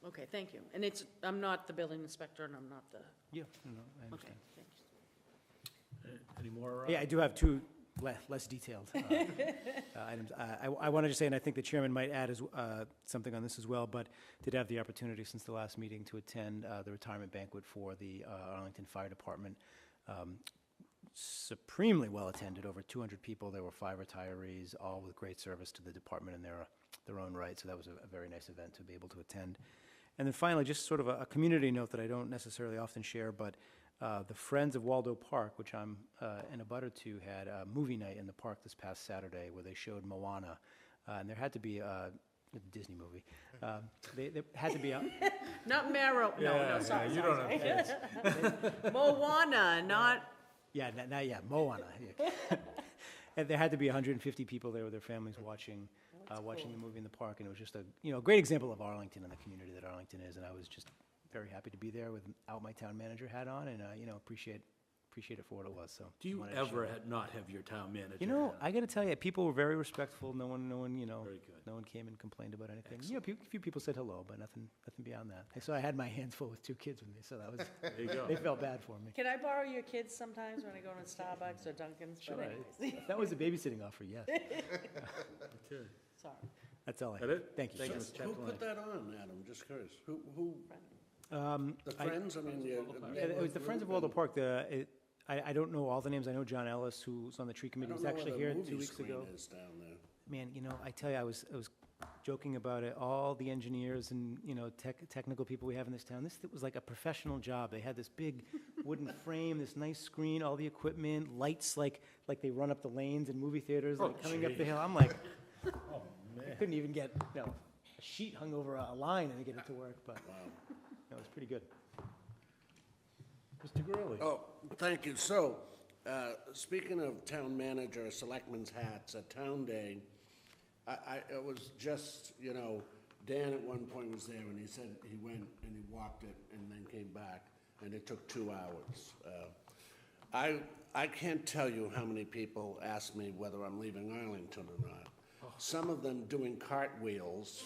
Okay, thank you. And I'm not the building inspector, and I'm not the, Yeah, no, I okay, understand. thanks. Any more? Yeah, I do have 2 less detailed items. I wanted to say, and I think the chairman might add something on this as well, but did have the opportunity since the last meeting to attend the retirement banquet for the Arlington Fire Department. Supremely well attended, over 200 people. There were 5 retirees, all with great service to the department in their own right. So that was a very nice event to be able to attend. And then finally, just sort of a community note that I don't necessarily often share, but the Friends of Waldo Park, which I'm in a butter to, had a movie night in the park this past Saturday where they showed Moana. And there had to be a Disney movie. There had to be a... Not Marrow, no, sorry. you don't have kids. Moana, not, Yeah, Moana. Yeah. And there had to be 150 people there with their families watching the movie in the park, and it was just a great example of Arlington and the community that Arlington is, and I was just very happy to be there without my town manager hat on, and appreciate it for what it was. So Do you wanted to ever share that. not have your town manager? I got to tell you, people were very respectful. No one, Very good. no one came and complained about anything. A few people said hello, but nothing beyond that. So I had my hands full with 2 kids with me, so that was. There you go. They felt bad for me. can I borrow your kids sometimes when I go to Starbucks or Dunkin's? But Sure. anyways. That was a babysitting offer, yes. Okay. Sorry. That's all I That have. it? Thank you. Thank you, sir. Mr. Who Chapdelaine. put that on, Adam? Just curious. Who, the I- Friends? I mean, Yeah, it was the Friends of Waldo Park. I don't know all the names. I know John Ellis, who's on the tree committee, was actually here 2 weeks ago. Is down there. Man, I tell you, I was joking about it, all the engineers and, you know, technical people we have in this town, this was like a professional job. They had this big wooden frame, this nice screen, all the equipment, lights like they run up the lanes in movie theaters, like coming up the hill. I'm like, I couldn't even get, you know, a sheet hung over a line and get it to work, but it was pretty good. Mr. Gurley? Oh, thank you. So, speaking of town manager, selectmen's hats, at Town Day, it was just, you know, Dan at one point was there, and he said he went and he walked it and then came back, and it took 2 hours. I can't tell you how many people ask me whether I'm leaving Arlington or not. Some of them doing cartwheels,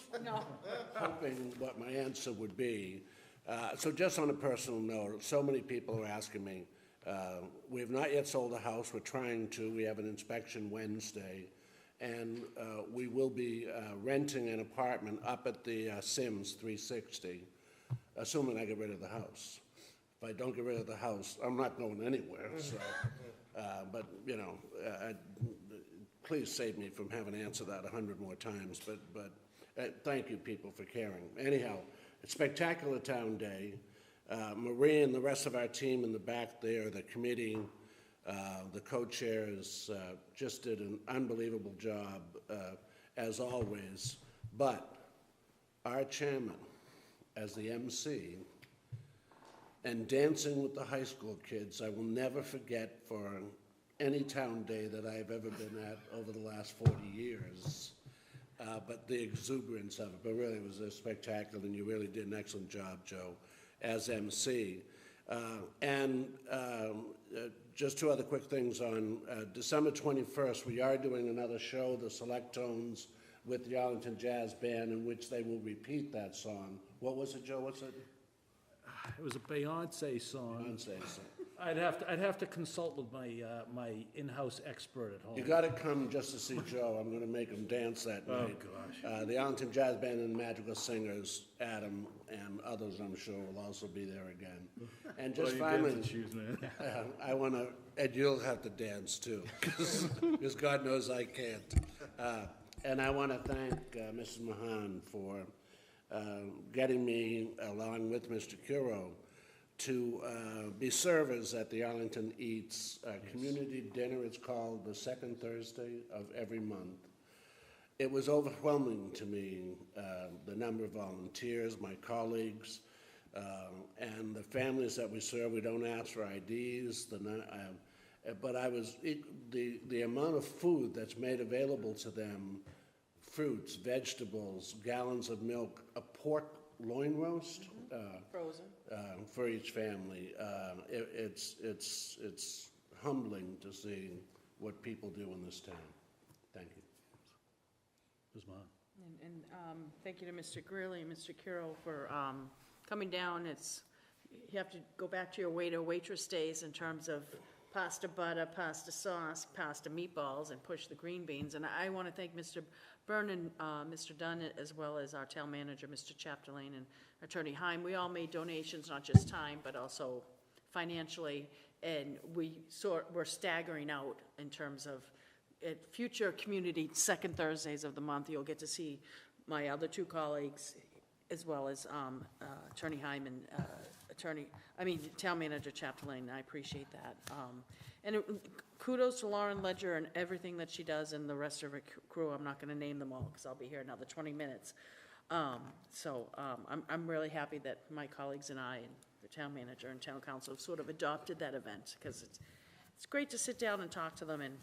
hoping what my answer would be. So just on a personal note, so many people are asking me. We have not yet sold a house. We're trying to. We have an inspection Wednesday. And we will be renting an apartment up at the Sims 360, assuming I get rid of the house. If I don't get rid of the house, I'm not going anywhere. So, but, you know, please save me from having to answer that 100 more times. But thank you, people, for caring. Anyhow, it's Spectacular Town Day. Marie and the rest of our team in the back there, the committee, the co-chairs just did an unbelievable job, as always. But our chairman, as the MC, and dancing with the high school kids, I will never forget for any town day that I've ever been at over the last 40 years. But the exuberance of it, but really it was a spectacular, and you really did an excellent job, Joe, as MC. Just two other quick things on December 21st, we are doing another show, the Select Tones, with the Arlington Jazz Band, in which they will repeat that song. What was it, Joe? What's it? It was a Beyonce song. Beyonce song. I'd have to consult with my my in-house expert at home. You got to come just to see Joe. I'm going to make him dance that night. Oh gosh. The Arlington Jazz Band and the Magical Singers, Adam and others, I'm sure, will also be there again. And just finally, I want to, and you'll have to dance too, because God knows I can't. And I want to thank Mrs. Mahan for getting me, along with Mr. Curo, to be servers at the Arlington Eats community dinner. It's called the second Thursday of every month. It was overwhelming to me, the number of volunteers, my colleagues, and the families that we serve. We don't ask for IDs, but the amount of food that's made available to them, fruits, vegetables, gallons of milk, a pork loin roast, Frozen. For each family. It's humbling to see what people do in this town. Thank you. Ms. Mahan. And thank you to Mr. Greeley and Mr. Carroll for coming down. You have to go back to your waiter waitress days in terms of pasta butter, pasta sauce, pasta meatballs, and push the green beans. And I want to thank Mr. Byrne and Mr. Dunn, as well as our town manager, Mr. Chapdelaine, and Attorney Heim. We all made donations, not just time, but also financially. And we're staggering out in terms of at future community second Thursdays of the month. You'll get to see my other two colleagues, as well as Attorney Heim and Town Manager Chapdelaine. I appreciate that. Kudos to Lauren Ledger and everything that she does, and the rest of her crew. I'm not going to name them all because I'll be here another 20 minutes. I'm really happy that my colleagues and I and the town manager and town council have sort of adopted that event, because it's great to sit down and talk to them, and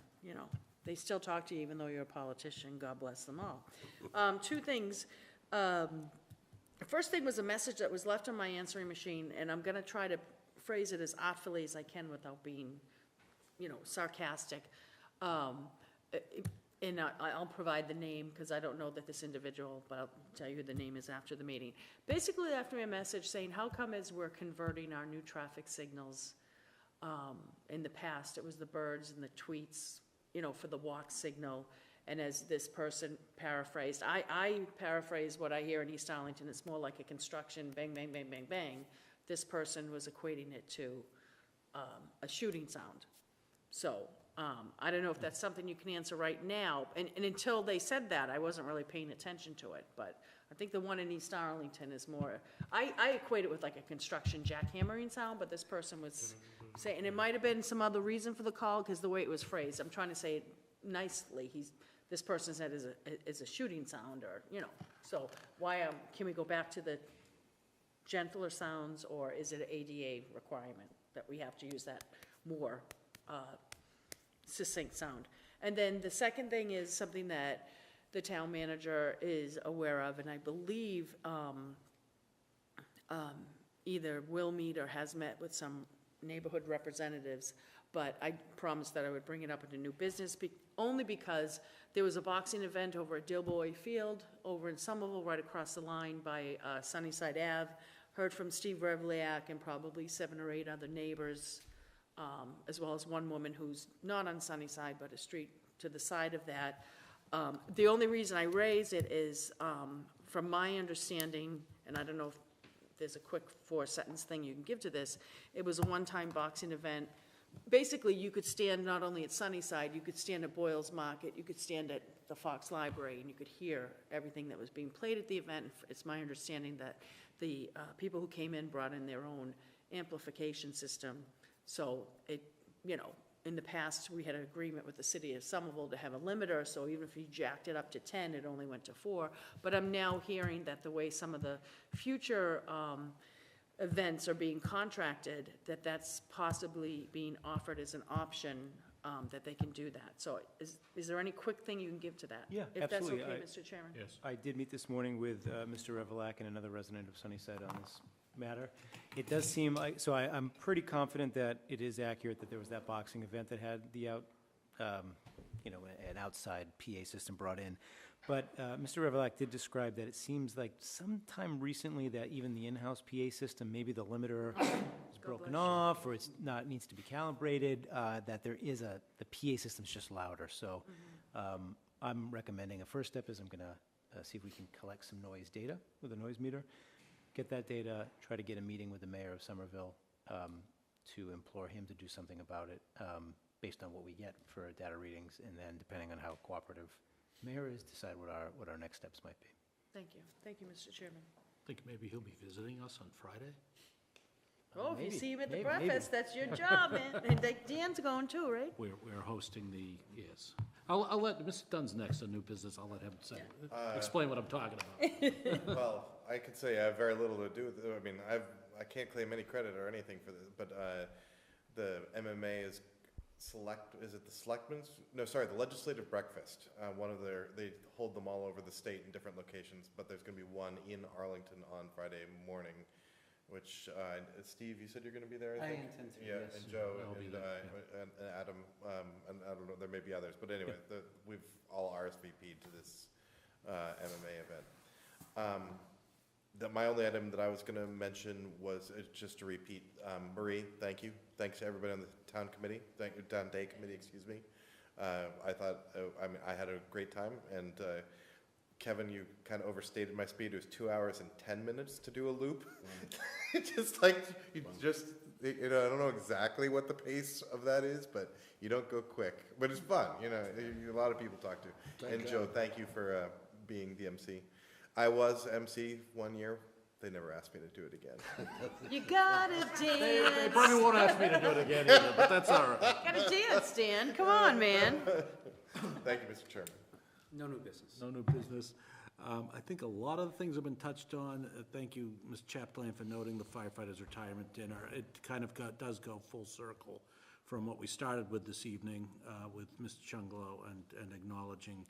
they still talk to you even though you're a politician. God bless them all. Two things. The first thing was a message that was left on my answering machine, and I'm going to try to phrase it as artfully as I can without being, sarcastic. And I'll provide the name because I don't know that this individual, but I'll tell you who the name is after the meeting. Basically, left me a message saying, how come as we're converting our new traffic signals, in the past, it was the birds and the tweets, for the walk signal. And as this person paraphrased, I paraphrase what I hear in East Arlington. It's more like a construction bang, bang, bang, bang, bang. This person was equating it to a shooting sound. So I don't know if that's something you can answer right now, and until they said that, I wasn't really paying attention to it, but I think the one in East Arlington is more, I equate it with like a construction jackhammering sound, but this person was saying, and it might have been some other reason for the call, because the way it was phrased, I'm trying to say it nicely, this person said is a shooting sound, or, you know, so why, can we go back to the gentler sounds, or is it an ADA requirement that we have to use that more succinct sound? And then the second thing is something that the town manager is aware of, and I believe either will meet or has met with some neighborhood representatives, but I promised that I would bring it up in a new business, only because there was a boxing event over at Dilboy Field, over in Somerville, right across the line by Sunnyside Ave. Heard from Steve Revliak and probably 7 or 8 other neighbors, as well as one woman who's not on Sunnyside, but a street to the side of that. The only reason I raise it is, from my understanding, and I don't know if there's a quick 4-sentence thing you can give to this, it was a one-time boxing event. Basically, you could stand not only at Sunnyside, you could stand at Boyle's Market, you could stand at the Fox Library, and you could hear everything that was being played at the event. It's my understanding that the people who came in brought in their own amplification system. So it, you know, in the past, we had an agreement with the city of Somerville to have a limiter, so even if you jacked it up to 10, it only went to 4. But I'm now hearing that the way some of the future events are being contracted, that's possibly being offered as an option, that they can do that. So is there any quick thing you can give to that? Yeah, if absolutely. If that's okay, Mr. Chairman? Yes. I did meet this morning with Mr. Revelack and another resident of Sunnyside on this matter. It does seem like, so I'm pretty confident that it is accurate that there was that boxing event that had the an outside PA system brought in. But Mr. Revelack did describe that it seems like sometime recently that even the in-house PA system, maybe the limiter is broken off, or it's not, needs to be calibrated, that there is the PA system's just louder. So I'm recommending a first step is I'm gonna see if we can collect some noise data with a noise meter, get that data, try to get a meeting with the mayor of Somerville to implore him to do something about it based on what we get for data readings, and then depending on how cooperative mayor is, decide what our next steps might be. Thank you. Thank you, Mr. Chairman. I think maybe he'll be visiting us on Friday. Oh, if you maybe, see him at the maybe. breakfast, that's your job, man. And Dan's going too, right? We're hosting yes. I'll let, Mr. Dunn's next on new business, I'll let him say, explain what I'm talking about. Well, I could say I have very little to do with it. I mean, I can't claim any credit or anything for this, but the MMA is the Selectmen's? No, sorry, the Legislative Breakfast. They hold them all over the state in different locations, but there's going to be one in Arlington on Friday morning, which, Steve, you said you're going to be there, I think? I intend to, Yeah, yes. and Joe I'll be and there, and Adam, and I don't know, there may be others, but anyway, we've all RSVP'd to this MMA event. My only item that I was going to mention was just to repeat, Marie, thank you. Thanks to everybody on the town committee, town day committee, excuse me. I thought, I had a great time, and Kevin, you kind of overstated my speed. It was 2 hours and 10 minutes to do a loop. Just like, I don't know exactly what the pace of that is, but you don't go quick. But it's fun, a lot of people to talk to. And Joe, thank you for being the MC. I was MC 1 year. They never asked me to do it again. You gotta dance. They probably won't ask me to do it again either, but that's all right. Gotta dance, Dan. Come on, man. Thank you, Mr. Chairman. No new business. No new business. I think a lot of the things have been touched on. Thank you, Ms. Chaplain, for noting the firefighters' retirement dinner. It kind of does go full circle from what we started with this evening with Mr. Chunglo and acknowledging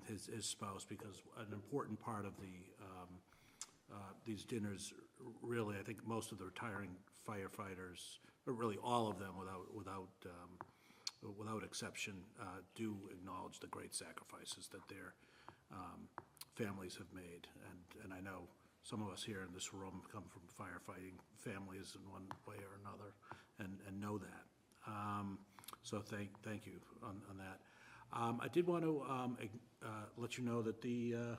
his spouse, because an important part of these dinners, really, I think most of the retiring firefighters, or really all of them without exception, do acknowledge the great sacrifices that their families have made. And I know some of us here in this room come from firefighting families in one way or another and know that. So thank you on that. I did want to let you know that the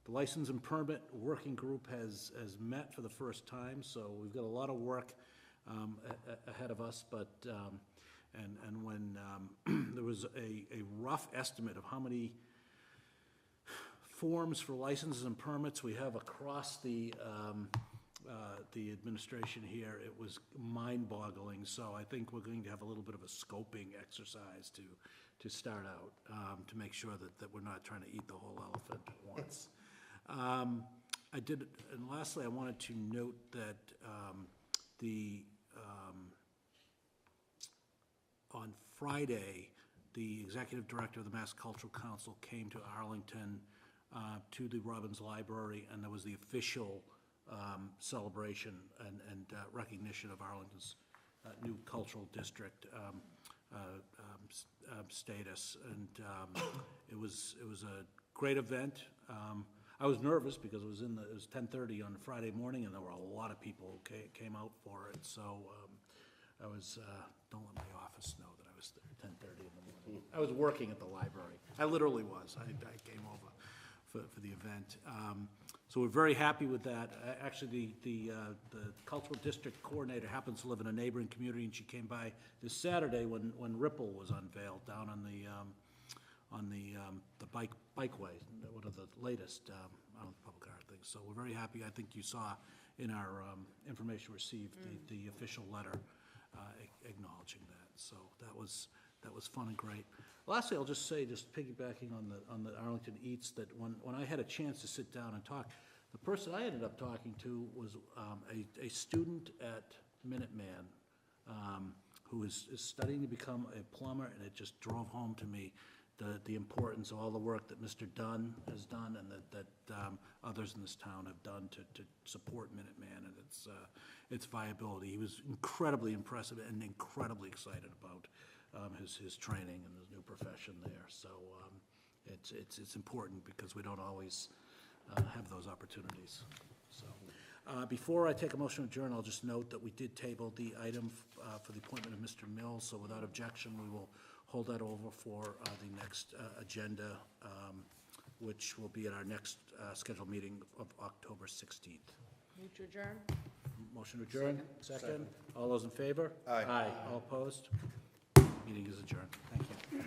License and Permit Working Group has met for the first time, so we've got a lot of work ahead of us, but And when there was a rough estimate of how many forms for licenses and permits we have across the administration here, it was mind-boggling. So I think we're going to have a little bit of a scoping exercise to start out, to make sure that we're not trying to eat the whole elephant at once. And lastly, I wanted to note that on Friday, the executive director of the Mass Cultural Council came to Arlington, to the Robbins Library, and there was the official celebration and recognition of Arlington's new cultural district status, and it was a great event. I was nervous because it was 10:30 on Friday morning, and there were a lot of people who came out for it. So I was don't let my office know that I was there at 10:30 in the morning. I was working at the library. I literally was. I came over for the event. So we're very happy with that. Actually, the cultural district coordinator happens to live in a neighboring community, and she came by this Saturday when Ripple was unveiled down on the bikeway, one of the latest public art things. So we're very happy. I think you saw in our information received the official letter acknowledging that. So that was fun and great. Lastly, I'll just say, just piggybacking on the Arlington Eats, that when I had a chance to sit down and talk, the person I ended up talking to was a student at Minuteman who is studying to become a plumber, and it just drove home to me the importance of all the work that Mr. Dunn has done and that others in this town have done to support Minuteman and its viability. He was incredibly impressive and incredibly excited about his training and his new profession there. So it's important because we don't always have those opportunities. So before I take a motion to adjourn, I'll just note that we did table the item for the appointment of Mr. Mills. So without objection, we will hold that over for the next agenda, which will be at our next scheduled meeting of October 16th. Move to adjourn? Motion to adjourn? Second. All those in favor? Aye. All opposed? Meeting is adjourned. Thank you.